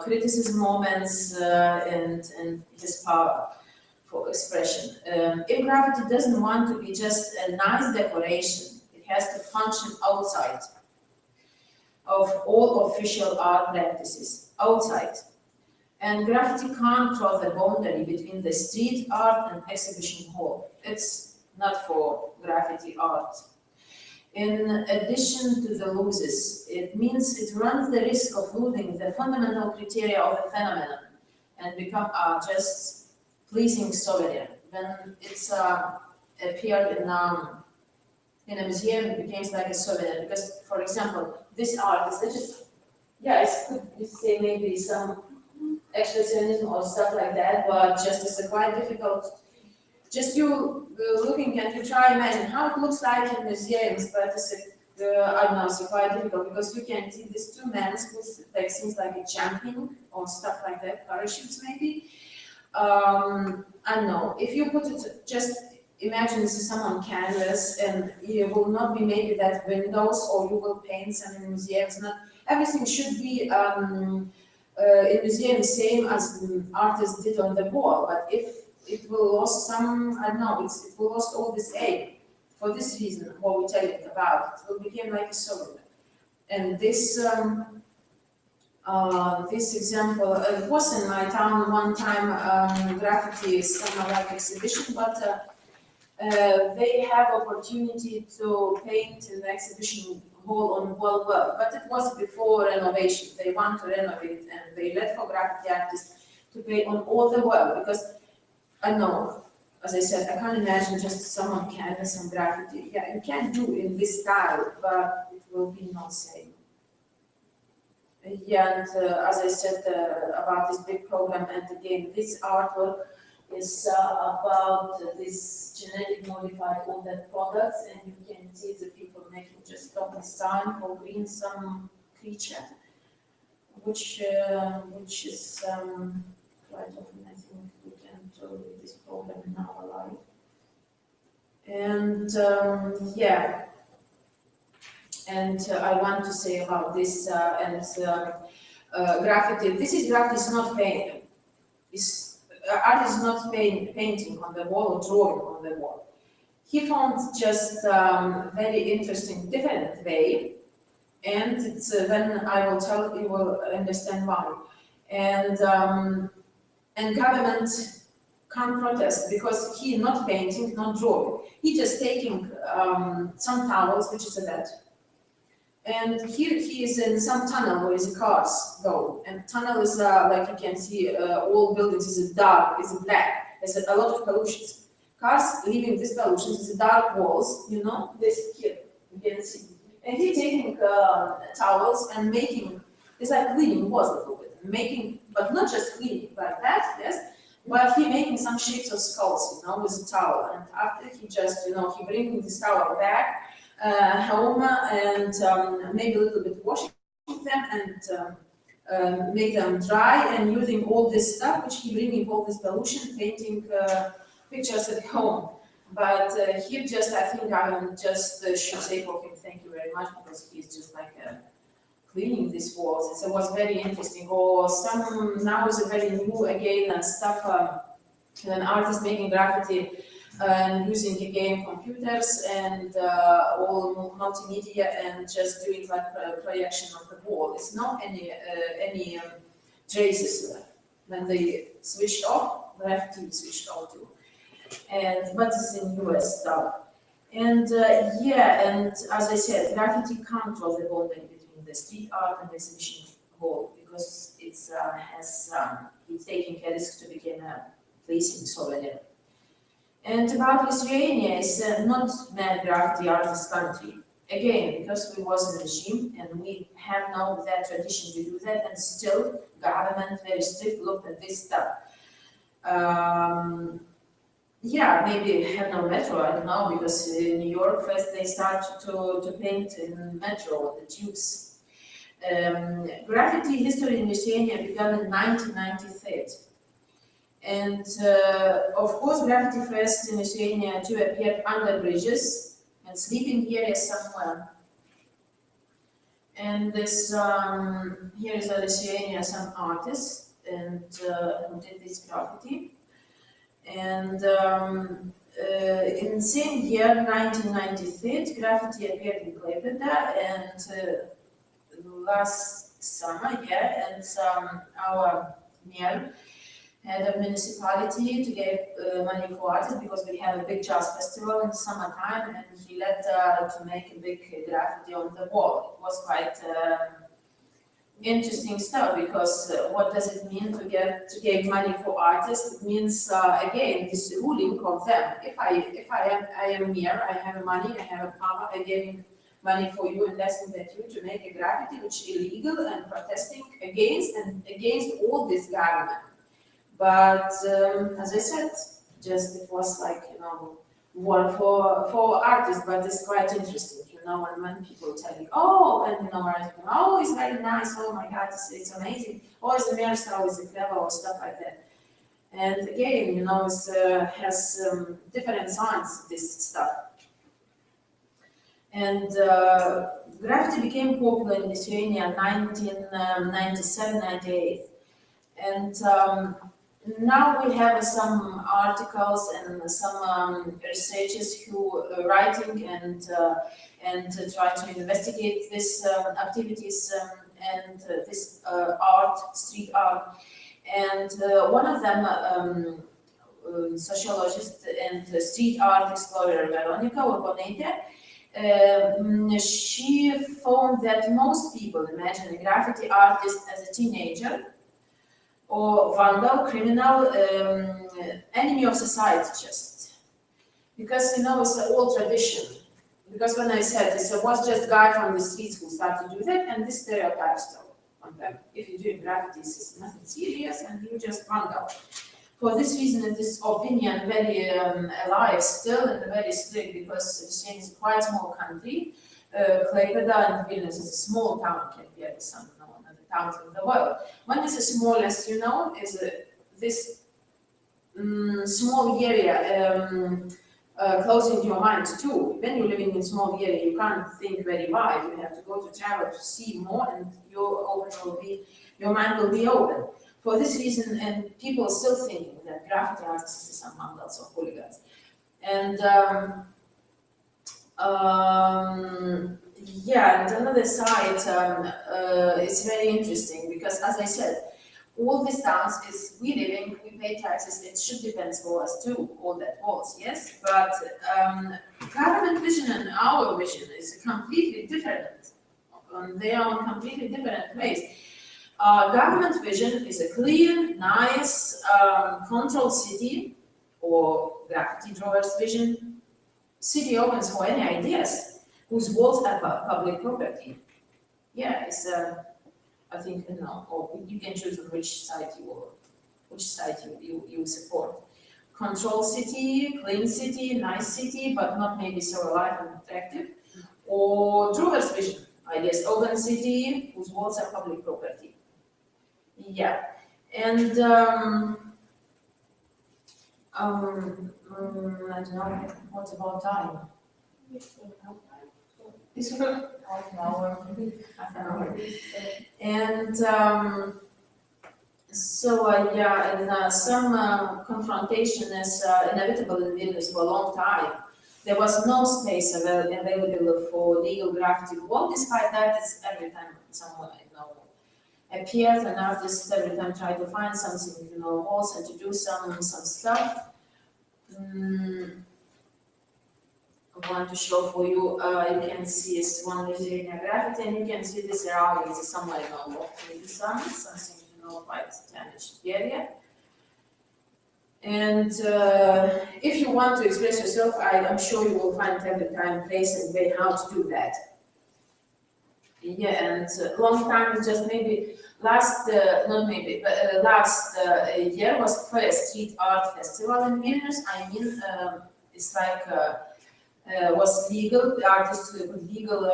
criticism moments and this power for expression. If graffiti doesn't want to be just a nice decoration, it has to function outside of all official art practices, outside. And graffiti can't cross the boundary between the street art and exhibition hall. It's not for graffiti art. In addition to the losses, it means it runs the risk of losing the fundamental criteria of the phenomenon and become just pleasing souvenir. When it's appeared in a museum, it becomes like a souvenir. Because, for example, this art is just, it's good to say maybe some expressionism or stuff like that, but just it's a quite difficult. Just you looking and you try imagine how it looks like in museums, but it's it's quite difficult because you can see these two men who like seems like a jumping or stuff like that, parachutes maybe. I don't know, if you put it, just imagine this is someone canvas, and you will not be maybe that windows, or you will paint some in museums, everything should be in museum same as artists did on the wall. But if it will lose some, I don't know, it will lose all this aim. For this reason, what we're telling about, it will become like a souvenir. And this this example, it was in my town one time, graffiti is some like exhibition, but they have opportunity to paint in the exhibition hall on wall, but it was before renovation. They want to renovate and they let for graffiti artists to paint on all the wall because I know, as I said, I can't imagine just someone can do some graffiti. Yeah, you can do in this style, but it will be not same. Yeah, and as I said about this big program, and again, this artwork is about this genetic modified all that products, and you can see the people making just stop sign for green some creature, which is quite often I think we can do this program in our life. And yeah. And I want to say about this graffiti. This is graffiti is not painting. Art is not painting on the wall or drawing on the wall. He found just very interesting, different way, and it's when I will tell you will understand why. And government can't protest because he not painting, not drawing. He just taking some towels, which is a bed. And here he is in some tunnel where the cars go. And tunnel is like you can see, all buildings is dark, is black. There's a lot of pollutions. Cars leaving these pollutions is dark walls, you know, this here, you can see. And he taking towels and making, it's like cleaning water fluid, making, but not just cleaning like that, yes, but he making some shapes of skulls, you know, with a towel. And after he just, you know, he bringing this towel back home and maybe a little bit washing them and make them dry and using all this stuff which he bringing all this pollution, painting pictures at home. But here just I think I just should say for him thank you very much because he's just like cleaning these walls. It was very interesting. Or some now is a very new again stuff. An artist making graffiti and using again computers and all multimedia and just doing like projection of the wall. It's not any traces left. When they switched off, graffiti switched off too. And but it's in US stuff. And yeah, and as I said, graffiti can't draw the boundary between the street art and the exhibition hall because it's it's taking a risk to become a placing souvenir. And about Lithuania, it's not mad graffiti artist country. Again, because we was in the regime and we have now that tradition to do that, and still government very strict looked at this stuff. Yeah, maybe have no metro, I don't know, because in New York first they start to paint in metro, the tubes. Graffiti history in Lithuania began in 1993. And of course, graffiti first in Lithuania too appeared under bridges and sleeping areas somewhere. And this here is a Lithuania, some artists and who did this graffiti. And in the same year, 1993, graffiti appeared in Klaipėda, and last summer, yeah, and our mayor had a municipality to get money for artists because we have a big jazz festival in summertime, and he let to make a big graffiti on the wall. It was quite interesting stuff because what does it mean to give money for artists? It means again this ruling of them. If I am here, I have money, I have a power, I giving money for you and asking that you to make a graffiti which is illegal and protesting against all this government. But as I said, just it was like one for artists, but it's quite interesting. When people tell you, oh, and oh, it's very nice, oh my God, it's amazing, oh, it's a mercy, oh, it's clever, or stuff like that. And again, it has different sides, this stuff. And graffiti became popular in Lithuania in 1997, 98. And now we have some articles and some researchers who are writing and try to investigate these activities and this art, street art. And one of them, sociologist and street art explorer Veronika Urbonaitė, she found that most people imagine a graffiti artist as a teenager or vandal, criminal, enemy of society just. Because, you know, it's an old tradition. Because when I said this, it was just guy from the streets who started to do that, and this stereotype still on them. If you're doing graffiti, it's nothing serious, and you just vandal. For this reason, this opinion very alive still and very strict, because Lithuania is a quite small country. Klaipėda and Vilnius is a small town compared to some other towns in the world. One is the smallest, you know, is this small area closing your mind too. When you're living in small area, you can't think very wide. You have to go to travel to see more, and your mind will be open. For this reason, and people are still thinking that graffiti artists are some vandals or hooligans. And yeah, and another side, it's very interesting because, as I said, all these towns is we living, we pay taxes, it should depend for us too, all that was, yes? But government vision and our vision is completely different. They are on completely different ways. Government vision is a clean, nice, controlled city, or graffiti drawers vision. City opens for any ideas whose walls are public property. Yeah, it's I think, you know, or you can choose on which side you support. Control city, clean city, nice city, but not maybe so alive and attractive. Or drawers vision, I guess, open city whose walls are public property. Yeah, and I don't know, what about time? It's half an hour. And so yeah, and some confrontation is inevitable in Vilnius for a long time. There was no space available for legal graffiti wall. Despite that, it's every time someone appeared, an artist every time tried to find something, walls and to do some stuff. I want to show for you. You can see it's one Lithuania graffiti, and you can see this around. It's somewhere in the sun, something quite damaged area. And if you want to express yourself, I'm sure you will find every time, place, and way how to do that. Yeah, and long time, just maybe last, not maybe, but last year was first street art festival in Vilnius. I mean, it's like was legal. The artists could legal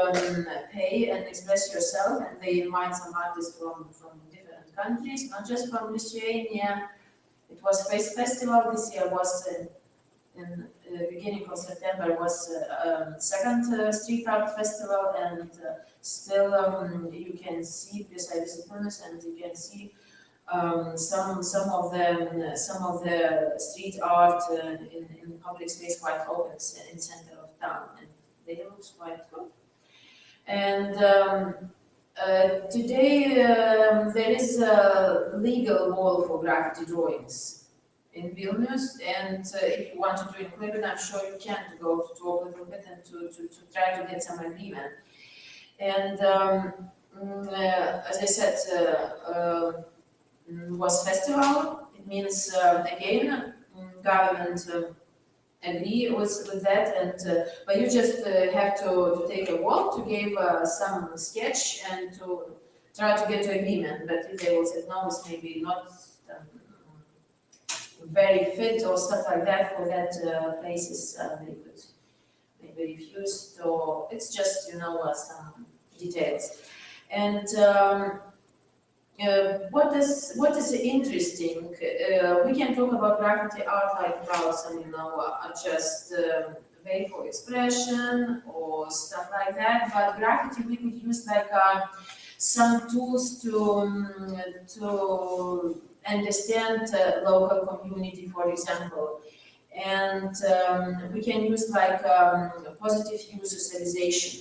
pay and express yourself, and they invite some artists from different countries, not just from Lithuania. It was first festival. This year was in the beginning of September was second street art festival, and still you can see beside the furnace, and you can see some of the street art in public space quite open in center of town, and they look quite good. And today there is a legal wall for graffiti drawings in Vilnius, and if you want to do it quicker, I'm sure you can to go to talk a little bit and to try to get some agreement. And as I said, was festival. It means again, government agree with that, and but you just have to take a walk to give some sketch and to try to get to agreement. But if they will say no, it's maybe not very fit or stuff like that for that places, they could maybe refuse, or it's just some details. And what is interesting? We can talk about graffiti art like about some just way for expression or stuff like that. But graffiti, we could use like some tools to understand local community, for example. And we can use like positive use socialization.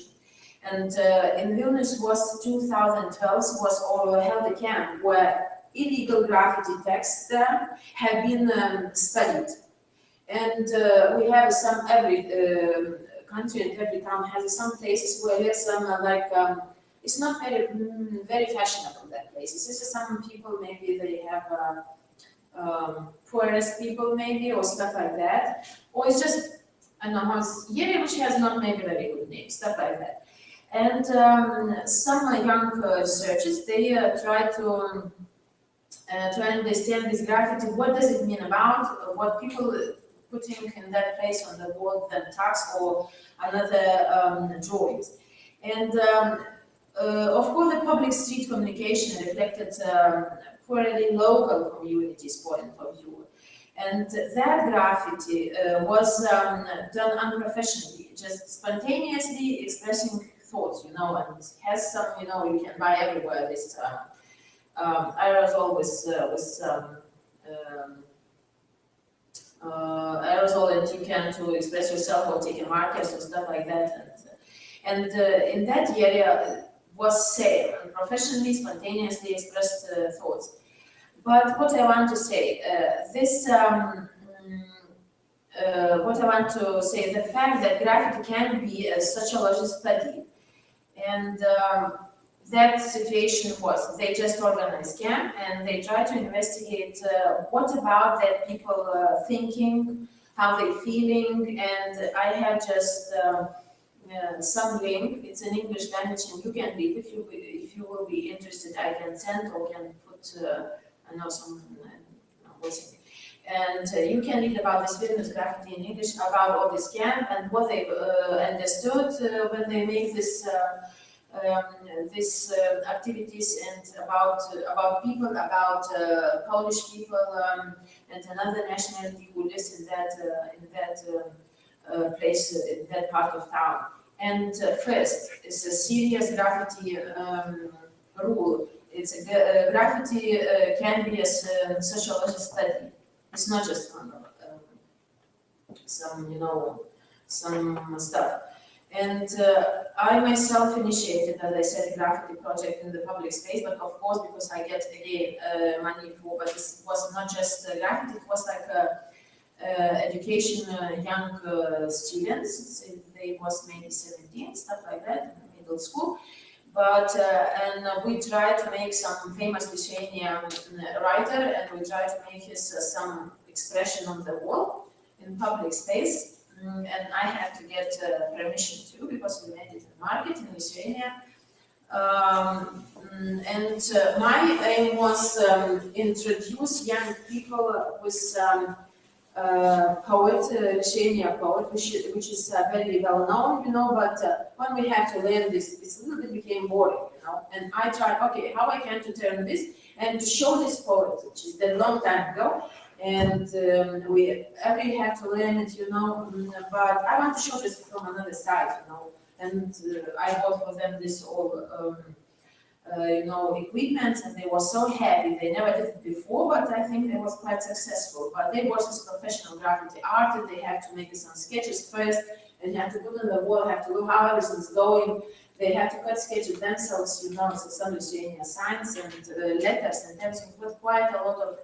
And in Vilnius was 2012 was held a camp where illegal graffiti texts have been studied. And we have some, every country and every town has some places where there's some it's not very very fashionable, that places. This is some people, maybe they have poorest people maybe, or stuff like that. Or it's just, I don't know how it's, yeah, which has not maybe very good name, stuff like that. And some young researchers, they try to understand this graffiti, what does it mean about, what people putting in that place on the wall than tags or another drawings. And of course, the public street communication reflected purely local communities' point of view. And that graffiti was done unprofessionally, just spontaneously expressing thoughts, you know, and has some, you know, you can buy everywhere this aerosol aerosol, and you can to express yourself or take a markers or stuff like that. And in that area was safe and professionally, spontaneously expressed thoughts. But what I want to say, the fact that graffiti can be a sociological study, and that situation was, they just organized camp and they tried to investigate what about that people thinking, how they feeling, and I have just some link. It's in English language and you can read if you will be interested. I can send or can put I know some and you can read about this Vilnius graffiti in English, about all this camp and what they understood when they make this activities, and about people, about Polish people and another nationality who lives in that place, in that part of town. And first, it's a serious graffiti rule. It's a graffiti can be a sociological study. It's not just some, you know, some stuff. And I myself initiated, as I said, a graffiti project in the public space, but of course, because I get again money for, but this was not just graffiti, it was like education young students. They was maybe 17, stuff like that, in middle school. But and we tried to make some famous Lithuanian writer, and we tried to make his some expression on the wall in public space. And I had to get permission too, because we made it in market in Lithuania. And my aim was introduce young people with poet, Lithuania poet, which is very well known, you know, but when we had to learn this, it's a little bit became boring, you know. And I tried, okay, how I can to turn this and to show this poet, which is a long time ago. And we had to learn it, you know, but I want to show this from another side, you know. And I bought for them this all, you know, equipment, and they were so happy. They never did it before, but I think they was quite successful. But they was this professional graffiti artist. They had to make some sketches first, and have to put on the wall, have to look how everything's going. They had to cut sketches themselves, you know, so some Lithuanian signs and letters and everything. It was quite a lot of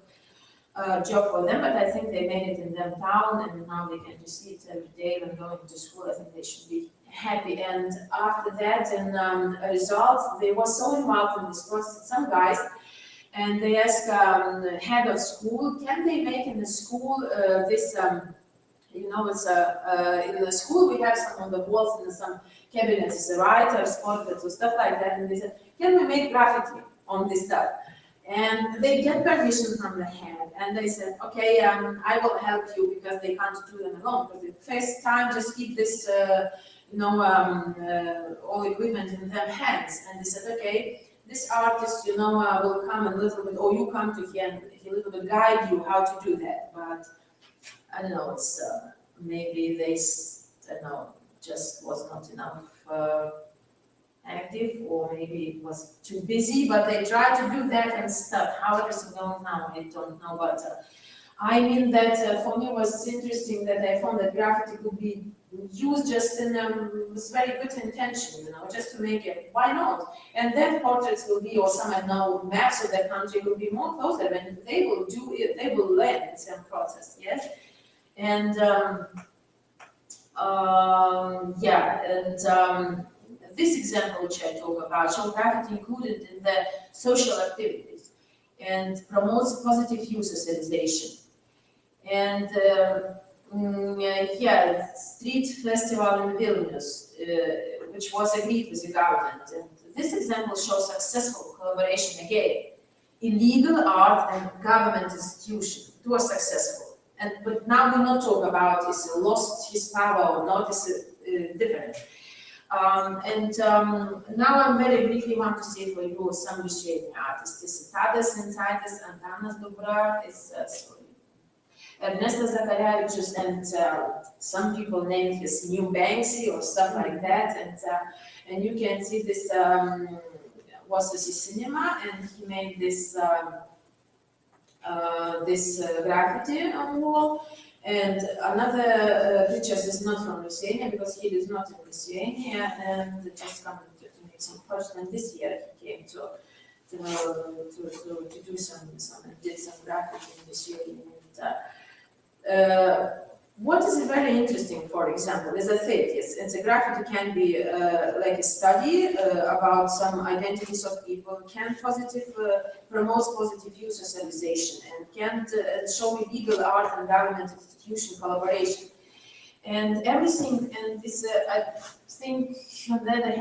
job for them, but I think they made it in their town, and now they can just see it every day when going to school. I think they should be happy. And after that, in a result, they were so involved in this process, some guys, and they asked head of school, can they make in the school this, you know, it's in the school we have some on the walls and some cabinets, writers, portraits, or stuff like that, and they said, can we make graffiti on this stuff? And they get permission from the head, and they said, okay, I will help you, because they can't do them alone. But the first time, just keep this, you know, all equipment in their hands. And they said, okay, this artist, you know, will come a little bit, or you come to him, he will a little bit guide you how to do that. But I don't know, it's maybe they I don't know, just was not enough active, or maybe it was too busy, but they tried to do that and stuff. How it is going now, I don't know, but I mean that for me was interesting that I found that graffiti could be used just in with very good intention, you know, just to make it, why not? And then portraits will be, or some, I know, maps of the country will be more closer, and they will do it, they will learn the same process, yes? And this example which I talk about, show graffiti included in the social activities and promotes positive youth socialization. And street festival in Vilnius, which was agreed with the government. And this example shows successful collaboration again. Illegal art and government institution, it was successful. But now we not talk about is lost his power or not, is different. Now I very briefly want to say for you some Lithuanian artists. This is Tadas Vincaitis, Antanas Dubra, is Ernestas Zakarevičius, and some people named his New Banksy or stuff like that. And you can see this was the cinema, and he made this graffiti on the wall. And another picture is not from Lithuania because he is not in Lithuania, and just coming to make some project. And this year he came to do some did some graffiti in Lithuania. What is very interesting, for example, is a thesis. And the graffiti can be like a study about some identities of people, can promotes positive youth socialization, and can show illegal art and government institution collaboration. And everything, and this, I think, on the other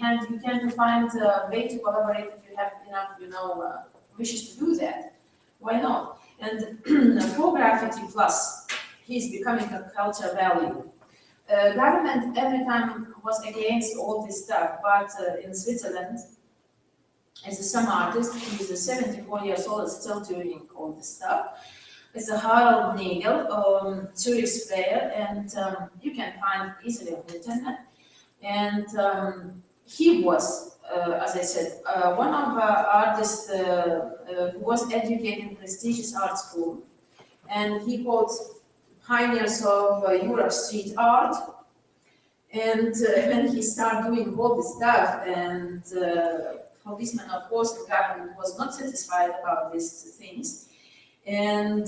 hand, you can find a way to collaborate if you have enough, wishes to do that. Why not? And for graffiti plus, he's becoming a culture value. Government every time was against all this stuff, but in Switzerland, as some artist, he's 74 years old, still doing all this stuff. It's a Harald Nagel, Zurich player, and you can find easily on the internet. And he was, as I said, one of the artists who was educated in prestigious art school, and he called pioneers of Europe street art. And when he started doing all this stuff, and policemen, of course, the government was not satisfied about these things. And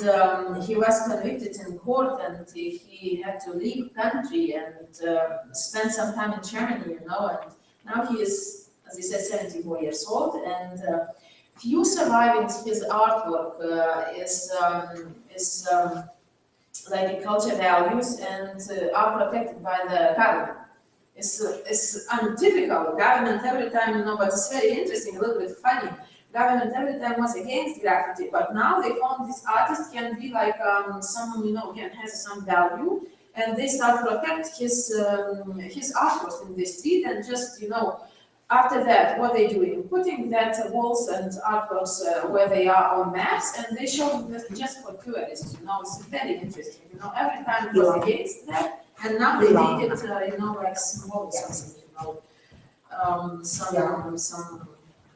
he was convicted in court, and he had to leave country and spend some time in Germany, and now he is, as I said, 74 years old, and few surviving his artwork is like culture values and are protected by the government. It's untypical. Government every time, but it's very interesting, a little bit funny. Government every time was against graffiti, but now they found this artist can be like can has some value, and they start protect his artworks in the street, and just after that, what they doing? Putting that walls and artworks where they are on maps, and they show them just for tourists. It's very interesting. Every time it was against that, and now they make it, like symbolic something.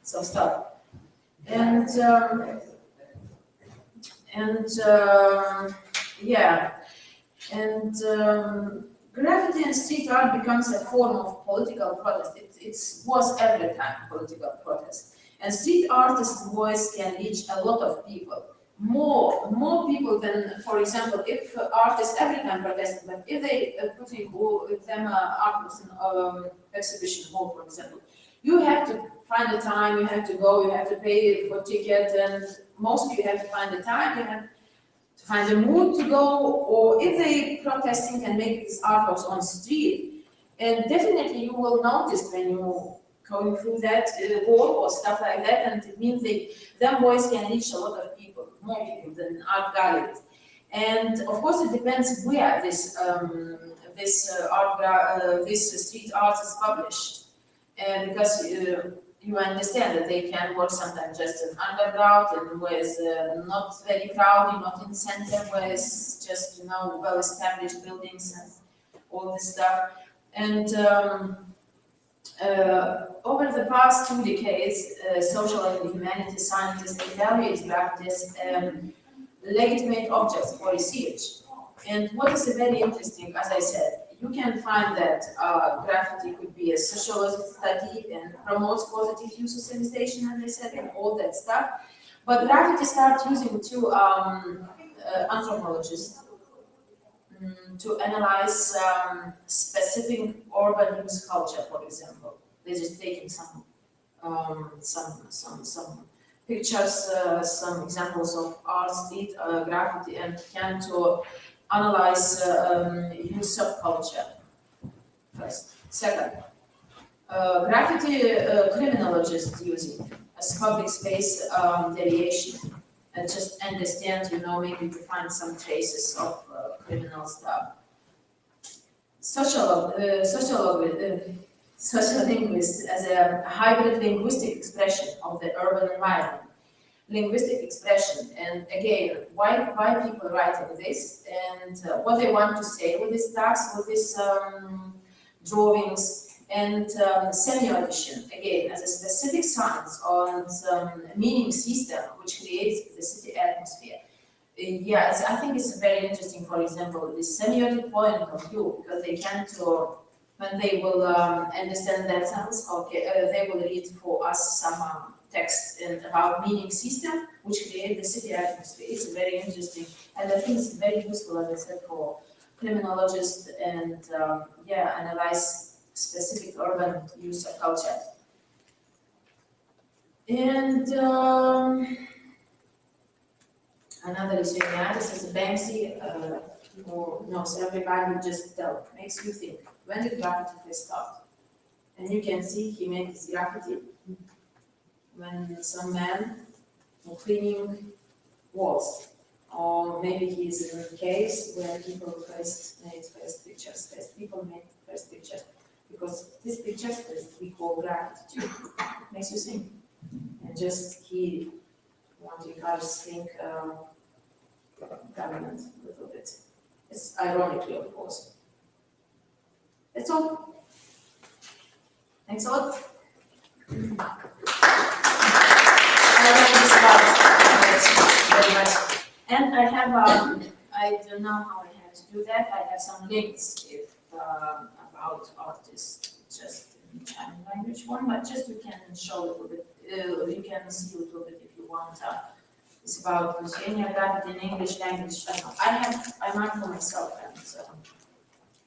Some stuff. And graffiti and street art becomes a form of political protest. It was every time political protest. And street artist voice can reach a lot of people. More people than, for example, if artists every time protest, but if they putting all them artworks in exhibition hall, for example, you have to find the time, you have to go, you have to pay for ticket, and mostly you have to find the time, you have to find the mood to go, or if they protesting and make these artworks on street, and definitely you will notice when you going through that wall or stuff like that, and it means their voice can reach a lot of people, more people than art galleries. And of course it depends where this street art is published. And because you understand that they can work sometimes just in underground and where it's not very crowded, not in center, where it's just well-established buildings, all this stuff. And over the past 2 decades, social and humanities scientists evaluate graffiti as legitimate objects for research. And what is very interesting, as I said, you can find that graffiti could be a sociological study and promotes positive use of civilization, as I said, and all that stuff. But graffiti starts using to anthropologists to analyze specific urban use culture, for example. They're just taking some pictures, some examples of art, street graffiti, and can to analyze use subculture. First, second, graffiti criminologists use it as public space variation. And just understand, maybe to find some traces of criminal stuff. Sociolinguist as a hybrid linguistic expression of the urban environment. Linguistic expression, and again, why people writing this, and what they want to say with these tasks, with these drawings, and semiotition, again, as a specific science on some meaning system which creates the city atmosphere. Yes, I think it's very interesting, for example, this semiotic point of view, because they can to, when they will understand that sense, okay, they will read for us some text about meaning system which create the city atmosphere. It's very interesting, and I think it's very useful, as I said, for criminologists and analyze specific urban use of culture. And another is this is Banksy, who knows everybody, just makes you think, when did graffiti first start? And you can see he made this graffiti when some man was cleaning walls, or maybe he's in a case where people first made first pictures, people made first pictures. Because these pictures we call graffiti too. Makes you think. And just he want you guys think government a little bit. It's ironically, of course. That's all. Thanks a lot. I like this part very much. And I have I don't know how I have to do that. I have some links if about artists, just in Chinese language one, but just you can show a little bit, you can see a little bit if you want. It's about Lithuania graffiti in English language. I mark for myself and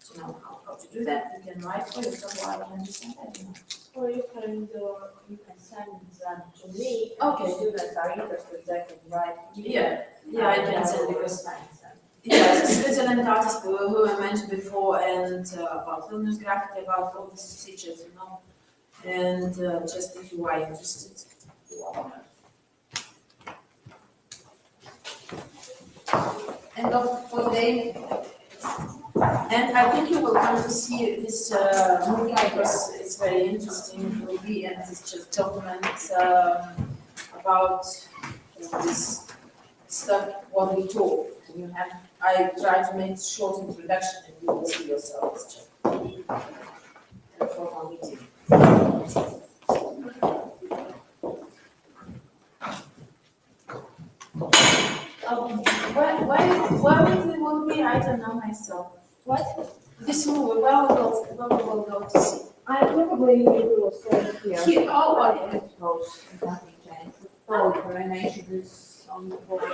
to know how to do that. You can write for yourself, so I can understand that. Or you can send them to me. Okay. Students are interested, they can write. Yeah, I can send because. Yes, Switzerland artist who I mentioned before, and about Vilnius graffiti, about all these features, and just if you are interested, you are. End of for today. And I think you will come to see this movie because it's very interesting movie, and it's just documents about this stuff what we talk. You have. I try to make short introduction, and you will see yourselves. Just for our meeting. Where we will be, I don't know myself. What? This movie, where we will go to see? I probably will stay here. Here, oh, okay. House, nothing changed. Oh, coronation is on the board.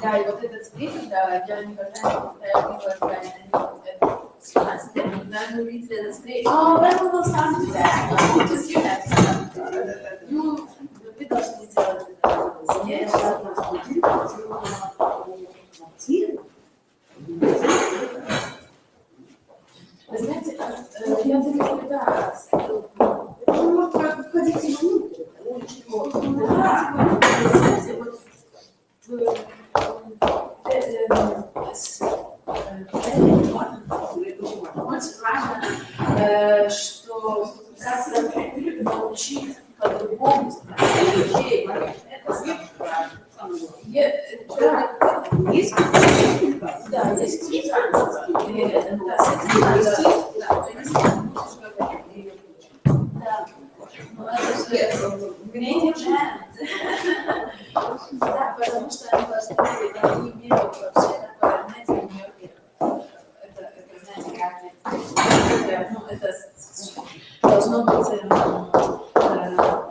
Да, и вот этот спикер, да, я никогда не видела, это ситуация, даже увидели этот спикер. Oh, when we will start to that, just you have some. Ну, вы должны сделать это. Я сейчас квартиры. Вы знаете, я думаю, да. Вы можете входить внутрь. Да, знаете, вот очень важно, что как-то научить по-другому людей. Это самое важное. Есть Да, есть книга, или это, да, с этим надо, да, то есть можешь говорить. Да, ну это же creative challenge. Да, потому что они должны быть, они берут вообще такое, знаете, у нее это, знаете, как, ну, это должно быть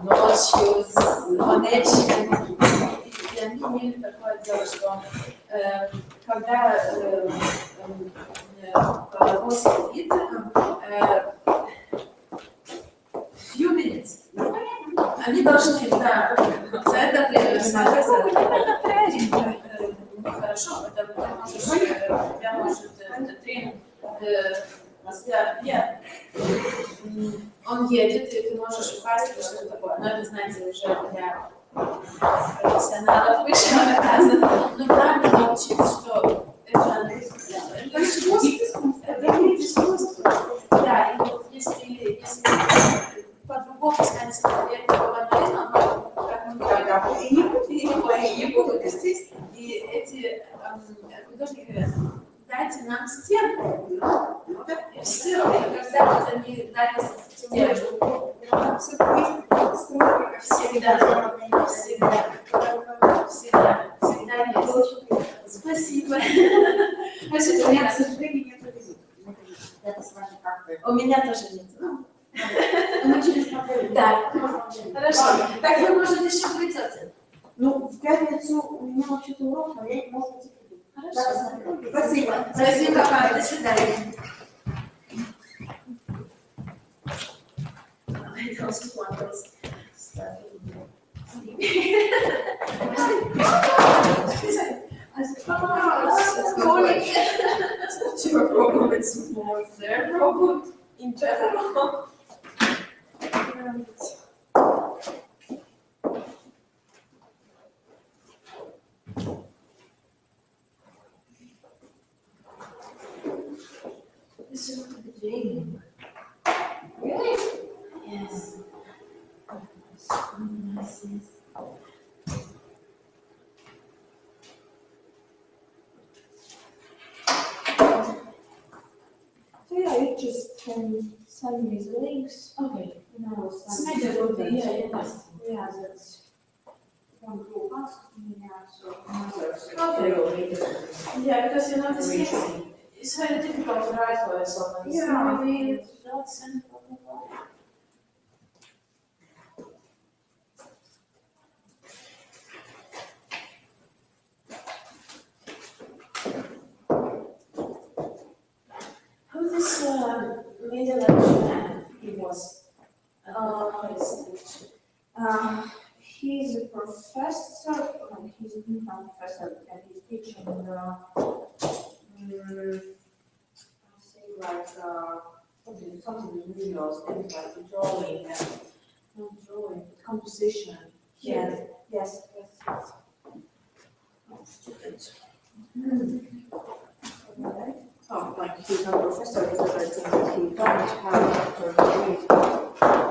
ночью, с монетчиками. И они имели такое дело, что когда паровоз сидит, few minutes, они должны, да, за это хорошо, потому что тебя может тренинг, он едет, и ты можешь упасть или что-то такое, но это, знаете, уже для профессионалов высшего наказа, но правда научиться, что это искусство, да, и вот если по-другому станет смотреть на вандализм, как мы говорим, и не будут, естественно, и эти художники говорят, дайте нам стенку, и все, и когда вот они дали стенку, всегда есть. Спасибо. У меня, к сожалению, нет визита. Это с вами как-то. У меня тоже нет. Мы через неделю. Да. Хорошо. Так вы можете еще придете. Ну, в пятницу у меня вообще-то урок, но я, может быть, и приду. Хорошо. Спасибо. Спасибо вам. До свидания. I also want to start. It's not your problem, it's more their problem in general. This is what the dream. Really? Yes. So yeah, you just can send me the links. Okay. And I will send Maybe it will be, Yeah, that's one group asked me, yeah, so others. Okay. Yeah, because you know this thing, it's very difficult to write for yourself. And Yeah. maybe not send blah, blah, blah. Who this media lecturer he was? He's a professor, he's not a professor, and he's teaching, I say like, something with visuals, things like drawing, not drawing, composition. Yeah. Yes. Students. Oh, like he's not a professor because I think he don't have doctorate degree.